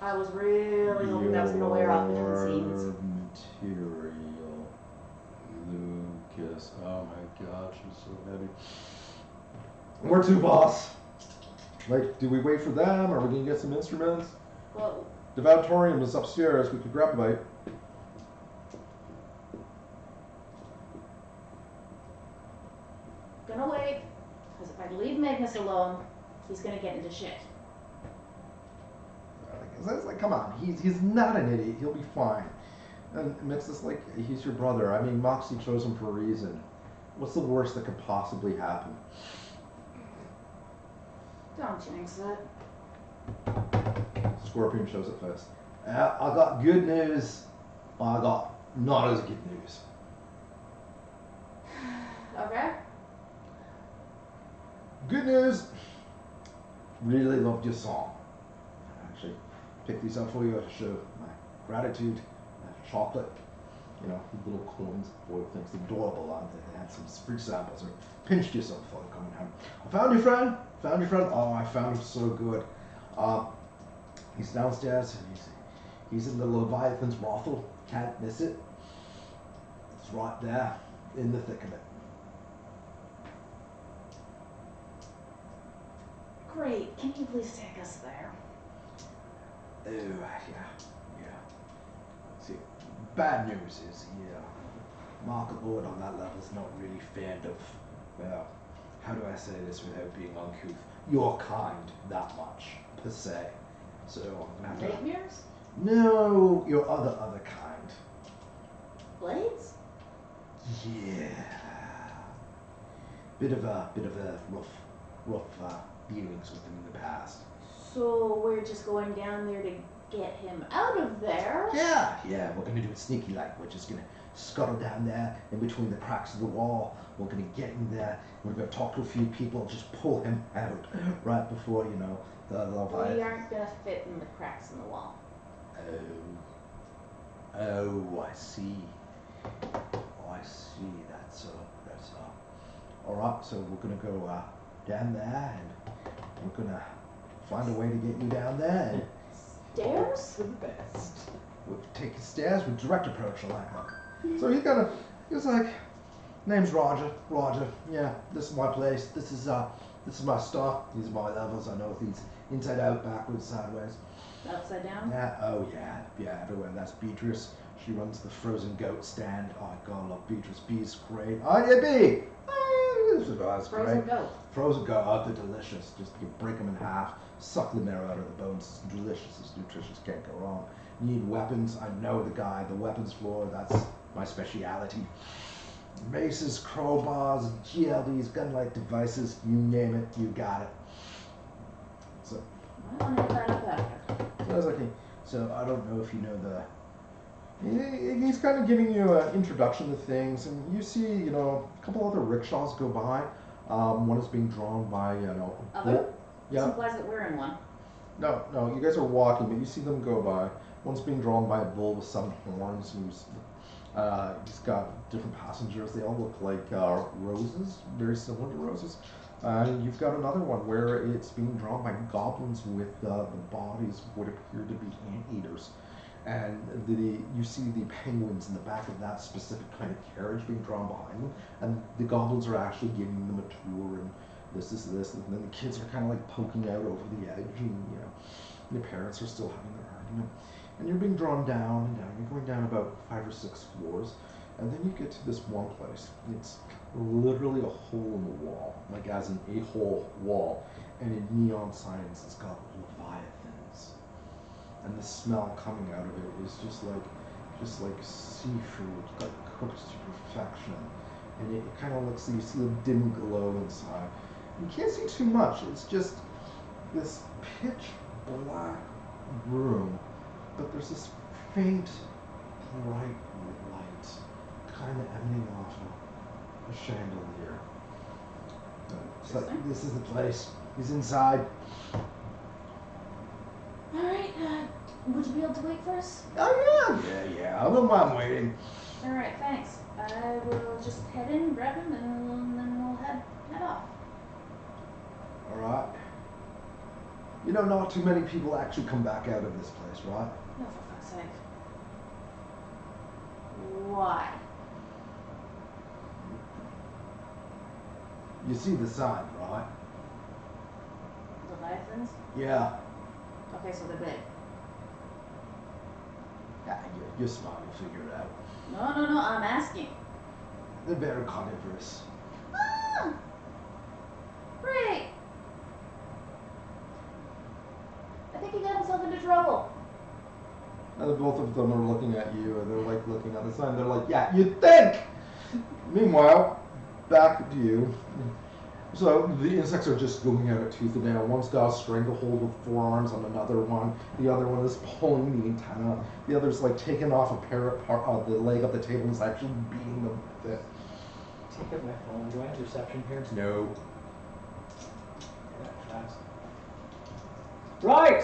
like I was really hoping that was going to wear off between scenes. Material. Lucas. Oh my god, she's so heavy. Where to, boss? Like, do we wait for them? Are we going to get some instruments? Well, Devotorium is upstairs. We could grab a bite. Gonna wait, because if I leave Magnus alone, he's gonna get into shit. It's like, come on, he's not an idiot. He'll be fine. And it's just like, he's your brother. I mean, Moxie chose him for a reason. What's the worst that could possibly happen? Don't jinx it. Scorpion shows it first. I got good news. I got not as good news. okay. Good news. Really loved your song. I actually picked these up for you to show my gratitude. Chocolate, you know, little coins. Boy thinks adorable, aren't they? They had some free samples or pinched you some fun coming home. I found your friend. Found your friend. Oh, I found him so good. He's downstairs and he's in the Leviathan's brothel. Can't miss it. It's right there in the thick of it. Great, can you please take us there? Oh, yeah. See, bad news is, Market Lord on that level is not really fan of, well, how do I say this without being uncouth? Your kind, that much, per se. So I'm gonna have to... Nightmares? No, your other kind. Blades? Yeah. Bit of a rough dealings with him in the past. So we're just going down there to get him out of there? Yeah, we're gonna do it sneaky like. We're just gonna scuttle down there in between the cracks of the wall. We're gonna get in there. We're gonna talk to a few people, just pull him out right before, the Leviathan. We aren't gonna fit in the cracks in the wall. Oh, I see. That's all right. So we're gonna go down there, and we're gonna find a way to get you down there. And Stairs? for the best. We'll take the stairs with direct approach. I like that. So he was like, name's Roger. Yeah, this is my place. This is my stuff. These are my levels. I know things inside out, backwards, sideways. Upside down? Yeah. Oh yeah. Everywhere. That's Beatrice. She runs the frozen goat stand. Oh God, I love Beatrice. Bee's great. Oh yeah, Bee. That's Frozen great. goat. Frozen goat. Oh, they're delicious. Just you break them in half, suck the marrow out of the bones. It's delicious. It's nutritious. Can't go wrong. You need weapons. I know the guy. The weapons floor. That's my speciality. Maces, crowbars, GLDs, gun-like devices. You name it, you got it. So. I'll hit that up after. So I was like, so I don't know if you know he's kind of giving you an introduction to things, and you see, a couple other rickshaws go by. One is being drawn by, Other? Yeah. This implies that we're in one. No, you guys are walking, but you see them go by. One's being drawn by a bull with 7 horns, who's he's got different passengers. They all look like roses, very similar to roses. And you've got another one where it's being drawn by goblins with the bodies of what appear to be anteaters. And you see the penguins in the back of that specific kind of carriage being drawn behind them. And the goblins are actually giving them a tour, and this. And then the kids are kind of like poking out over the edge, and the parents are still having their argument. And you're being drawn down and down. You're going down about 5 or 6 floors. And then you get to this one place. It's literally a hole in the wall, like as in a whole wall. And in neon signs, it's got Leviathans. And the smell coming out of it is just like seafood, like cooked to perfection. And it kind of looks, you see a dim glow inside. You can't see too much. It's just this pitch black room, but there's this faint, bright light kind of emanating off of a chandelier. So this is the place. He's inside. Alright, would you be able to wait for us? Oh yeah. I don't mind waiting. Alright, thanks. I will just head in, grab him, and then we'll head off. All right. You know, not too many people actually come back out of this place, right? No, for fuck's sake. Why? You see the sign, right? Leviathans? Yeah. Okay, so they're big. Yeah, you're smart, you'll figure it out. No, I'm asking. They're very carnivorous. Ah! Great! I think he got himself into trouble. And both of them are looking at you, and they're like looking at the sign. They're like, yeah, you'd think! Meanwhile, back to you. So the insects are just going at it tooth and nail. One's got a stranglehold with forearms on another one. The other one is pulling the antenna. The other's like taking off a the leg of the table and is actually beating them with it. Take up my phone. Do I have reception here? No. Yeah, fast. Right!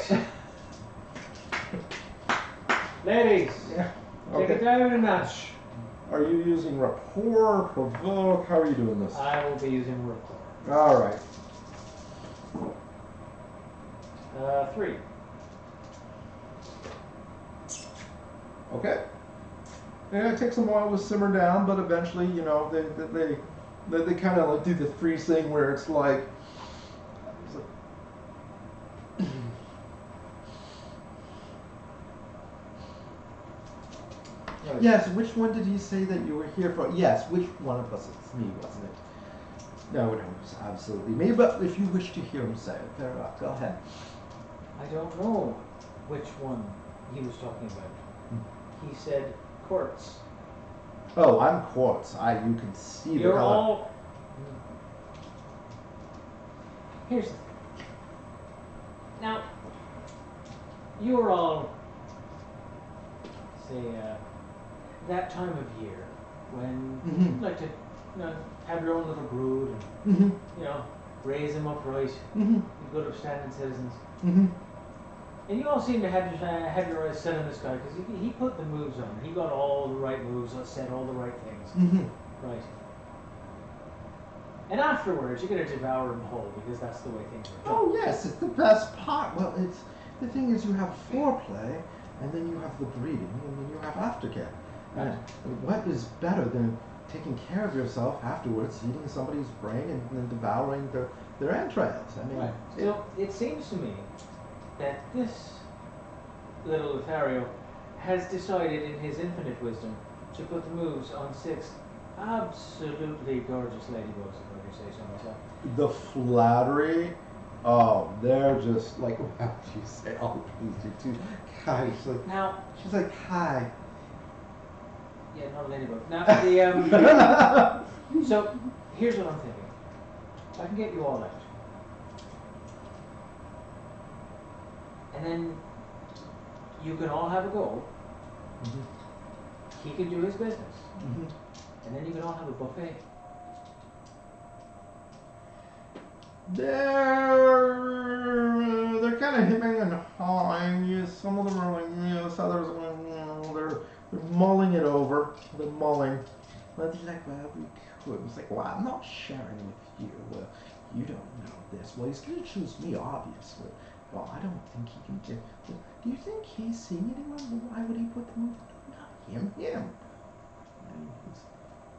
Ladies, Yeah. take it down a notch. Are you using rapport, provoke? How are you doing this? I will be using rapport. All right. 3. Okay. And it takes them a while to simmer down, but eventually, you know, they kind of like do the freeze thing where it's like yes, which one did he say that you were here for? Yes, which one of us? It's me, wasn't it? No, it was absolutely me, but if you wish to hear him say it, fair enough, go ahead. I don't know which one he was talking about. He said quartz. Oh, I'm Quartz. You can see You're the color. all... Here's the thing. Now, you are all, say, that time of year when you like to, have your own little brood and, raise them upright, be good upstanding citizens. And you all seem to have your eyes set on this guy because he put the moves on. He got all the right moves, said all the right things. Right. And afterwards, you're going to devour him whole because that's the way things are done. Oh yes, it's the best part. Well, it's the thing is you have foreplay, and then you have the breeding, and then you have aftercare. Right. And what is better than taking care of yourself afterwards, eating somebody's brain and then devouring their entrails? I mean, right. So it seems to me that this little Lothario has decided in his infinite wisdom to put the moves on 6 absolutely gorgeous ladybugs, if I do say so myself. the flattery, oh, they're just like, what do you say? Oh, please do too. God, she's like, hi. Yeah, not a ladybug. Now, so, here's what I'm thinking. I can get you all out. And then you can all have a go. He can do his business. And then you can all have a buffet. They're kind of hemming and hawing. Some of them are like, yes, others are, they're mulling it over. They're mulling. But they're like, well, we could. It's like, well, I'm not sharing with you. Well, you don't know this. Well, he's going to choose me, obviously. Well, I don't think he can do. Do you think he's seeing anyone? Why would he put the move? Not him. I mean, he's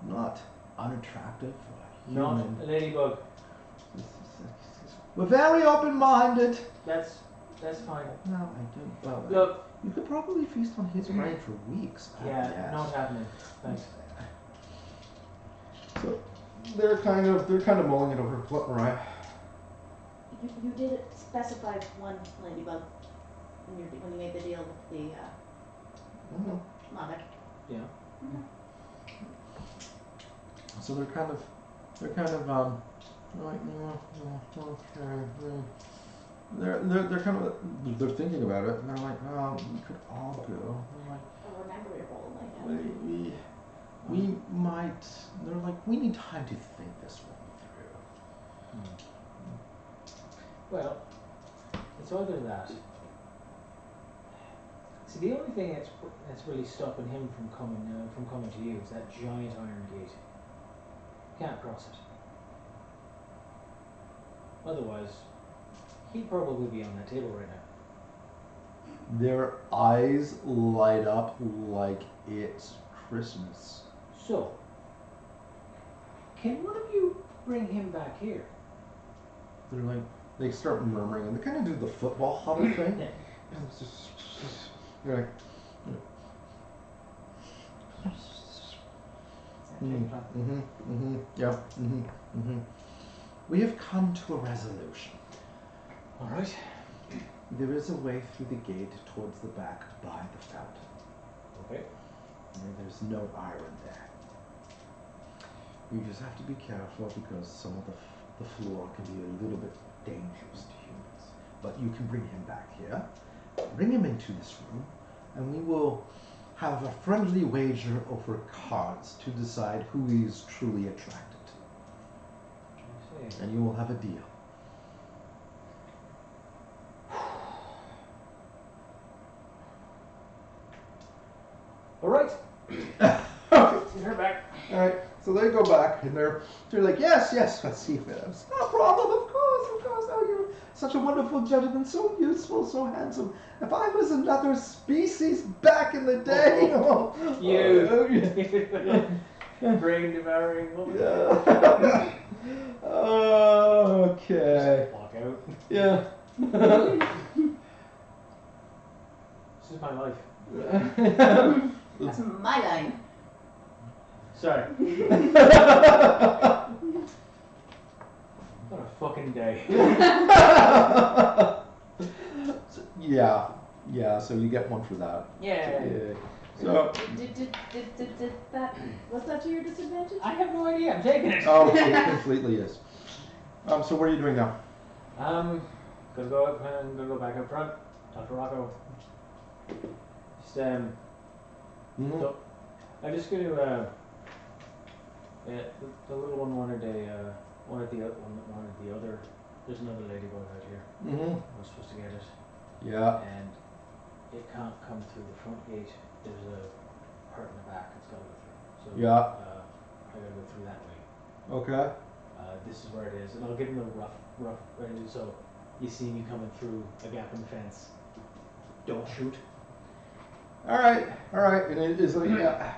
not unattractive or human. Not a ladybug. We're very open-minded. That's fine. No, I don't. Well, look, you could probably feast on his brain for weeks. Yeah, yes. not happening. Thanks. So they're kind of mulling it over. What, right? You did specify one ladybug when you made the deal with the mother. Yeah. So they're kind of like, okay. They're kind of they're thinking about it and they're like, we could all go. They're like, Remember your role like that. we might. They're like, we need time to think this one through. Well, it's either that. See, the only thing that's really stopping him from coming to you is that giant iron gate. Can't cross it. Otherwise, He'd probably be on that table right now. Their eyes light up like it's Christmas. So, can one of you bring him back here? They're like, they start murmuring, and they kind of do the football huddle thing. They're like, yeah, We have come to a resolution. All right. There is a way through the gate towards the back by the fountain. Okay. And there's no iron there. You just have to be careful because some of the floor can be a little bit dangerous to humans. But you can bring him back here. Bring him into this room, and we will have a friendly wager over cards to decide who he is truly attracted to. I see. And you will have a deal. All right. Okay. Her back. All right. So they go back, and they're like, yes, let's see if it is. No problem, of course. Oh, you're such a wonderful gentleman, so useful, so handsome. If I was another species back in the day, Brain devouring woman. Yeah. Okay. Just walk out. Yeah. This is my life. That's my line. Sorry. What a fucking day. Yeah, so you get one for that. Yeah. So, Did that, was that to your disadvantage? I have no idea. I'm taking it. oh, it completely is. So what are you doing now? Gonna go up and gonna go back up front. Talk to Rocco. Just so I'm just gonna the little one wanted the other. There's another ladybug out here. Mm-hmm. I was supposed to get it. Yeah. And it can't come through the front gate. There's a part in the back it's got to go through. So Yeah. I gotta go through that way. Okay. This is where it is, and I'll give him a rough so you see me coming through a gap in the fence. Don't shoot. All right. And it is like, yeah.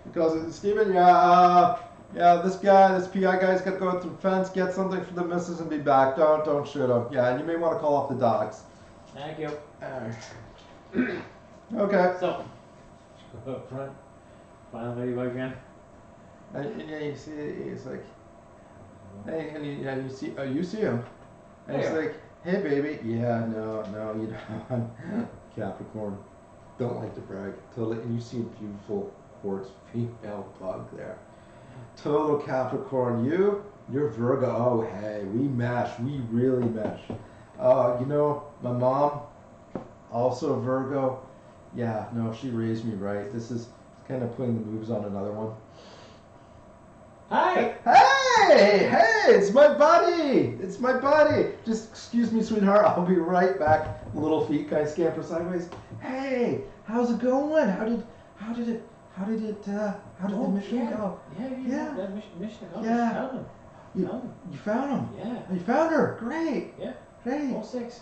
Because Steven, this PI guy's got to go through the fence, get something for the missus, and be back. Don't shoot him. Yeah, and you may want to call off the dogs. Thank you. Okay. So, go up front. Find the ladybug again. And you see, it's like, hey, and you see, you see him, and he's like, hey, baby, yeah, no, you know, I'm Capricorn, don't like to brag, totally, and you see a beautiful quartz female bug there, total Capricorn, you're Virgo, oh, hey, we mesh, we really mesh, you know, my mom, also a Virgo, yeah, no, she raised me right, this is kind of putting the moves on another one. Hi! Hey, it's my buddy! Just excuse me, sweetheart, I'll be right back. Little feet kind of scamper sideways. Hey, how's it going? How did the mission go? Yeah. That mission go. Yeah. Found him. You found him? Yeah. You found her? Great. Yeah. Great. All 6.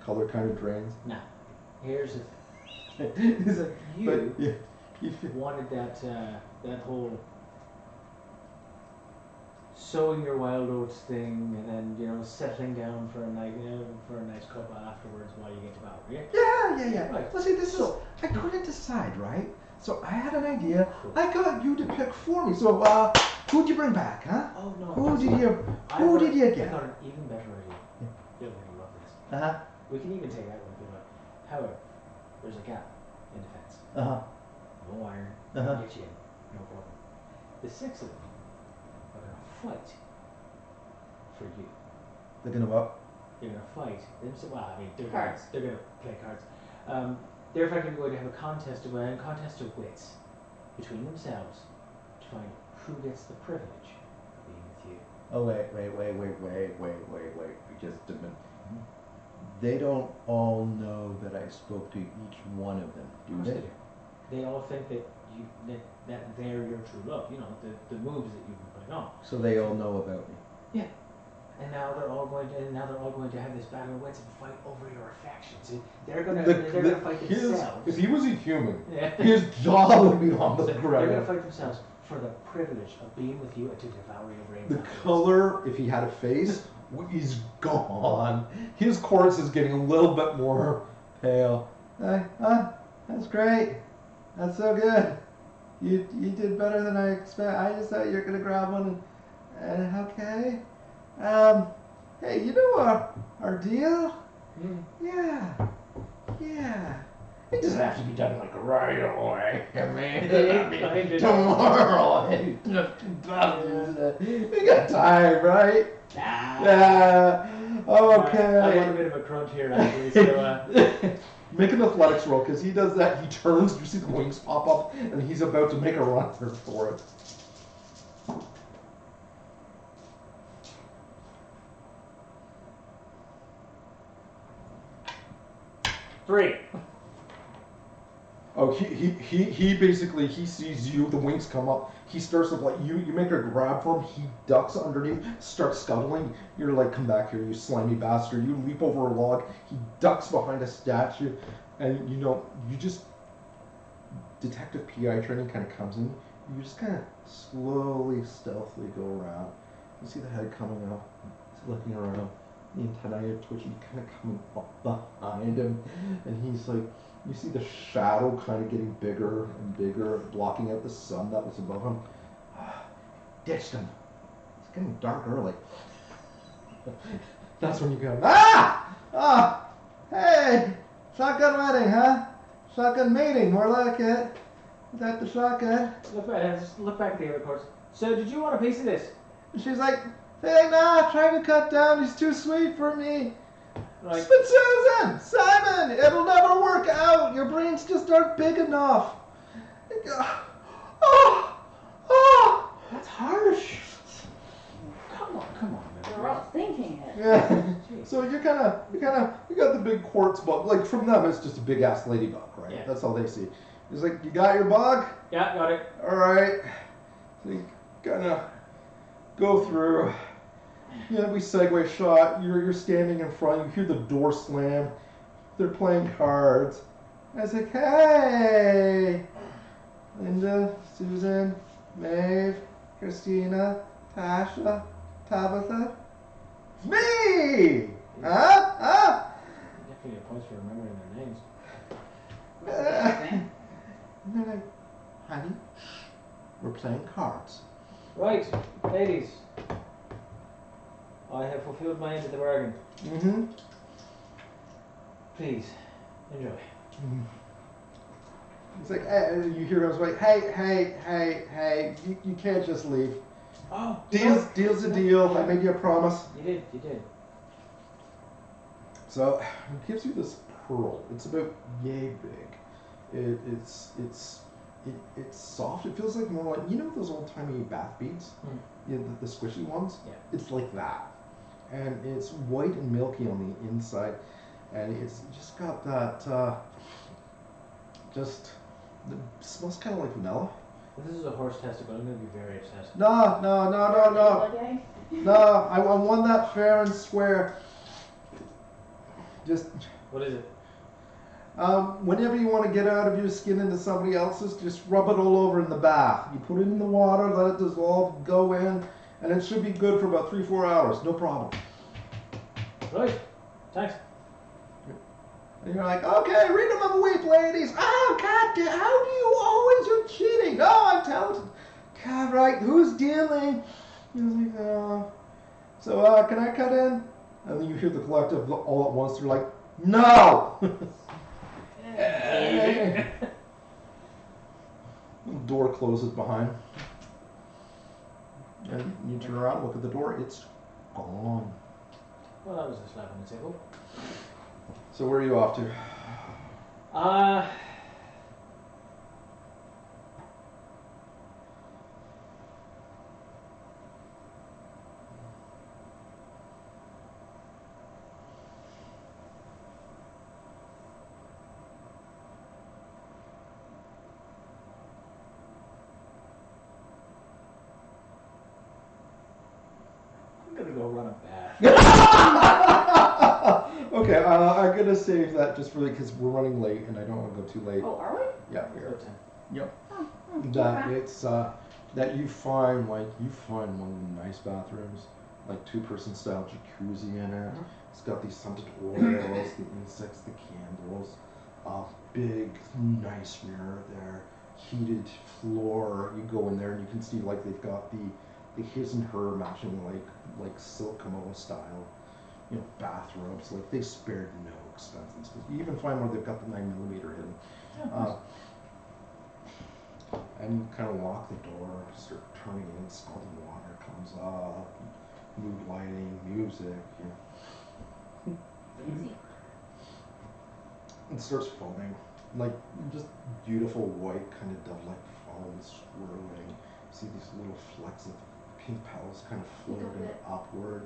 Color kind of drains. Nah. Here's the He's like, you wanted that whole sowing your wild oats thing, and then settling down for a night for a nice couple afterwards while you get to battle. Yeah. Right. Well, see, I couldn't decide, right? So I had an idea. I got you to pick for me. So who'd you bring back, huh? Oh no. Who did you get? I got an even better idea. You're gonna love this. We can even take that one if you like. However, there's a gap in the fence. No iron. Get you in. No problem. The 6 of them are gonna fight for you. They're gonna what? They're gonna fight. Well, I mean, they're Cards. gonna play cards. They're effectively going to have a contest of wits between themselves to find who gets the privilege of being with you. Oh wait. Just a minute. They don't all know that I spoke to each one of them, do Of course they? they do. They all think that that they're your true love. You know, the moves that you've been putting on. So they all know about me. Yeah. And now they're all going to have this battle of wits and fight over your affections. And they're gonna fight themselves. If he was a human, Yeah. his jaw would be on the They're ground. gonna fight themselves for the privilege of being with you and to devour your brains. The color, if he had a face, is gone. His corpse is getting a little bit more pale. That's great. That's so good. You did better than I expected. I just thought you were gonna grab one and okay. Hey, you know our deal? Yeah. It doesn't have to be done like right away. I mean, tomorrow. We got time, right? Yeah. Okay. I got a bit of a crunch here, actually. So, make an athletics roll, because he does that. He turns, you see the wings pop up, and he's about to make a run for it. Three. Oh, he basically, he sees you, the wings come up, he starts to like, you make a grab for him, he ducks underneath, starts scuttling, you're like, come back here, you slimy bastard, you leap over a log, he ducks behind a statue, and you just, detective PI training kind of comes in, you just kind of slowly, stealthily go around, you see the head coming up, he's looking around, the antennae are twitching, kind of coming up behind him, and he's like, you see the shadow kind of getting bigger and bigger, blocking out the sun that was above him. Ditched him. It's getting dark early. That's when you go, hey, shotgun wedding, huh? Shotgun mating, more like it. Is that the shotgun? Look back at the other course. So, did you want a piece of this? And she's like, hey, nah, try to cut down. He's too sweet for me. Like, But Susan, Simon, it'll never work out. Your brains just aren't big enough. that's harsh. Come on, man. We're all thinking it. Yeah. So you got the big quartz bug. Like from them, it's just a big ass ladybug, right? Yeah. That's all they see. He's like, you got your bug? Yeah, got it. All right. So you gonna go through. Yeah, we segue shot. You're standing in front. You hear the door slam. They're playing cards. I was like, hey, Linda, Susan, Maeve, Christina, Tasha, Tabitha. It's me! Huh? Definitely get points for remembering their names. And they're like, honey, we're playing cards. Right, ladies. I have fulfilled my end of the bargain. Mm-hmm. Please, enjoy. Mm-hmm. It's like, you hear him like, hey, you can't just leave. Oh, Deal's a deal. I made you a promise. You did. So it gives you this pearl. It's about yay big. It's soft. It feels like more like, you know those old timey bath beads? Mm. Yeah, the squishy ones? Yeah. It's like that. And it's white and milky on the inside. And it's just got that, it smells kind of like vanilla. If this is a horse testicle, I'm going to be very obsessed. No. Okay. No, I won that fair and square. Just, What is it? whenever you want to get out of your skin into somebody else's, just rub it all over in the bath. You put it in the water, let it dissolve, go in, and it should be good for about 3-4 hours. No problem. Right. Thanks. And you're like, okay, read them of a week, ladies. Oh, God, how do you always, you're cheating. Oh, I'm talented. God, right, who's dealing? He's like, so, can I cut in? And then you hear the collective all at once. They're like, no! The door closes behind. And you turn around, look at the door. It's gone. Well, that was a slap on the table. So where are you off to? gonna go run a bath. Okay, I'm gonna save that just for because we're running late and I don't want to go too late. Oh, are we? Yeah, we are. Yep. Oh, That okay. it's that you find one of the nice bathrooms, like 2-person style jacuzzi in it. It's got these scented oils, the insects, the candles, big nice mirror there, heated floor. You go in there and you can see like they've got the his and her matching like silk kimono style, bathrobes. Like they spared no expenses. You even find where they've got the 9mm hidden. And you kind of lock the door, start turning in, scalding water comes up, mood lighting, music, Easy. It starts foaming, like just beautiful white kind of dove-like foam swirling. You see these little flecks of pink petals kind of floating upward,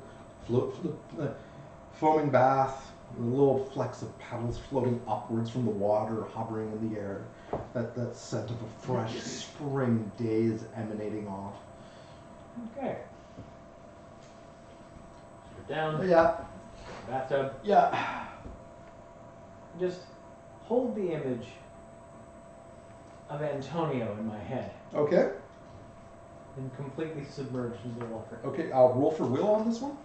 foaming bath, little flecks of petals floating upwards from the water, hovering in the air. That scent of a fresh spring day is emanating off. Okay. Strip down. Yeah. Bathtub. Yeah. Just hold the image of Antonio in my head Okay. and completely submerged into the water. Okay, I'll roll for will on this one.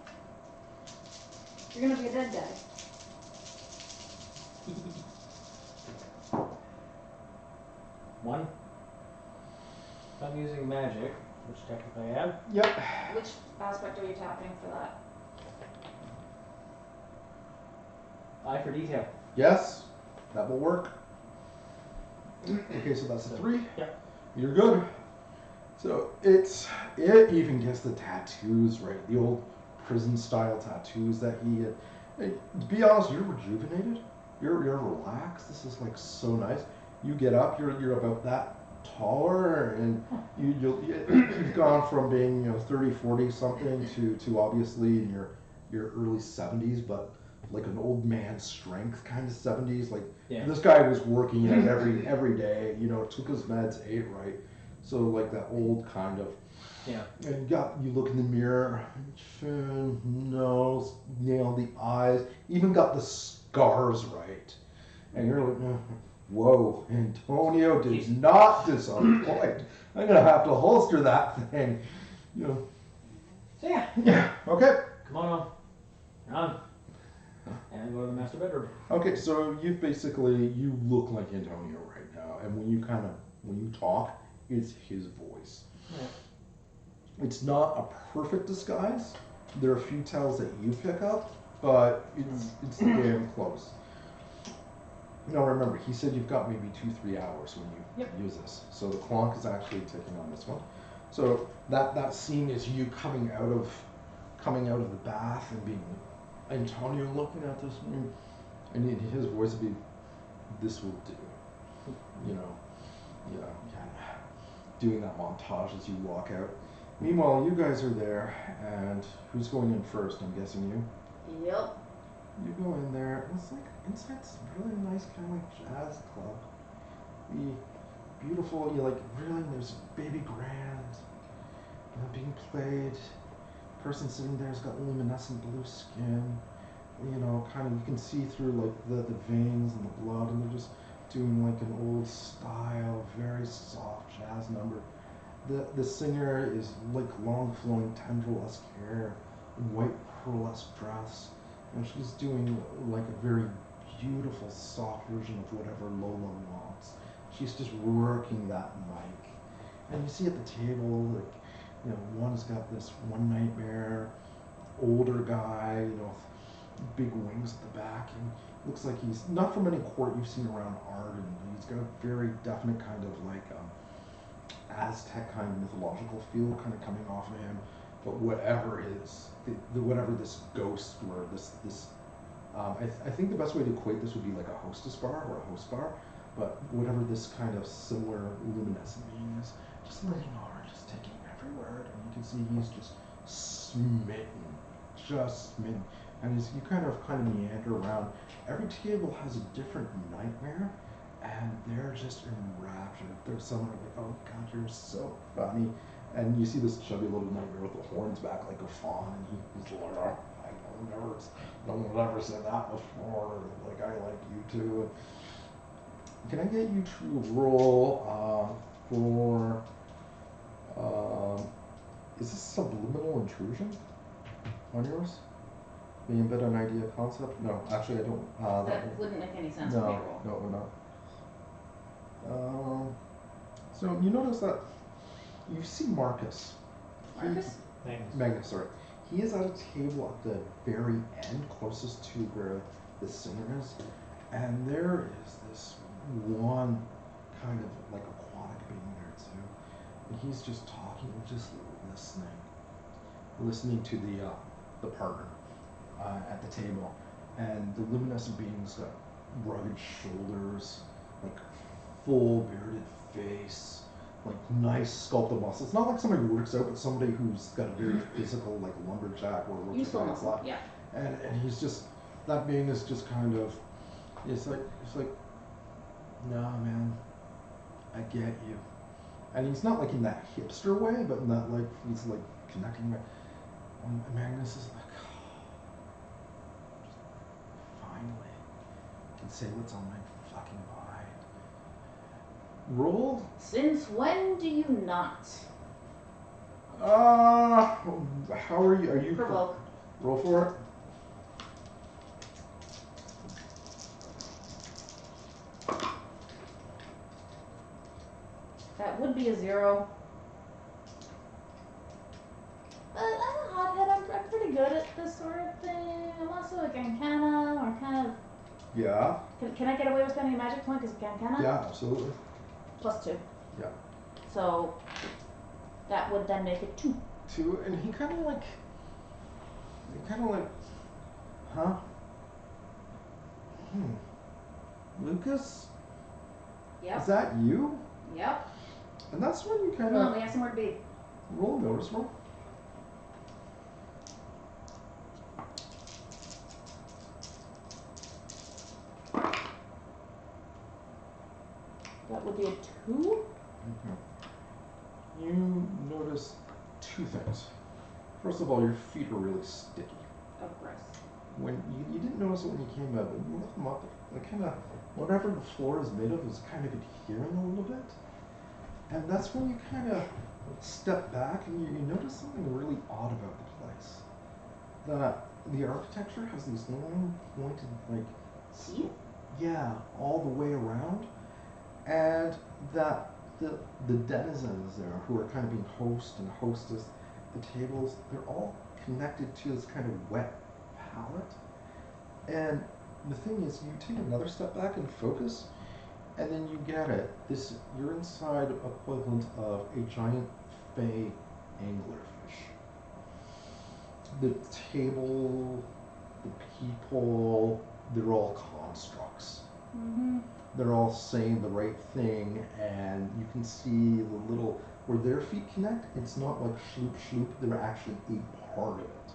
You're gonna be a dead guy. One. If I'm using magic, which technically I am. Yep. Which aspect are you tapping for that? Eye for detail. Yes, that will work. Okay, so that's a 3. Yep. You're good. So it even gets the tattoos right, the old prison style tattoos that he had. Hey, to be honest, you're rejuvenated. You're relaxed. This is like so nice. You get up, you're about that taller, and you've gone from being 30, 40 something to obviously in your early 70s, but like an old man strength kind of 70s. Like this guy was working out every day. Took his meds, ate right. So like that old kind of. Yeah. And you look in the mirror, chin, nose, nail the eyes, even got the scars right. And you're like, whoa, Antonio did not disappoint. I'm gonna have to holster that thing. So yeah. Yeah. Okay. Come on. Run. And go to the master bedroom. Okay, so you look like Antonio right now, and when you talk, it's his voice. Yeah. It's not a perfect disguise. There are a few tells that you pick up, but it's damn close. Now remember, he said you've got maybe 2-3 hours when you use this. So the clock is actually ticking on this one. So that scene is you coming out of the bath and being Antonio looking at this, and his voice would be, "This will do," doing that montage as you walk out. Meanwhile, you guys are there, and who's going in first? I'm guessing you. Yep. You go in there, and it's like inside's really nice, kind of like jazz club. The beautiful, really, there's baby grand, being played. Person sitting there's got luminescent blue skin. Kind of you can see through like the veins and the blood, and they're just doing like an old style, very soft jazz number. The singer is like long flowing tendril-esque hair, white pearlesque dress, and she's doing like a very beautiful soft version of whatever Lola wants. She's just working that mic, and you see at the table one's got this one nightmare, older guy, big wings at the back, and looks like he's not from any court you've seen around Arden. He's got a very definite kind of like Aztec kind of mythological feel kind of coming off of him. But whatever whatever this ghost or this I think the best way to equate this would be like a hostess bar or a host bar, but whatever this kind of similar luminescent being is, just leaning over, just taking every word, and you can see he's just smitten. And as you kind of meander around, every table has a different nightmare, and they're just enraptured. There's some are like, "Oh God, you're so funny," And you see this chubby little nightmare with the horns back like a fawn, and he's like, oh, no one ever said that before. Like, I like you too. Can I get you to roll for is this subliminal intrusion on yours? Being a bit of an idea concept? No, actually I don't. That wouldn't make any sense no, for me to roll. No, it would not. So you notice that you see Marcus. Marcus? Magnus, sorry. He is at a table at the very end, closest to where the singer is, and there is this one kind of like aquatic being there too, and he's just talking and just listening to the partner at the table, and the luminescent being's got rugged shoulders, like full bearded face, like nice sculpted muscles. Not like somebody who works out, but somebody who's got a very physical, like lumberjack or Useful muscle, yeah. And he's just, that being is just kind of, it's like, nah, man, I get you. And he's not like in that hipster way, but in that like, he's like connecting with, Magnus is like, finally, I can say what's on my fucking mind. Roll? Since when do you not? How are you? Are you? Provoke. Roll for it. That would be a 0. But I'm a hothead. I'm pretty good at this sort of thing. I'm also a Gankana, or kind of. Yeah. Can I get away with spending a magic point because of Gankana? Yeah, absolutely. +2. Yeah. So that would then make it 2. 2, and he kind of like, huh? Lucas? Yep. Is that you? Yep. And that's when you kind Come on, of we have somewhere to be. roll a notice roll. That would be a 2. You notice 2 things. First of all, your feet are really sticky. Of course. When you didn't notice it when you came out, but when you lift them up, it kind of, whatever the floor is made of is kind of adhering a little bit. And that's when you kind of step back and you notice something really odd about the place. The architecture has these long pointed, like, Teeth? yeah, all the way around. And that the denizens there who are kind of being host and hostess, the tables, they're all connected to this kind of wet palette. And the thing is, you take another step back and focus, and then you get it. You're inside equivalent of a giant Fae anglerfish. The table, the people, they're all constructs. Mm-hmm. They're all saying the right thing, and you can see the little, where their feet connect, it's not like shloop shloop, they're actually a part of it.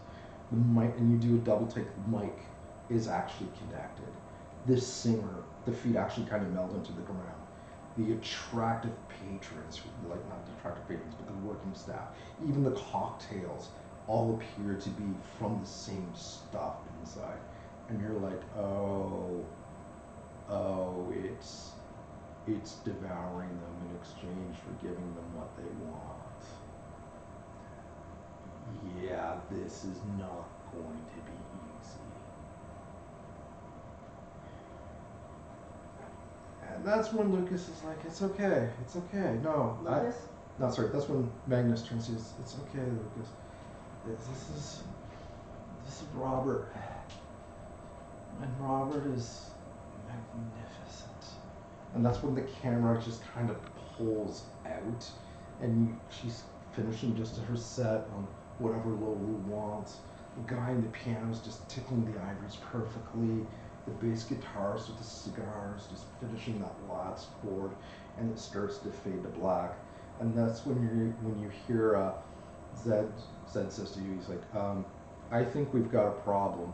The mic, and you do a double take, the mic is actually connected. This singer, the feet actually kind of meld into the ground. The attractive patrons, like not the attractive patrons, but the working staff, even the cocktails, all appear to be from the same stuff inside. And you're like, oh, it's devouring them in exchange for giving them what they want. Yeah, this is not going to be easy. And that's when Lucas is like, it's okay, no. Lucas? No, sorry, that's when Magnus turns to you, it's okay, Lucas. This is Robert. And Robert is magnificent. And that's when the camera just kind of pulls out, and she's finishing just her set on whatever Lolu wants. The guy in the piano is just tickling the ivories perfectly. The bass guitarist with the cigars just finishing that last chord, and it starts to fade to black. And that's when you hear Zed says to you, he's like, I think we've got a problem.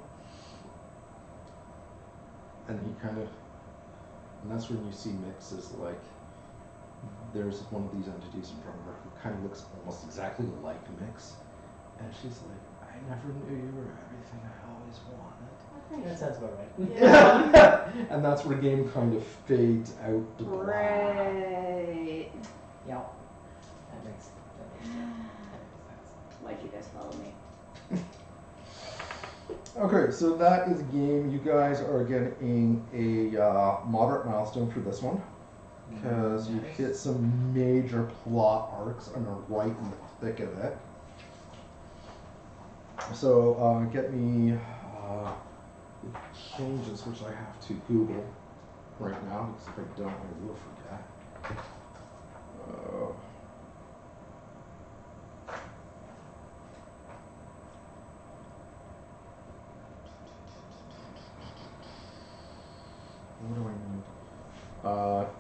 And he kind of, and that's when you see Mix is like, there's one of these entities in front of her who kind of looks almost exactly like Mix, and she's like, I never knew you were everything I always wanted. That sounds about right. Yeah. And that's where the game kind of fades out to black. Right. Yeah. That makes sense. Why'd you guys follow me? Okay, so that is a game. You guys are getting a moderate milestone for this one, because you've hit some major plot arcs and are right in the thick of it. So get me the changes, which I have to Google right now, because if I don't, I will forget. What do I need?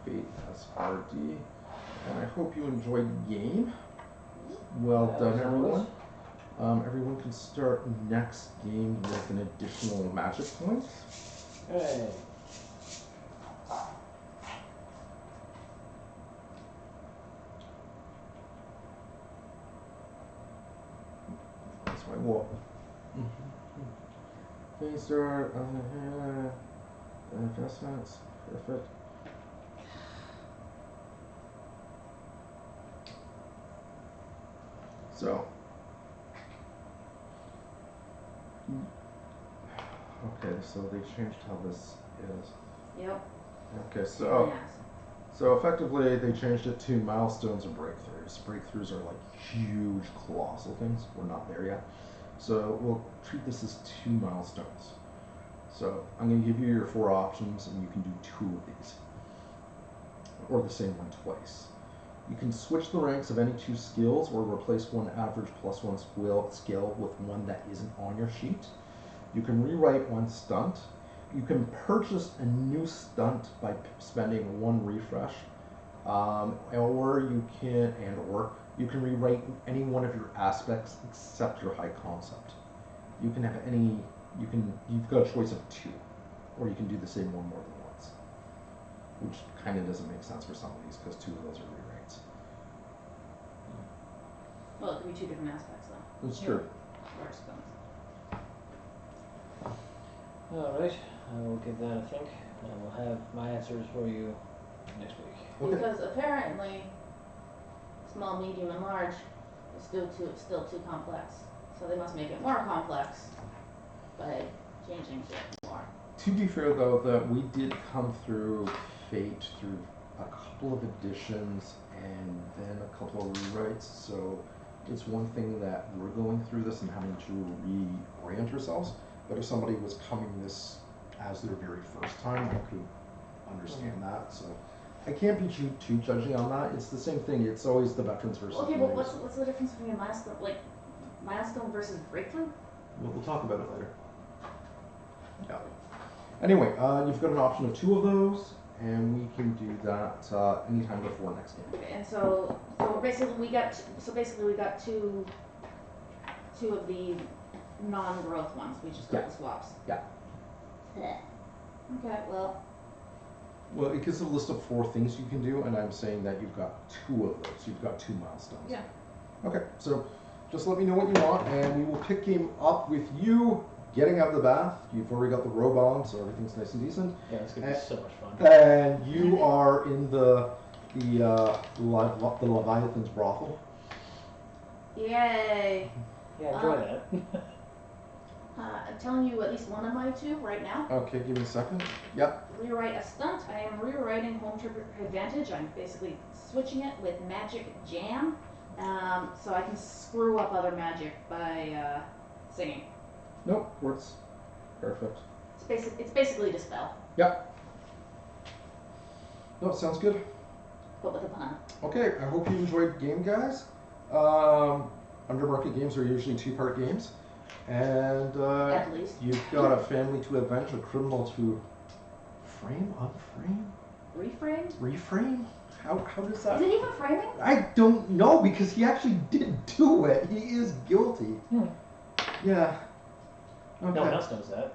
Fate SRD. And I hope you enjoyed the game. Well done, everyone. Everyone can start next game with an additional magic point. Hey. That's my wall. Okay, start. Investments. Perfect. So. Okay, so they changed how this is. Yep. Okay, so Yes. so effectively they changed it to milestones and breakthroughs. Breakthroughs are like huge, colossal things. We're not there yet. So we'll treat this as 2 milestones. So I'm going to give you your 4 options, and you can do 2 of these, or the same one twice. You can switch the ranks of any 2 skills, or replace one average plus 1 skill with one that isn't on your sheet. You can rewrite one stunt. You can purchase a new stunt by spending 1 refresh, or you can rewrite any one of your aspects except your high concept. You can have any. You've got a choice of 2, or you can do the same one more than once, which kind of doesn't make sense for some of these because 2 of those are rewrites. Well, it could be 2 different aspects though. That's true. Or spells. Alright, I will give that a think, and we'll have my answers for you next week. Okay. Because apparently, small, medium, and large is still too complex. So they must make it more complex by changing it more. To be fair, though, that we did come through Fate through a couple of editions and then a couple of rewrites, so it's one thing that we're going through this and having to reorient ourselves. But if somebody was coming this as their very first time, I could understand that. So I can't be too judging on that. It's the same thing. It's always the veterans versus Okay, the but newbies. what's the difference between a milestone, milestone versus breakthrough? We'll talk about it later. Yeah. Anyway, you've got an option of 2 of those, and we can do that anytime before next game. Okay, and so basically we got two of the non-growth ones. We just got the swaps. Yeah. Okay, well. Well, it gives a list of 4 things you can do, and I'm saying that you've got 2 of those. You've got 2 milestones. Yeah. Okay, so just let me know what you want, and we will pick game up with you getting out of the bath. You've already got the robe on, so everything's nice and decent. Yeah, it's gonna be so much fun. And you are in the Leviathan's brothel. Yay. Yeah, enjoy that. I'm telling you at least one of my 2 right now. Okay, give me a second. Yep. Rewrite a stunt. I am rewriting Home Trip Advantage. I'm basically switching it with Magic Jam, so I can screw up other magic by singing. Nope, works. Perfect. It's basically Dispel, Yep. No, sounds good. but with a pun. Okay, I hope you enjoyed the game, guys. Undermarket games are usually 2-part games. And At least. you've got a family to avenge, a criminal to frame, unframe, reframe. How does that? Is it even framing? I don't know, because he actually did do it. He is guilty. Yeah. Okay. No one else knows that.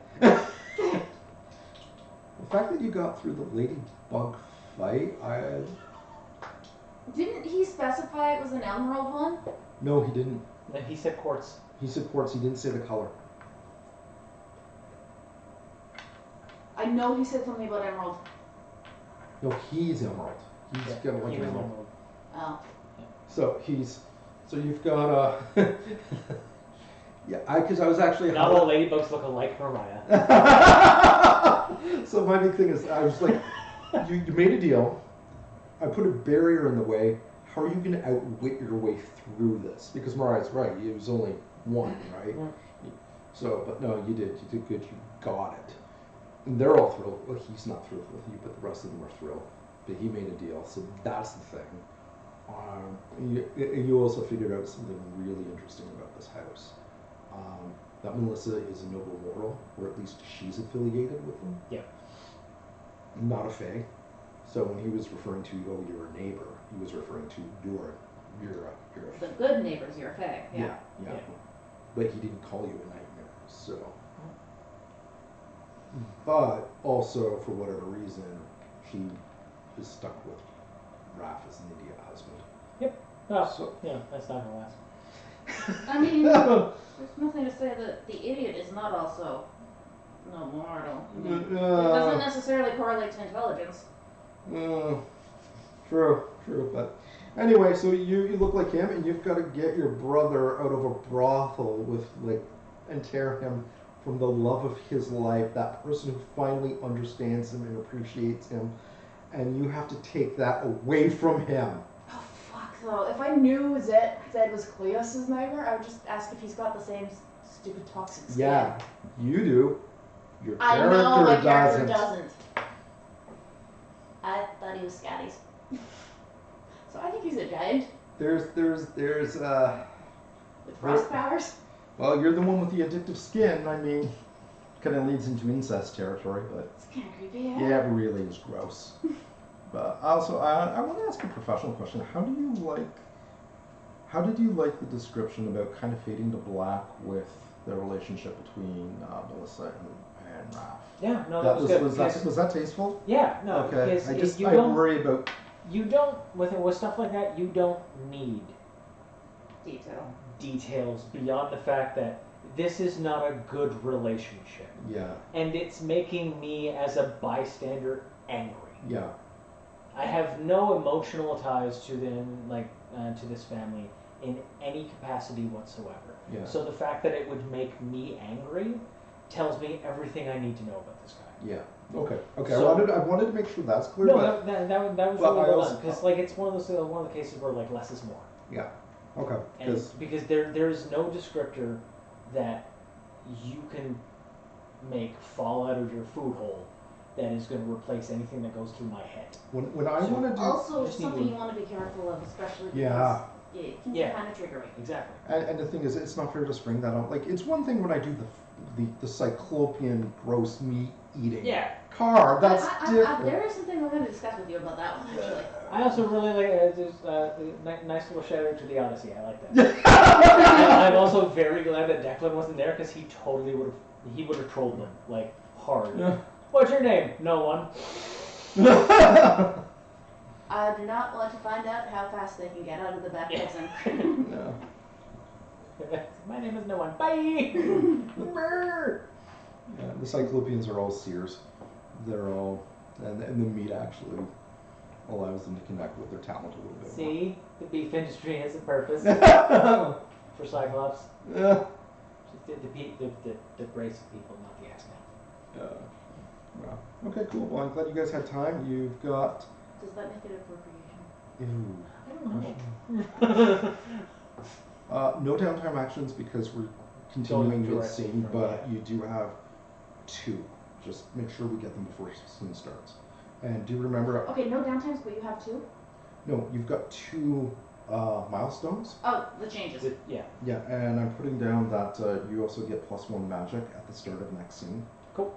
The fact that you got through the ladybug fight, Didn't he specify it was an emerald one? No, he didn't. No, he said quartz. He said quartz. He didn't say the color. I know he said something about emerald. No, he's emerald. He's got like he an was emerald. emerald. Oh. So you've got yeah, because I was actually Not all ladybugs look alike, Mariah. So my big thing is, I was like, you made a deal. I put a barrier in the way. How are you going to outwit your way through this? Because Mariah's right. It was only one, right? Mm. So, but no, you did. You did good. You got it. And they're all thrilled. Well, he's not thrilled with you, but the rest of them are thrilled. But he made a deal, so that's the thing. You also figured out something really interesting about this house. That Melissa is a noble mortal, or at least she's affiliated with them. Yeah. Not a Fae. So when he was referring to, oh, you're a neighbor, he was referring to you're a The good neighbors, you're a Fae. yeah. Yeah. But he didn't call you a nightmare, so. But also, for whatever reason, he is stuck with Raph as an idiot husband. Oh, So- yeah, that's not gonna last. I mean, there's nothing to say that the idiot is not also no mortal. I mean, it doesn't necessarily correlate to intelligence. True, but anyway, so you look like him, and you've got to get your brother out of a brothel with and tear him from the love of his life, that person who finally understands him and appreciates him, and you have to take that away from him. Oh fuck though! If I knew Zed was Cleos's neighbor, I would just ask if he's got the same stupid toxic skin. Yeah, you do. Your I character know my character doesn't. I thought he was Scotty's. So I think he's a giant There's with frost powers. well, you're the one with the addictive skin. I mean, kind of leads into incest territory, but It's kind of creepy. yeah, it really is gross. But also, I want to ask a professional question. How did you like the description about kind of fading to black with the relationship between Melissa and Raph? Yeah, no, that was good. Was that tasteful? Yeah, no, Okay. because I worry about. You don't with stuff like that. You don't need Details beyond the fact that this is not a good relationship, Yeah. and it's making me as a bystander angry. Yeah. I have no emotional ties to them, to this family in any capacity whatsoever. Yeah. So the fact that it would make me angry tells me everything I need to know about this guy. Yeah. Okay. Okay. So- I wanted to make sure that's clear. No, but, that was but really I well also- done because it's one of the cases where less is more. yeah. Okay. And because there is no descriptor that you can make fall out of your food hole that is going to replace anything that goes through my head. When I So- want to do Also, Just need something to- you want to be careful of, especially because Yeah. it can be Yeah. kind of triggering. Exactly. and the thing is, it's not fair to spring that on. Like, it's one thing when I do the cyclopean gross meat eating Yeah. car. That's different. There is something we're going to discuss with you about that one, actually. I also really like nice little shout out to the Odyssey. I like that. I'm also very glad that Declan wasn't there because he totally would have trolled them hard. Yeah. What's your name? No one. I do not want to find out how fast they can get out of the back prison. No. My name is No One. Bye. Brr. Yeah, the cyclopeans are all seers. They're all, and the meat actually allows them to connect with their talent a little bit. See, the beef industry has a purpose More. for Cyclops. Yeah. Just the brace of people, not the ass now. Wow. Okay, cool. Well, I'm glad you guys had time. You've got. Does that make it appropriation? Ew. I don't know. No downtime actions because we're continuing Going the scene, directly from but there. you do have 2. Just make sure we get them before scene starts. And do remember, Okay, no downtimes, but you have 2? no, you've got 2 milestones. Oh, the changes. Yeah. Yeah, and I'm putting down that you also get +1 magic at the start of next scene. Cool.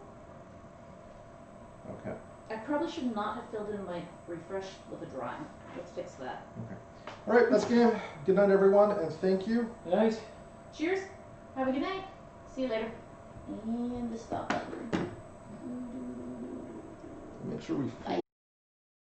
Okay. I probably should not have filled in my refresh with a drawing. Let's fix that. All right, that's game. Good night, everyone, and thank you. Nice. Cheers. Have a good night. See you later. And the stop button. Make sure we.